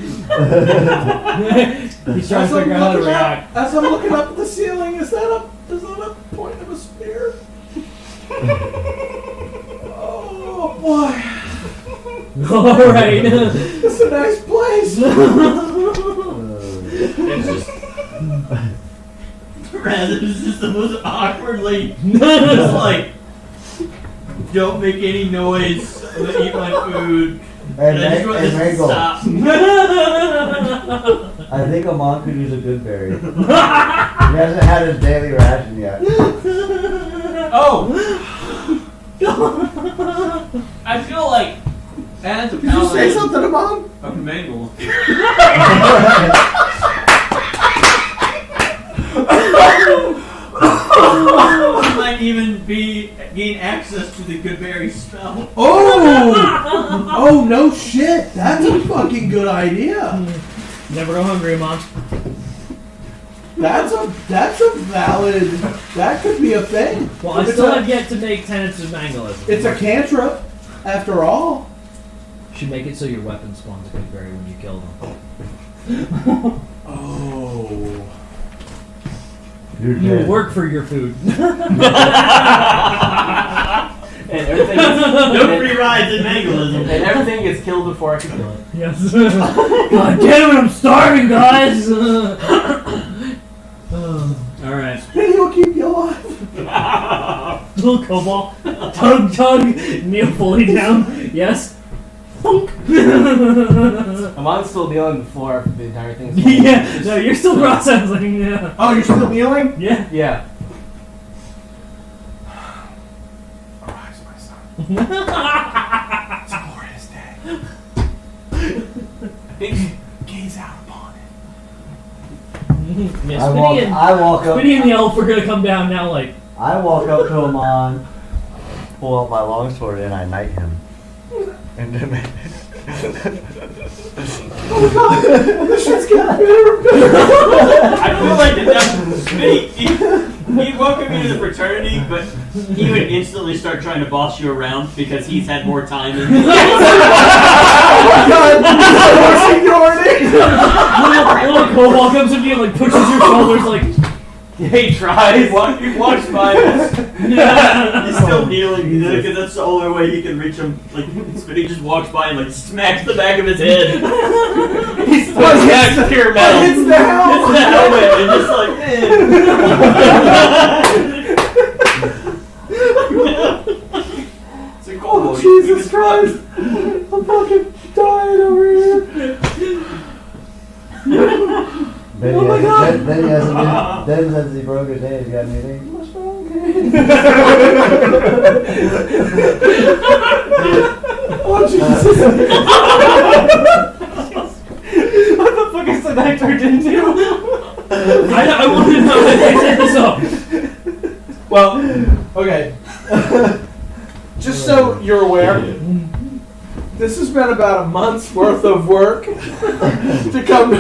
He's trying to figure out how to react. As I'm looking up at the ceiling, is that a point of a spear? Oh boy, All right. it's a nice place. It's just rather it's just the most awkwardly just like Don't make any noise. I'm gonna eat my food. And, I just want and this to Mangle, stop. I think Amon could use a good berry. He hasn't had his daily ration yet. Oh! I feel like as a Did you say something to Mom? of Mangle. I might even gain access to the good berry spell. Oh! Oh, no shit. That's a fucking good idea. Never go hungry, Mom. That's a valid. That could be a thing. Well, I It's still a- have yet to make tenets of Mangalism. It's a cantrip, after all. Should make it so your weapon spawns a good berry when you kill them. Oh. You're You dead. work for your food. And everything No free rides in Mangalism. and everything gets killed before I can kill it. Yes. God damn it, I'm starving, guys! Alright. Maybe he'll keep you alive. Little cobalt. Tug. Kneel fully down. Yes. Funk. I'm on still kneeling before the entire thing. Yeah. No, you're still processing. Yeah. Oh, you're still kneeling? Yeah. Yeah. Arise, my son. It's a glorious day. Gaze out upon it. Yeah, I walk up. Spinny and the elf are gonna come down now, like. I walk up to Amon, pull out my longsword, and I knight him. And then This shit's getting better. I feel like that he'd welcome you to the fraternity, but he would instantly start trying to boss you around because he's had more time in Oh my god! More seniority! Little cobalt comes up to you and like pushes your shoulders, like. He tries. He walks by us. He's still kneeling because that's the only way he can reach him. Like, Spinny just walks by and like smacks the back of his head. He smacks pure metal. It's the hell! It's the helmet and just like, it's a cold Oh, Jesus Christ! I'm fucking dying over here. Then Oh my he God. has, then he hasn't been, then since he broke his hand, he's got anything. What's wrong, kid? Oh, Jesus. What the fuck is the night turned into? I want to know that they set this up. Well, okay. Just so you're aware, this has been about a month's worth of work to come.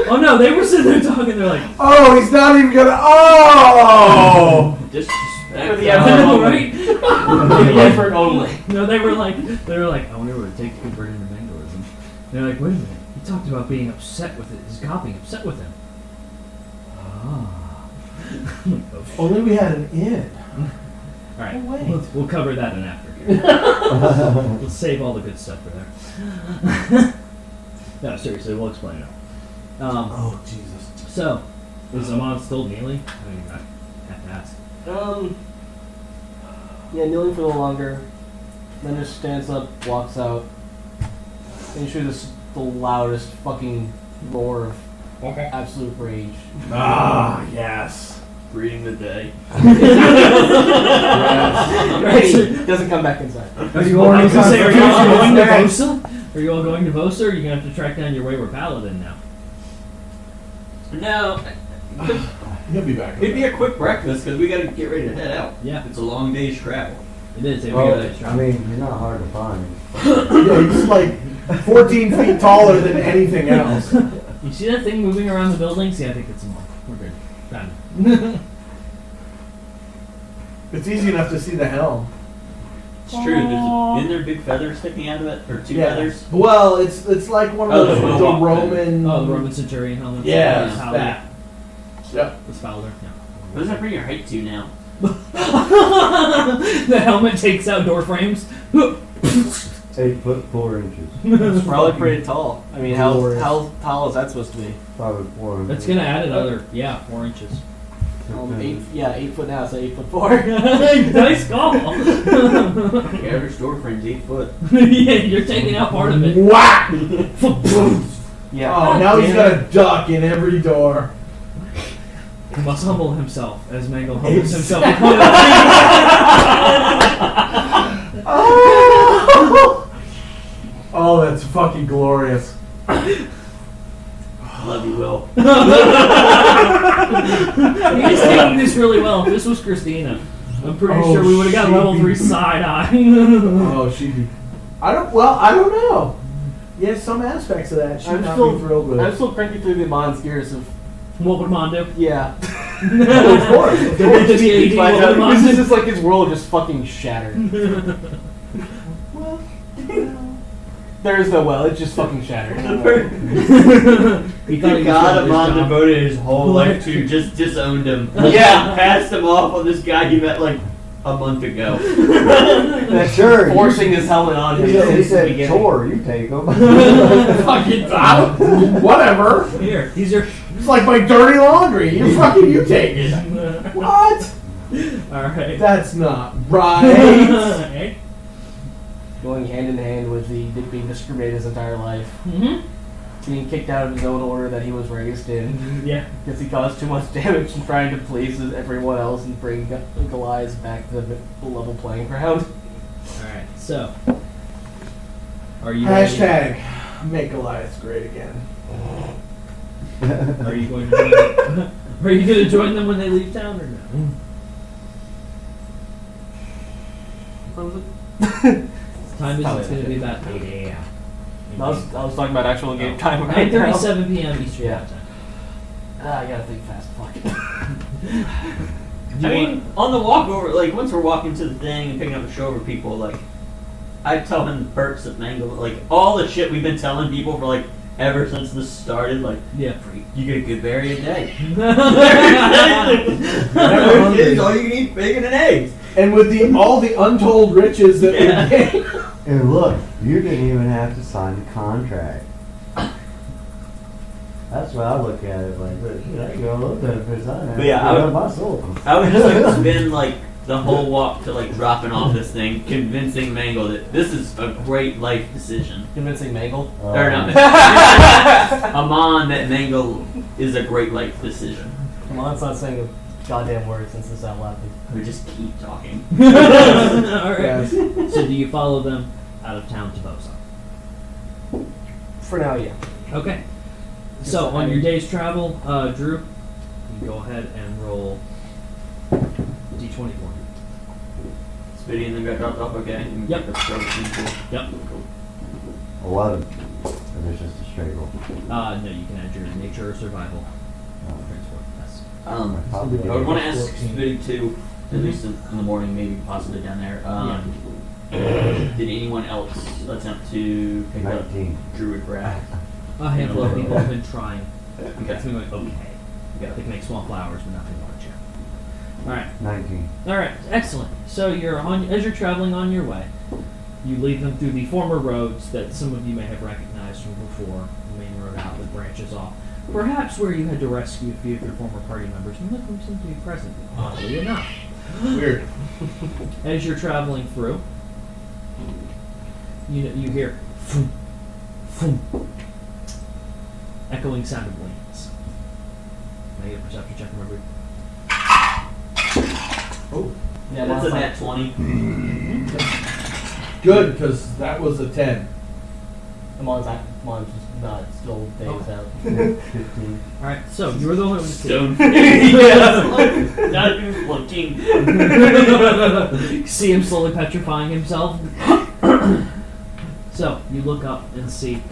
Oh no, they were sitting there talking. They're like, Oh, he's not even gonna. Oh! For the I effort know, only. right? For the effort only. No, they were like, I wonder what it takes to convert into Mangalism. And they're like, wait a minute, he talked about being upset with it, his god being upset with him. Ah. I'm like, oh, Only we had an inn. all right, Oh, wait. we'll cover that in aftercare. We'll save all the good stuff for there. No, seriously, we'll explain it. Oh, Jesus. So, is Amon still kneeling? I mean, I have to ask. Yeah, kneeling for a little longer. Then just stands up, walks out, and shoots the loudest fucking roar of absolute rage. Ah, yes. breeding the day. He doesn't come back inside. Are you all, I was gonna say, are you all going to Vosa? Are you all going to Vosa, or are you gonna have to track down your wayward paladin now? No, He'll be back. it'd be a quick breakfast because we gotta get ready to head out. Yeah, It's a long day's travel. it is. It Well, is. I mean, he's not hard to find. Yeah, he's like 14 feet taller than anything else. You see that thing moving around the building? See, I think it's a monk. We're good. Done. It's easy enough to see the helm. It's true. Isn't there a big feather sticking out of it, or two feathers? Well, it's like one Oh, of the the Roman. Roman. Oh, the Roman centurion helmet. Yeah, The Fowler. that. Yep. The Fowler. What Yeah. does that bring your height to now? The helmet takes out door frames. 8'4". It's probably pretty tall. I mean, Glorious. how tall is that supposed to be? Probably 4. That's gonna add another, 4 inches. 8 foot now, so 8'4". Nice call. Your average door frame's 8 foot. Yeah, you're taking out part of it. Whack! Yeah. Oh, now he's got a duck in every door. He must humble himself as Mango humbles It's- himself. Oh! Oh, that's fucking glorious. Love you, Will. He's taking this really well. If this was Christina, I'm pretty Oh, sure we would have got she'd level be- 3 side eye. Oh, she'd be. I don't know. Yeah, some aspects of that she'd I'm not still- be thrilled with. I'm still cranking through the Mon's gears of. What would Mon do? Yeah. Oh, of course. Did they just be Find what out would Mon because do? it's just like his world just fucking shattered. There is no well, it's just fucking shattered. He thought he was God, doing his Amon job. devoted his whole life to just disowned him. Yeah. Passed him off on this guy he met like a month ago. Sure. Forcing his helmet on him He since the said, beginning. sure, you take them. Fucking whatever. Here, these are. It's like my dirty laundry. You take it. What? Alright. That's not right. Alright. Going hand in hand with the being discriminated his entire life. Mm-hmm. Being kicked out of his own order that he was raised in. Yeah. Because he caused too much damage and trying to please everyone else and bring Goliath back to the level playing ground. Alright, so. Are you Hashtag make Goliath great again. Are you going to join them? Are you going to join them when they leave town or no? What was it? Time is it's going to be about 8 a.m. I was talking about actual game time right now. 9:37 p.m. Eastern Yeah. time. I gotta think fast. Fuck. I mean, on the walk over, like once we're walking to the thing and picking up the show over people, like I tell him the perks of Mango, like all the shit we've been telling people for like ever since this started, like Yeah. you get a good berry a day. Never It's all you can eat, bacon and eggs. And with all the untold riches that Yeah. we gained. And look, you didn't even have to sign the contract. That's what I look at it like. Look, I get all those benefits I have. But yeah, I would- my soul. I would just like spend like the whole walk to like dropping off this thing, convincing Mango that this is a great life decision. Convincing Mangle. Or not, Amon that Mango is a great life decision. Come on, it's not saying a goddamn word since this out loud. I would just keep talking. Alright. Yes. So do you follow them out of town to Bosa? For now, yeah. Okay. So on your day's travel, Drew, you can go ahead and roll D24. Spitty and then got dropped off, okay? And Yep. get the throat cool. Yep. 11. And it's just a straight roll. No, you can add your nature or survival. Transport. Yes. I would want to ask Spitty too, at least in the morning, maybe possibly down there. Did anyone else attempt to pick up 19. Druid Rat? A handful of people have been trying. Okay. It's been like okay. They can make small flowers, but nothing large yet. All right. 19. All right. Excellent. So as you're traveling on your way, you lead them through the former roads that some of you may have recognized from before. The main road out that branches off. Perhaps where you had to rescue a few of your former party members. None of them seem to be present, oddly enough. Weird. As you're traveling through, you hear "Foom, foom," echoing sound of wings. Can I get a perception check from everybody? Yeah, That's a Mon's nat 20. Good, because that was a 10. Mon's just not still days Okay. out. 15. All right. So you're the one who Stone. Yeah. Not even looking. see him slowly petrifying himself. So you look up and see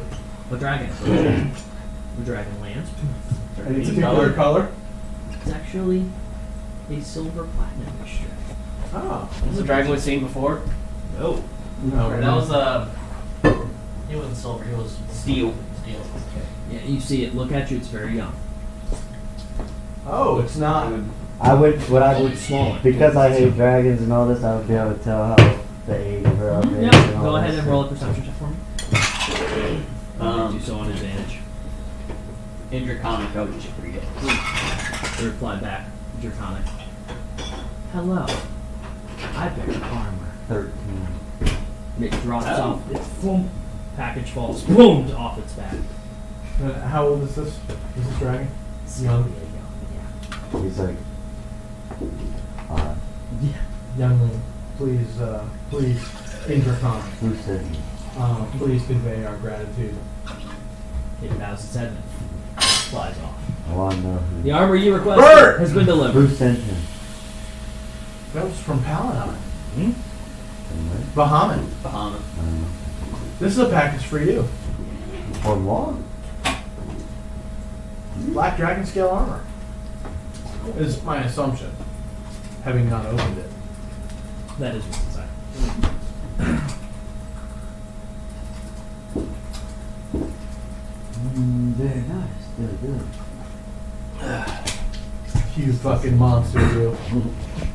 a dragon. The dragon lands. Any particular color? It's actually a silver platinum dragon. Oh. This is a dragon we've seen before. No. No. That was he wasn't silver. He was Steel. steel. Yeah, you see it. Look at you. It's very young. Oh, it's not. I would, Smaller. because I hate dragons and all this, I would be able to tell how the age of her up is. Yep. and all Go ahead this and roll a perception check for me. Do so on advantage. In Draconic, I would just forget. They reply back. Draconic. Hello. I bear armor. 13. It drops Oh. off. Its boom. Package falls. Boom! Off its back. How old is this? Is this dragon? Young. Yeah. He's like, Yeah. Youngling, please, please, in Draconic, who said he? please convey our gratitude. It bows its head and flies off. I want to know who. The armor you requested Bird! has been Who delivered. sent him? That was from Paladin. Hmm? From where? Bahamut. Bahamut. This is a package for you. From what? Black dragon scale armor. Is my assumption, having not opened it. That is what's inside. Very nice. Very good. You fucking monster, you.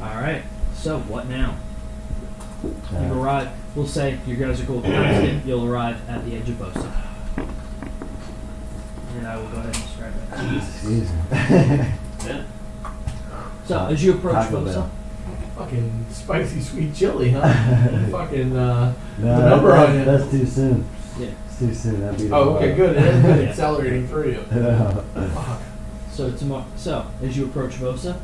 Alright. So, what now? You Uh, arrive. We'll say you guys are cool with Constant. You'll arrive at the edge of Bosa. And I will go ahead and describe that. Excuse me. Yeah. So, as you approach Taco Bosa, Bell. Fucking spicy sweet chili, huh? fucking, No, the number on it. that's too soon. yeah. It's too soon. That'd be the Oh, okay, bar. good. It is good. Yeah. Accelerating through you. Fuck. So tomorrow. So as you approach Bosa,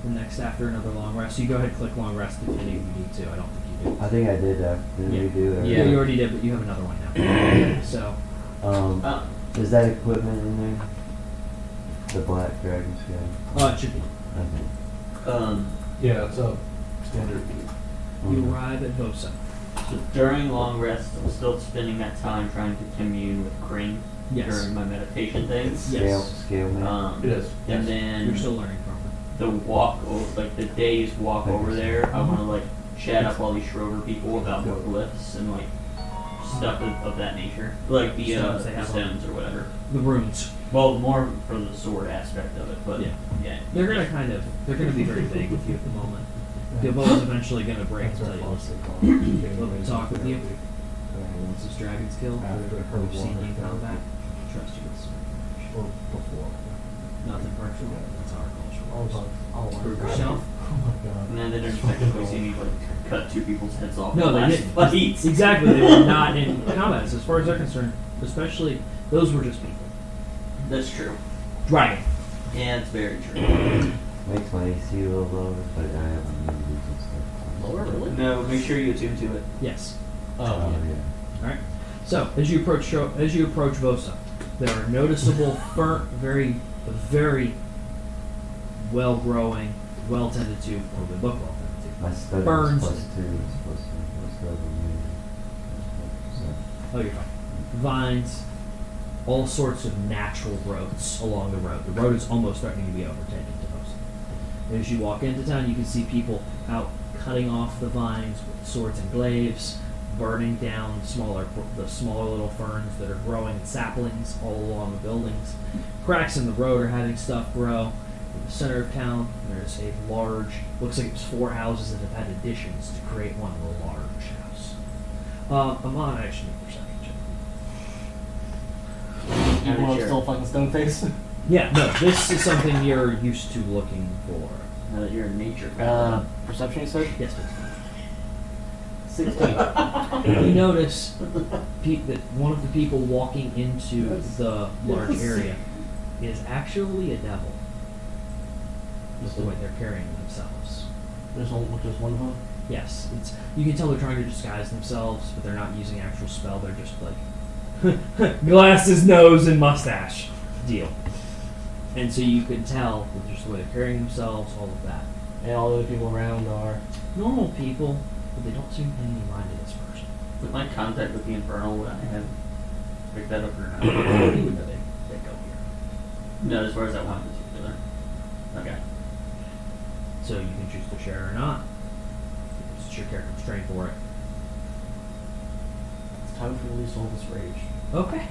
the next after another long rest, you go ahead and click long rest if any of you need to. I don't think you do. I think I did. Didn't Yeah. we do it? Yeah, you already did, but you have another one now. So Oh, Is that equipment in there? The black dragon scale. it should be. Okay. Yeah, it's a standard. You Mhm. arrive at Bosa. so during long rest, I'm still spending that time trying to commune with Kreen Yes. during my meditation things. Yes. Scale man. It is. And You're then still learning from it. the walk, like the day's walk over there, I want to like chat up all these Schroeder people about more glyphs and like stuff of that nature, like the Stones they have on. stones or whatever. The runes. Well, more for the sword aspect of it, but Yeah. yeah. They're gonna be very vague with you at the moment. Gilboa's eventually gonna break and tell you, listen, let me talk with you. Once this dragon's killed, we've seen you in combat. Trust you with some information. Nothing personal. That's our culture. Prove yourself. Oh my god. And then they didn't technically see me like cut two people's heads off. No, in the they last didn't. fight. Exactly, they were not in combat. So as far as they're concerned, especially those were just people. That's true. Dragon. Yeah, it's very true. Makes my AC a little lower, but I have immunities and stuff. Lower, really? No, make sure you attune to it. Yes. Oh, Oh, yeah. yeah. All right. So as you approach Vosa, there are noticeable, very well-growing, well-tended to, or would look well-tended My study Burns. was +2. It's supposed to level me. to. Oh, you're fine. Vines, all sorts of natural growths along the road. The road is almost threatening to be overtaken to Vosa. As you walk into town, you can see people out cutting off the vines with swords and glaives, burning down the smaller little ferns that are growing saplings all along the buildings. Cracks in the road are having stuff grow. In the center of town, there's a large, looks like it's 4 houses that have had additions to create one large house. Amon, actually, perception check. You want still fucking stone face? Yeah, no, this is something you're used to looking for. Now that you're a nature paladin. Perception, you said? Yes, please. 16. You notice that one of the people walking into the large area is actually a devil. Just the way they're carrying themselves. There's just one of them? Yes, you can tell they're trying to disguise themselves, but they're not using actual spell. They're just like glasses, nose, and mustache deal. And so you can tell with just the way they're carrying themselves, all of that. And all the other people around are. Normal people, but they don't seem to pay any mind to this person. With my contact with the Infernal, would I have picked that up or not? You would know they go here. No, as far as that one in particular. Okay. So you can choose to share or not. It's your character constraint for it. It's time to release all this rage. Okay.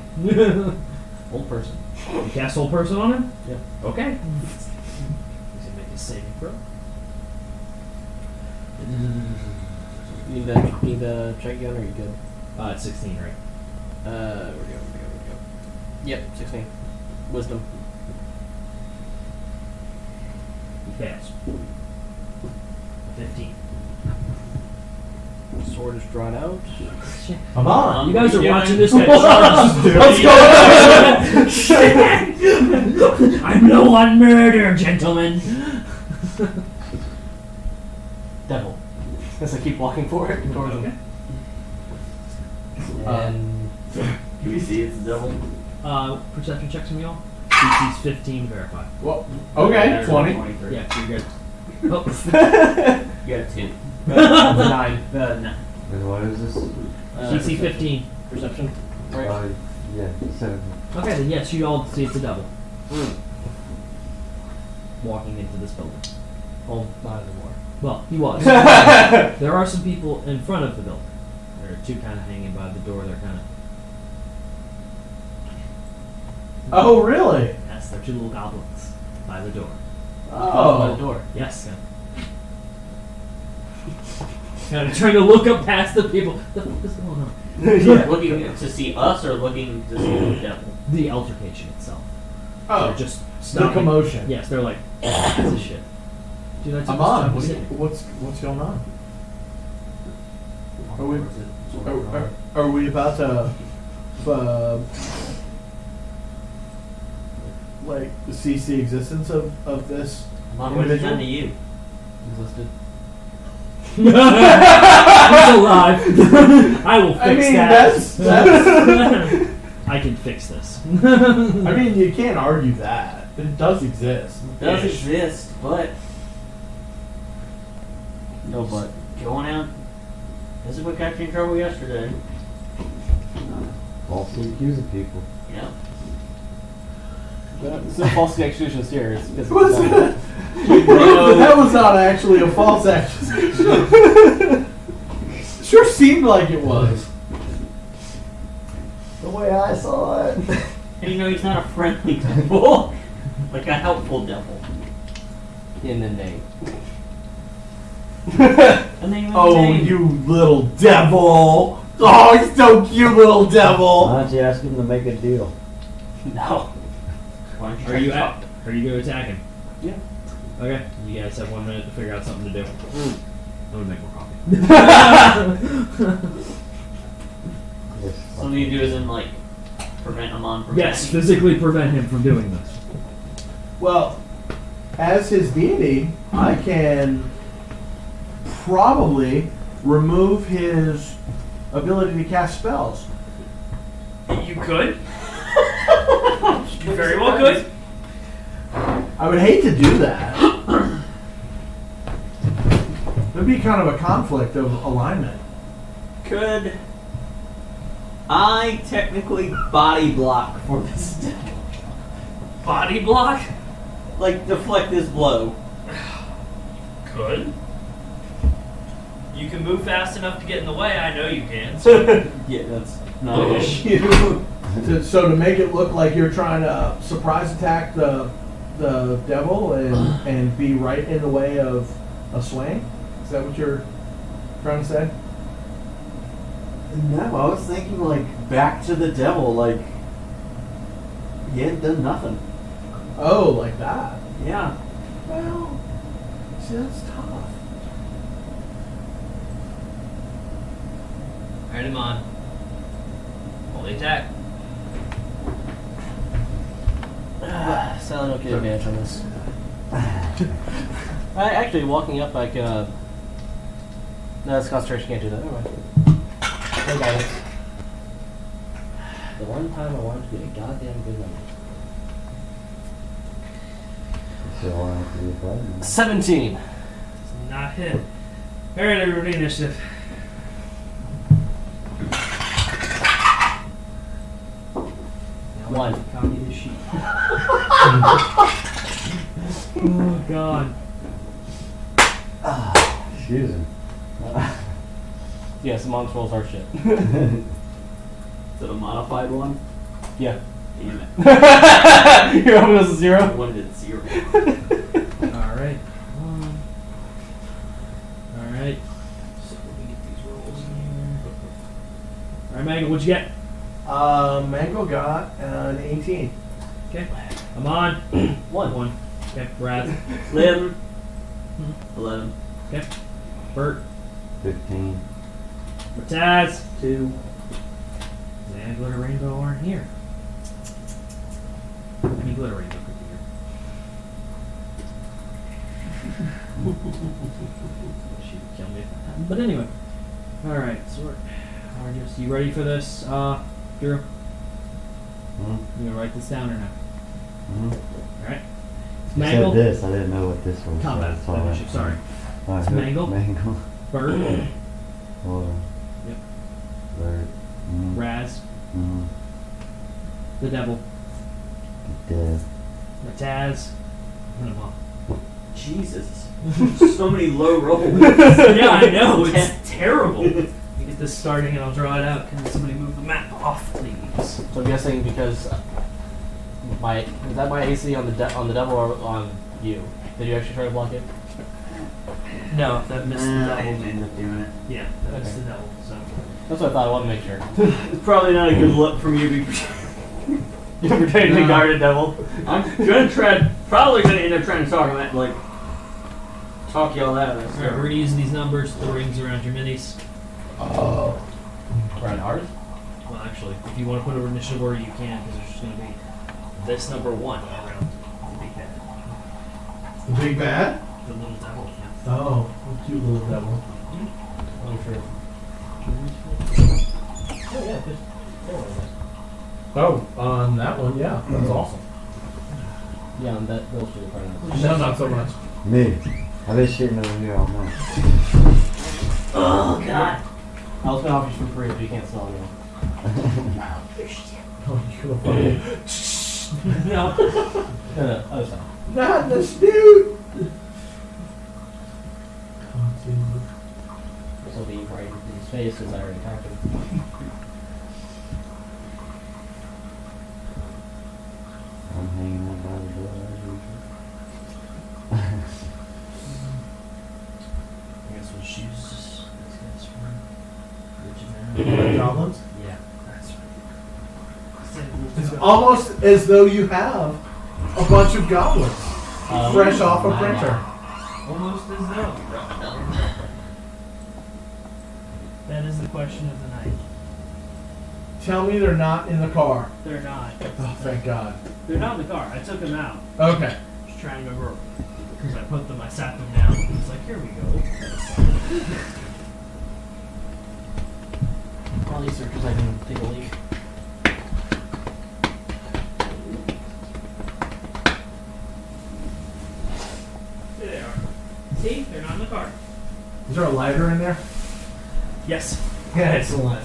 Old person. You cast whole person on him? Yep. Okay. He's gonna make a saving throw. You need to check again, or are you good? It's 16, right? Where'd we go? Yep, 16. Wisdom. Fails. 15. Sword is drawn out. Come on. You guys are Yeah. watching this guy charge. What's going on? I'm low on murder, gentlemen. Devil. As I keep walking forward towards Okay. him. And Can we see it's the devil? Perception checks from y'all. DC's 15 verify. Well, okay, 20. 23. Yeah, so you're good. Oh. You got 2. 9. No. And what is this? DC 15. Perception. Right. Yeah, 7. Okay, then yes, you all see it's a devil. Walking into this building. Well, not anymore. Well, he was. There are some people in front of the building. There are 2 kind of hanging by the door. They're kind of. Oh, really? Yes, they're 2 little goblins by the door. By the Oh. door. Yes. Kind of trying to look up past the people. What the fuck is going on? Looking to see us or looking to see the devil? The altercation itself. Oh, They're just the stopping. commotion. Yes, they're like, this is shit. Dude, that's I'm on. What's going on? Are we about to like cease the existence of this? Mom, what has it done to you? He's listed. He's alive. I will fix I mean, that. that's I can fix this. I mean, you can't argue that. It does exist. It does Ish. exist, but No but. going out. This is what got you in trouble yesterday. Falsely accusing people. Yeah. It's no false accusations here. It's because What's it's that? That was not actually a false accusation. Sure seemed like it was. The way I saw it. And you know he's not a friendly devil, like a helpful devil. in the name. And then Oh, you little devil! Oh, he's so cute, little devil! Why don't you ask him to make a deal? No. Why don't Are you try to at? Are you going to attack him? Yeah. Okay. You guys have 1 minute to figure out something to do. I'm gonna make more coffee. Yes. Something you do is in like prevent Amon from Yes, attacking. physically prevent him from doing this. Well, as his deity, I can probably remove his ability to cast spells. You could. You very well could. I would hate to do that. It'd be kind of a conflict of alignment. Could I technically body block for this devil? Body block? Like deflect this blow? Could. You can move fast enough to get in the way. I know you can. So. Yeah, that's not an issue. You, so to make it look like you're trying to surprise attack the devil and be right in the way of a swing? Is that what you're trying to say? No, I was thinking like back to the devil, like he hadn't done nothing. Oh, like that. Yeah. Well, see, that's tough. Alright, him on. Roll the attack. Silent okay advantage on this. Actually, walking up, I can. No, that's concentration. Can't do that. Never mind. No guidance. The one time I wanted to get a goddamn good number. So I have to be a button. 17. It's not hit. Alright, everybody, initiative. Now I can copy this sheet. Oh God. Excuse him. Yes, Monk's rolls are shit. Is it a modified one? Yeah. Damn it. Your own was a 0? I wanted it 0. All right. All right. So let me get these rolls in here. All right, Mango, what'd you get? Mango got an 18. Okay. I'm on. 1. Okay, Brad. Lim, 11. Okay. Bert. 15. Taz. 2. And Glitter Rainbow aren't here. Any Glitter Rainbow could be here. She would kill me if that happened. But anyway. Alright, so we're just, you ready for this, Drew? Hmm? You gonna write this down or no? Hmm? Alright. You said Mangle. this. I didn't know what this was. so Combat. that's all I- Sorry. Alright, It's who- Mangle. Mangle. Bert. Or. Yep. Bird. Mm. Raz. Mm. The Devil. Dead. Taz. And a mom. Jesus. So many low rolls. Yeah, I know. It's terrible. You get this starting and I'll draw it out. Can somebody move the map off, please? So I'm guessing because my is that my AC on the on the devil or on you? Did you actually try to block it? No, that missed the I Devil. didn't end up doing it. Yeah, that missed Okay. the Devil. So. That's what I thought. I wanted to make sure. It's probably not a good look for me to be You're pretending to guard a devil. I'm gonna try, probably gonna end up trying to talk about, like, talk y'all out of this. Alright, we're gonna use these numbers, the rings around your minis. Oh. Around ours? Well, actually, if you want to put an initiative order, you can, because there's just gonna be this number 1 around the big bad. The big bad? The little devil. Yeah. Oh, cute little devil. I'm sure. Oh yeah, good. Oh, on that one, yeah, that's awesome. Yeah, on that those two are probably No, not so much. Me. I've been shitting over here all night. Oh, God. I was gonna offer you some free, but you can't sell anyone. Oh, you're gonna fucking. No. No, other side. Not the snoot! This will be right in his face since I already talked to him. I'm hanging out by the door as usual. I guess we'll choose these guys for original. Goblins? Yeah, that's It's almost as though you have a bunch of goblins fresh off a printer. Almost as though. That is the question of the night. Tell me they're not in the car. They're not. Oh, thank God. They're not in the car. I took them out. Okay. Just trying to remember. Because I put them, I sat them down. It's like, here we go. While he searches, I can take a leak. There they are. See? They're not in the car. Is there a lighter in there? Yes. Yeah, excellent.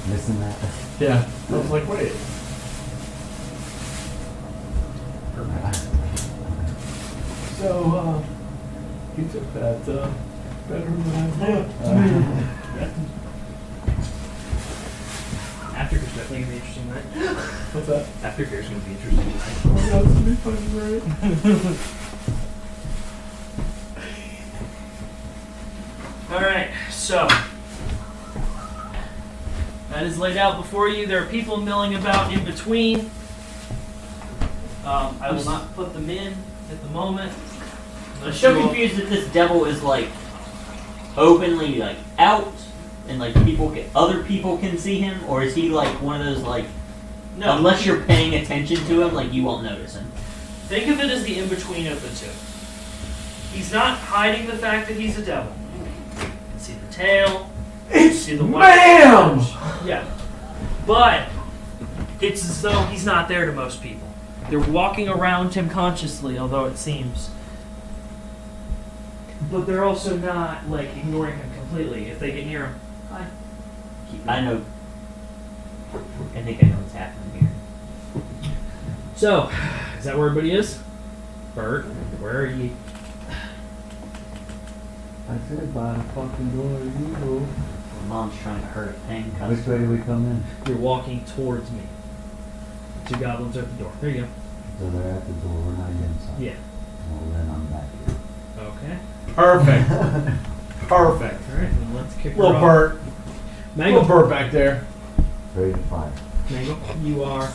Missing that. Yeah. I was like, wait. So, he took that bedroom that I had. Aftercare's definitely going to be interesting tonight. What's that? Aftercare's going to be interesting tonight. Oh my God, it's gonna be fucking great. Alright, so. That is laid out before you. There are people milling about in between. I will not put them in at the moment. I'm so confused that this devil is, like, openly, like, out, and, like, other people can see him, or is he, like, one of those, like, No. unless you're paying attention to him, like, you won't notice him. Think of it as the in-between of the two. He's not hiding the fact that he's a devil. You can see the tail. It's See the white. Bam! Yeah. But it's as though he's not there to most people. They're walking around him consciously, although it seems. But they're also not, like, ignoring him completely. If they get near him, hi. Keep I know. I think I know what's happening here. So, is that where everybody is? Bert, where are you? I said by the fucking door as usual. My mom's trying to hurt a paying Which customer. way do we come in? You're walking towards me. Two goblins are at the door. There you go. So they're at the door, we're not inside. Yeah. Well, then I'm back here. Okay. Perfect. Perfect. Alright, then let's kick her Little off. Bert. Little Mango. Bert back there. Ready to fire. Mango, you are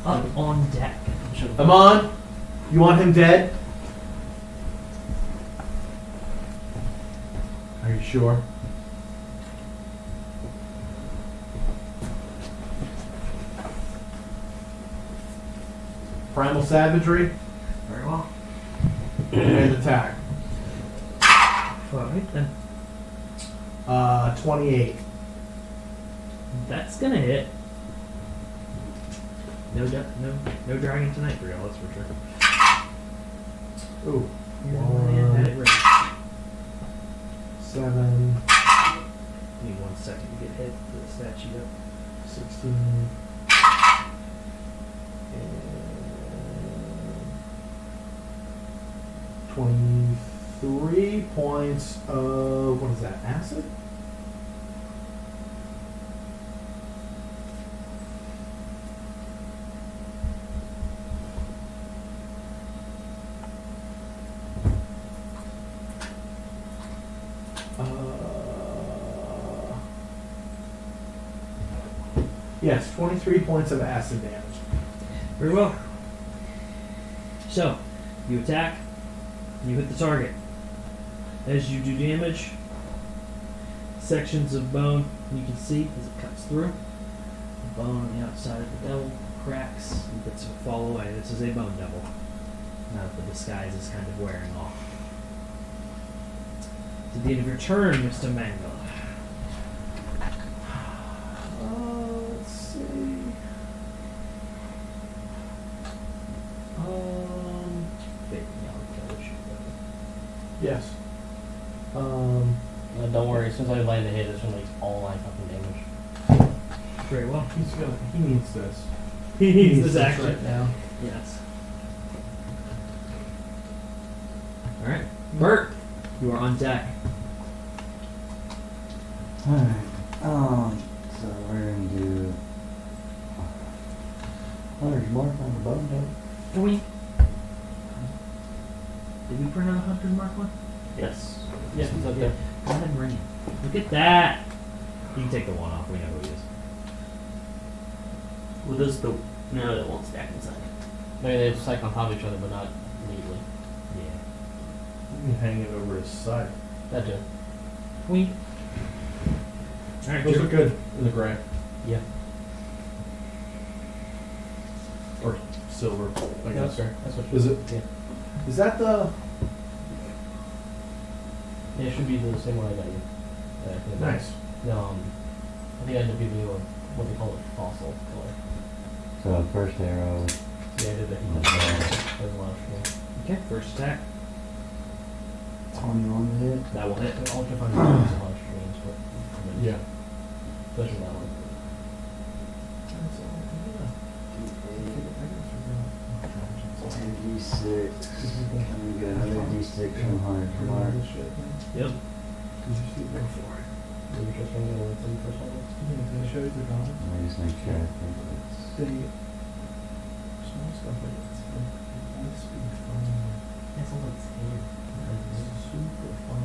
up on deck. Amon, you want him dead? Are you sure? Primal Savagery Very well. and attack. Alright then. 28. That's gonna hit. No dragon tonight for y'all, that's for sure. Ooh. Man, had it right. 7, Need 1 second to get hit for the stat sheet up. 16. And 23 points of, what is that, acid? Yes, 23 points of acid damage. Very well. So, you attack, you hit the target. As you do damage, sections of bone you can see as it cuts through. The bone on the outside of the devil cracks and bits of it fall away. This is a bone devil. Now that the disguise is kind of wearing off. It's the end of your turn, Mr. Mangle. Let's see. Big yellow color shoot, Yes. Don't worry, as soon as I land a hit, it's gonna make all my fucking damage. Very well. He needs this. He needs this action. right now. Yes. Alright. Bert, you are on deck. Alright. So we're gonna do Hunter's Mark on the bone devil. Can we? Did we print out a Hunter's Mark one? Yes. Yeah, it's up there. Go ahead and bring it. Look at that! You can take the one off, we know who he is. Well, does the no? That won't stack inside. Maybe they just stack on top of each other, but not neatly. Yeah. You can hang it over his side. That too. We. Alright, Those Joe. look good in the gray. Yeah. Or silver, I guess. That's what. Is it? Yeah. Is that the... Yeah, it should be the same one I got you. Nice. No, I think I had to give you a, what they call it, fossil color. So first arrow. Yeah, I did that. Okay. That was a lot of shit. Okay, first attack. 21 to hit. That will hit. Ultra Fun is a lot of streams, but Yeah. especially that one. 10d6. We get another d6 from Hunter's Mark. Yep. Were you just running with the first one? Let me just make sure I think it's. Small stuff like it's nice and fun. That's all it's here. It's super fun.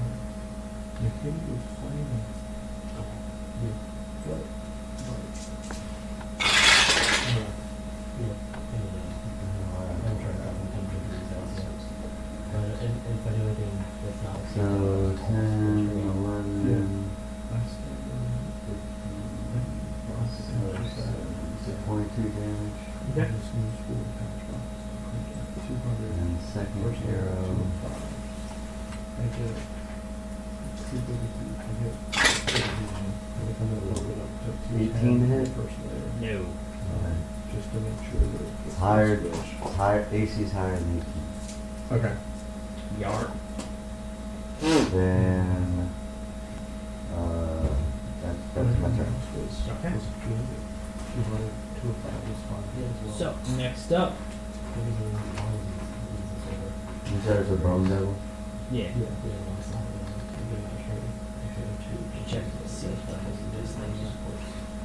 The kid was flaming. What? I'm trying to come to these houses. But if I do anything that's not So 10, 11, so 22 damage. Okay. And second arrow. 18 to hit? No. Just to make sure that It's higher, AC's higher than 18. Okay. Yar. Then, that's my turn. Okay. So, next up. You said it's a bone devil? Yeah. Yeah. Check to see if that has this thing.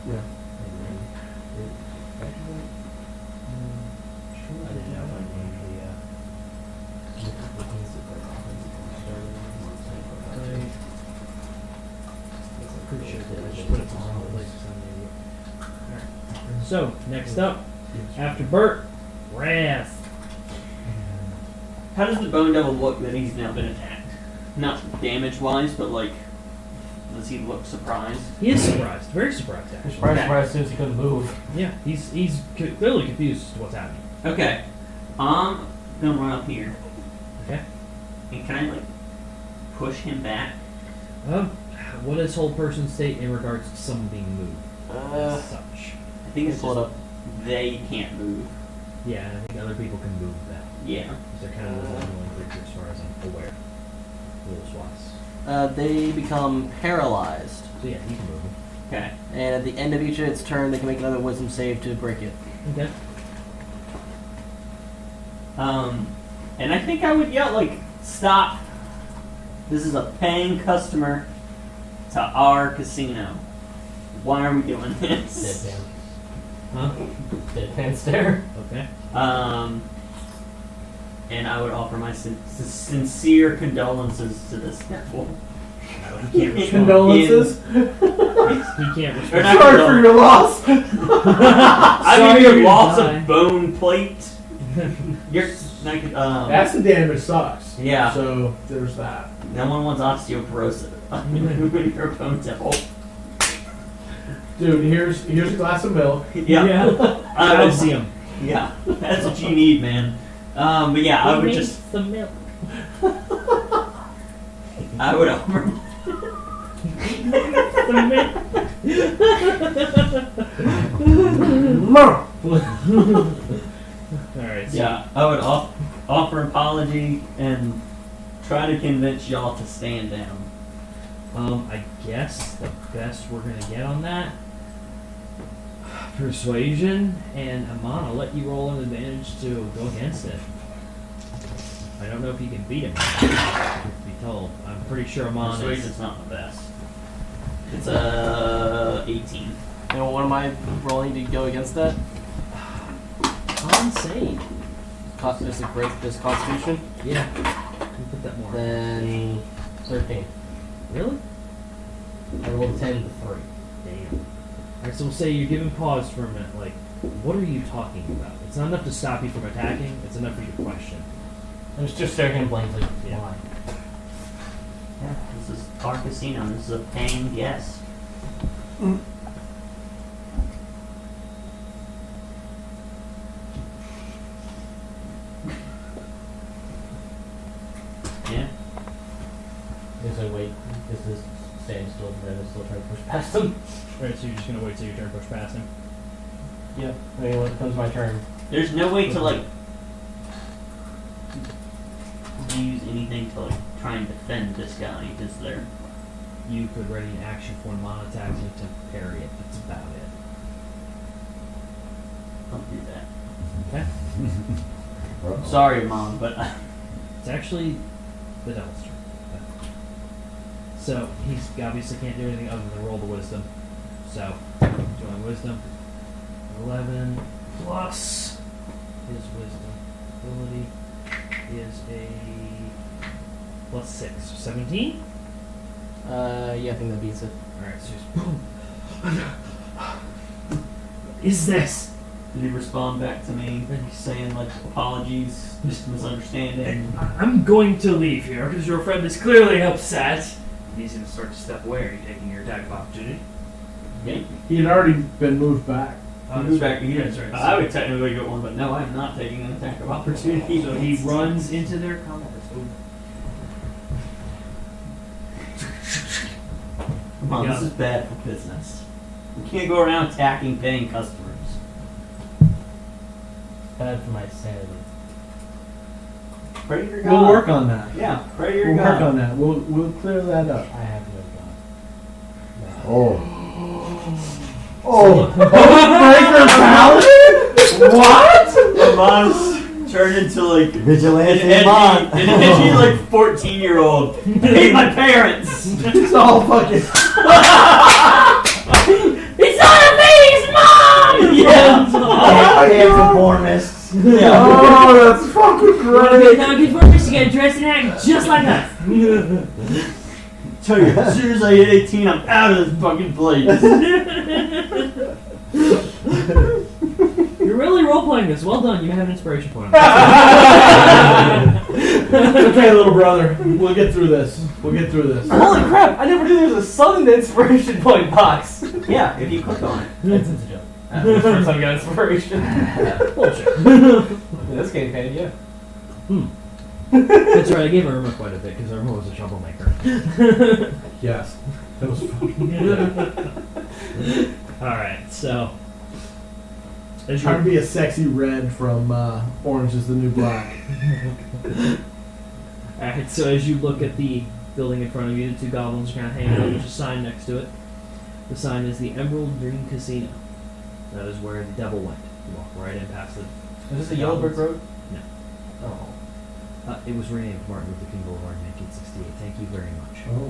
Yeah. I didn't know if I named pretty sure that I just put it in the wrong place because I'm an idiot. Alright. So, next up, after Bert, Wrath. How does the Bone Devil look that he's now been attacked? Not damage wise, but like Does he look surprised? He is surprised, very surprised I'm actually. surprised Okay. where as soon as he couldn't move. Yeah, he's clearly confused as to what's happening. Okay. I'm gonna run up here. Okay. And can I like push him back? What does whole person state in regards to someone being moved? As such. I think it's pull it just up. they can't move. Yeah, and I think other people can move them. Yeah. 'Cause they're kind of the only creature as far as I'm aware. Rules wise. They become paralyzed, So yeah, you can move them. Okay. and at the end of each of its turn, they can make another Wisdom save to break it. Okay. And I think I would yell like, "Stop! This is a paying customer to our casino. Why are we doing this?" Deadpan. Huh? Deadpan stare. Okay. And I would offer my sincere condolences to this devil. He can't respond. Condolences. He can't Or respond. not Sorry for your loss. I Sorry mean, you're your loss dying. of bone plate. You're like, That's the damage sucks. Yeah. So there's that. no one wants osteoporosis. Your bone devil. Dude, here's a glass of milk. Yeah. Calcium. Yeah, that's what you need, man. But yeah, I would just, the milk. I would offer. Alright, so Yeah, I would offer apology and try to convince y'all to stand down. I guess the best we're gonna get on that. Persuasion, and Amon, I'll let you roll an advantage to go against it. I don't know if you can beat him, truth be told. I'm pretty sure Amon is. Persuasion's not the best. It's 18. And what am I rolling to go against that? Con save. Just a break this Constitution. Yeah. Can put that more. Then 13. Really? I rolled 10 to 3. Damn. Alright, so we'll say you're giving pause for a minute. Like, what are you talking about? It's not enough to stop you from attacking, it's enough for you to question. I was just staring at him blankly. Yeah. Why? Yeah, this is our casino. This is a paying guest. Yeah. Is I wait? Is this stand still? Then still trying to push past him. Alright, so you're just gonna wait till your turn, push past him. Yeah. I mean, when it comes my turn, There's no way to like use anything to like try and defend this guy, is there? You could ready an action for Amon attacks you to parry it. That's about it. I'll do that. Okay? Uh-oh. Sorry, Mom, but It's actually the devil's turn. So he's obviously can't do anything other than roll the wisdom. So doing wisdom, 11 plus his wisdom ability is a plus 6, 17. yeah, I think that beats it. All right, so he's is this? did he respond back to me saying like apologies, just misunderstanding? I'm going to leave here because your friend is clearly upset. He's going to start to step away. Are you taking your attack of opportunity? Yeah. He had already been moved back. Oh, Move that's back here. That's right. I would technically get one, but no, I'm not taking an attack of opportunity. So he runs into their combat. Come on, this is bad for business. We can't go around attacking paying customers. Bad for my sanity. Pray to your God. We'll work on that. Yeah, pray to your We'll God. work on that. We'll clear that up. I have no god. Oh. Oh, Breaker Paladin? What? Amon's turned into like Vigilante an Amon. edgy like 14-year-old. Hey, my parents. It's all fucking. It's not a face, Mom. Yeah. Antiformists. Yeah. Oh, that's fucking great. Now get for us to get dressed and act just like us. Tell you, as soon as I hit 18, I'm out of this fucking place. You're really role playing this. Well done. You have an inspiration point. okay, little brother. We'll get through this. We'll get through this. Holy crap! I never knew there was a sun inspiration point box. Yeah, if you click on it. It's a joke. That's the first time I got inspiration. Bullshit. In this game, can yeah. That's right, I gave Irma quite a bit because Irma was a troublemaker. Yes. That was fun. Alright, so. As Trying to you be a sexy red from Orange is the New Black. Alright, so as you look at the building in front of you, the two goblins are kind of hanging out. There's a sign next to it. The sign is the Emerald Dream Casino. That is where the devil went. You walk right in past it. Is this the Yellow Brick Road? No. Oh. It was renamed Martin Luther King Boulevard in 1968. Thank you very much. Oh,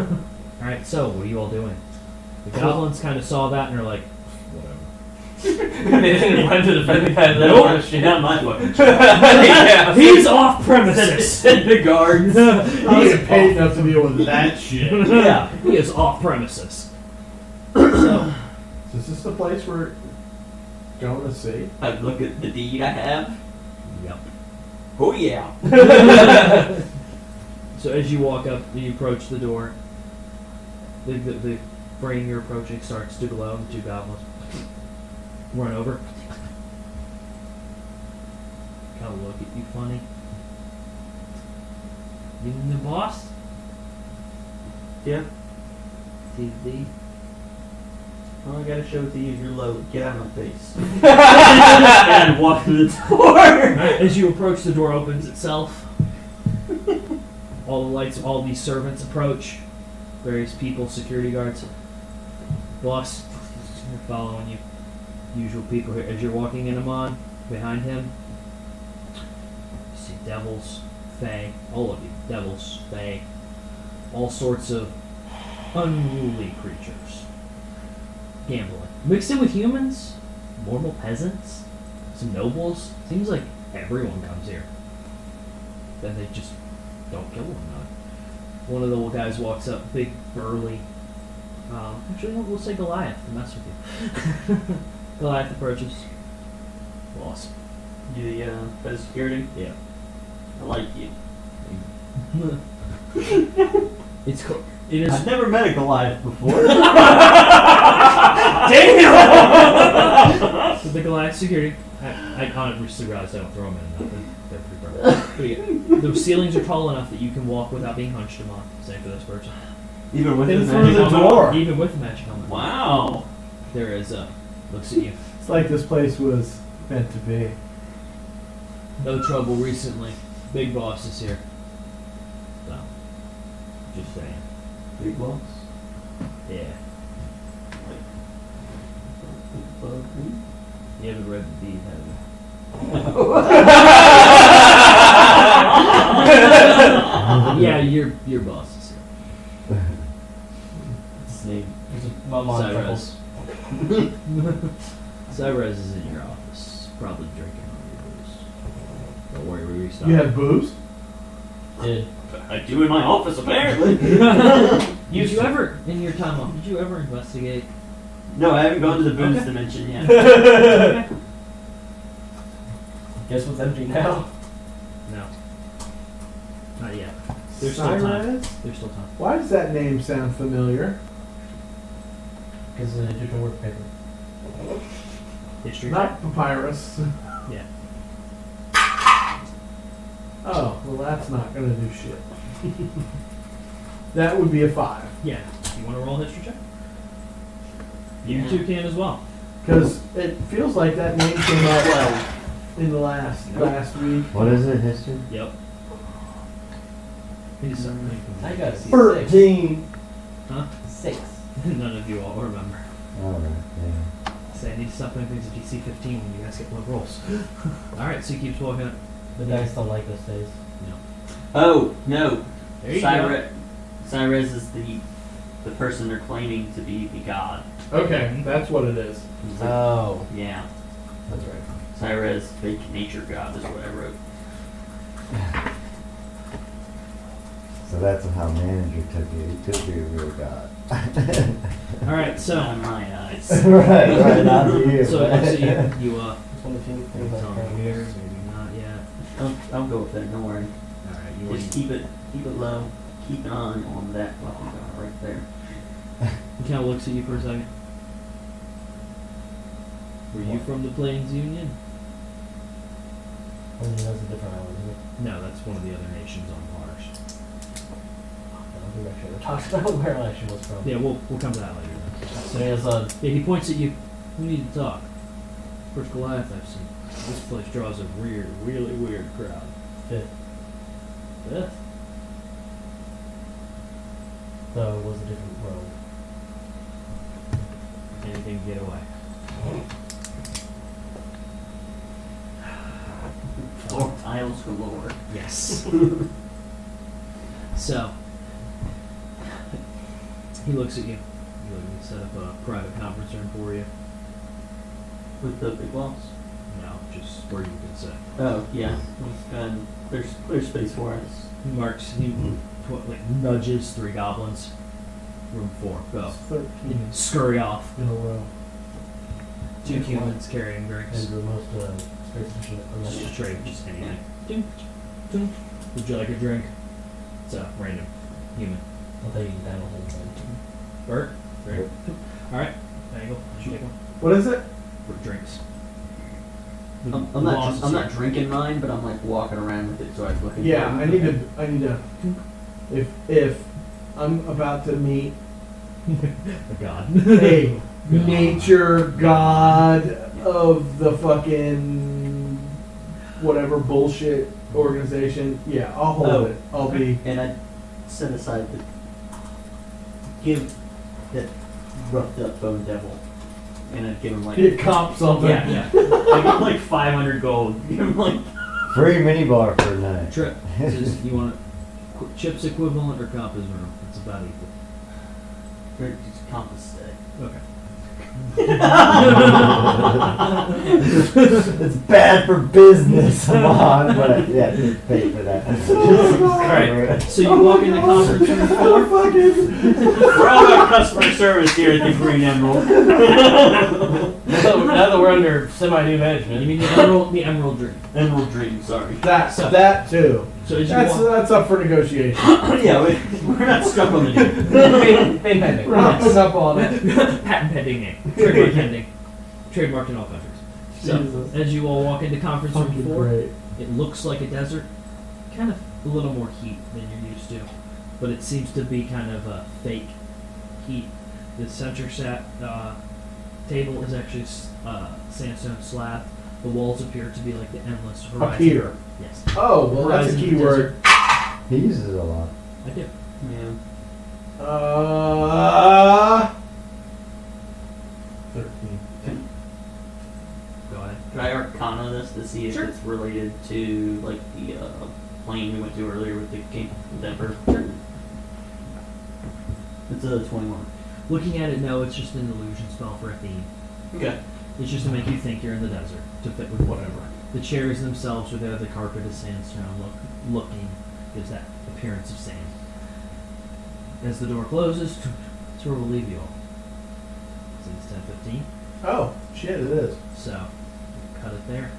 wow. Alright, so what are you all doing? The goblins kind of saw that and are like, whatever. They didn't run to defend the guy that Nope. wanted shit. Not my weapon. Yeah. He's off premises! Send the guards. I wasn't paid enough to deal with that shit. Yeah, he is off premises. So, Is this the place we're going to see? Look at the deed I have. yep. Oh yeah. So as you walk up, you approach the door. The frame you're approaching starts to glow. The two goblins run over. Kind of look at you funny. You the boss? Yeah. TV. Well, I gotta show it to you. You're low. Get out of my face. And walk through the door. As you approach, the door opens itself. All the lights, all these servants approach. Various people, security guards. Boss, they're following you. Usual people here. As you're walking in, Amon, behind him, you see devils, fae, all of you. Devils, fae, all sorts of unruly creatures. Gambling. Mixed in with humans, normal peasants, some nobles. Seems like everyone comes here. Then they just don't kill one another. One of the little guys walks up, big, burly. Actually, we'll say Goliath to mess with you. Goliath approaches. Boss. You the security. Yeah. I like you. It's cool. It is. I've never met a Goliath before. Damn! So the Goliath security. I honestly realized I don't throw them in nothing. They're pretty burly. The ceilings are tall enough that you can walk without being hunched them on. Same for this person. Even with In the through magic the helmet? door. Even with the magic helmet. Wow. There is looks at you. It's like this place was meant to be. No trouble recently. Big boss is here. So, just saying. Big boss. Yeah. You haven't read the deed, have you? Yeah, your boss is here. What's his name? There's a mom on trouble. Cyrus. Cyrus is in your office, probably drinking all your booze. Don't worry, we restock. You have booze? Did. I do in my office apparently. Did you ever, in your time off, did you ever investigate? No, I haven't gone to the booze Okay. dimension yet. Guess what's empty now? No. Not yet. There's still time. Cyrus? There's still time. Why does that name sound familiar? Because it's an Egyptian work paper. History. Not papyrus. Yeah. Oh, well that's not gonna do shit. That would be a 5. Yeah. You want to roll a history check? Yeah. You two can as well. Because it feels like that name came up in the last week. What is it, history? Yep. He's I got a 13. Huh? 6. None of you all remember. Alright, yeah. Say I need to stop doing things at DC 15 when you guys get low rolls. Alright, so he keeps walking up. The dice don't like this days. Oh no. There you go. Cyrus is the person they're claiming to be the god. Okay, that's what it is. He's like, Oh. yeah. That's right. Cyrus, fake nature god is what I wrote. So that's how manager took it. He took you a real god. Alright, so. Not in my eyes. right, not to you. So it looks at you. You, This one, the team. maybe it's on here, maybe not yet. I'll go with that. Don't worry. All right, you Just keep it low. Keep an eye on that fucking guy right there. He kind of looks at you for a second. Were you from the Plains Union? I mean, that's a different island, isn't it? No, that's one of the other nations on Mars. I don't think I should have talked about where I actually was from. Yeah, we'll come to that later then. So there's a Yeah, he points at you. We need to talk. First Goliath I've seen. This place draws a weird, really weird crowd. fifth, Yeah. though it was a different road. Anything to get away. Floor tiles galore. Yes. So, he looks at you. He set up a private conference room for you. With the big walls. No, just where you can sit. Oh yeah. There's clear space for us. He marks, nudges 3 goblins. Room 4, go. 13 Scurry off. in a row. 2 humans carrying drinks. And the most space efficient. Let's just trade just anything. Ding, ding. Would you like a drink? It's a random human. I'll take you down a whole thing. Bert? Drink. Yep. Alright, Angle, you take one. What is it? For drinks. I'm The not. boss is I'm not here. drinking mine, but I'm like walking around with it, so I look. Yeah, I need to. If I'm about to meet A god. a nature god of the fucking whatever bullshit organization, yeah, I'll hold Oh. it. I'll be. And I set aside the give that roughed up bone devil, and I'd give him like Get comp something. yeah. I give him like 500 gold. Give him like Free minibar for a night. Trip. Says you want chips equivalent or compass room? It's about equal. just compass stick. Okay. It's bad for business, come on, but yeah, you pay for that. Alright, so you walk in the conference room floor. We're all about customer service here at the Green Emerald. Now that we're under semi-new management. You mean the emerald drink. Emerald Dream, sorry. That too. So as you That's walk, that's up for negotiation. Yeah, we're not stuck on the name. Main pending. We're not putting up on it. patent pending name. Trademark pending. Trademarked in all countries. So Jesus. as you all walk into conference room Fucking 4, great. it looks like a desert. Kind of a little more heat than you're used to. But it seems to be kind of a fake heat. The center table is actually sandstone slab. The walls appear to be like the endless horizon. Up here. Yes. Oh, well, that's a Horizon key word. He uses it a lot. I do. Yeah. 13. Go ahead. Could I arcana this to see if Sure. it's related to like the plane we went to earlier with the king with the emperor? Sure. It's a 21. Looking at it, no, it's just an illusion spell for a theme. Okay. It's just to make you think you're in the desert, to fit with whatever. The chairs themselves are there, the carpet is sandstone, looking gives that appearance of sand. As the door closes, tour will leave you all. Since 10:15, Oh, shit, it is. so cut it there.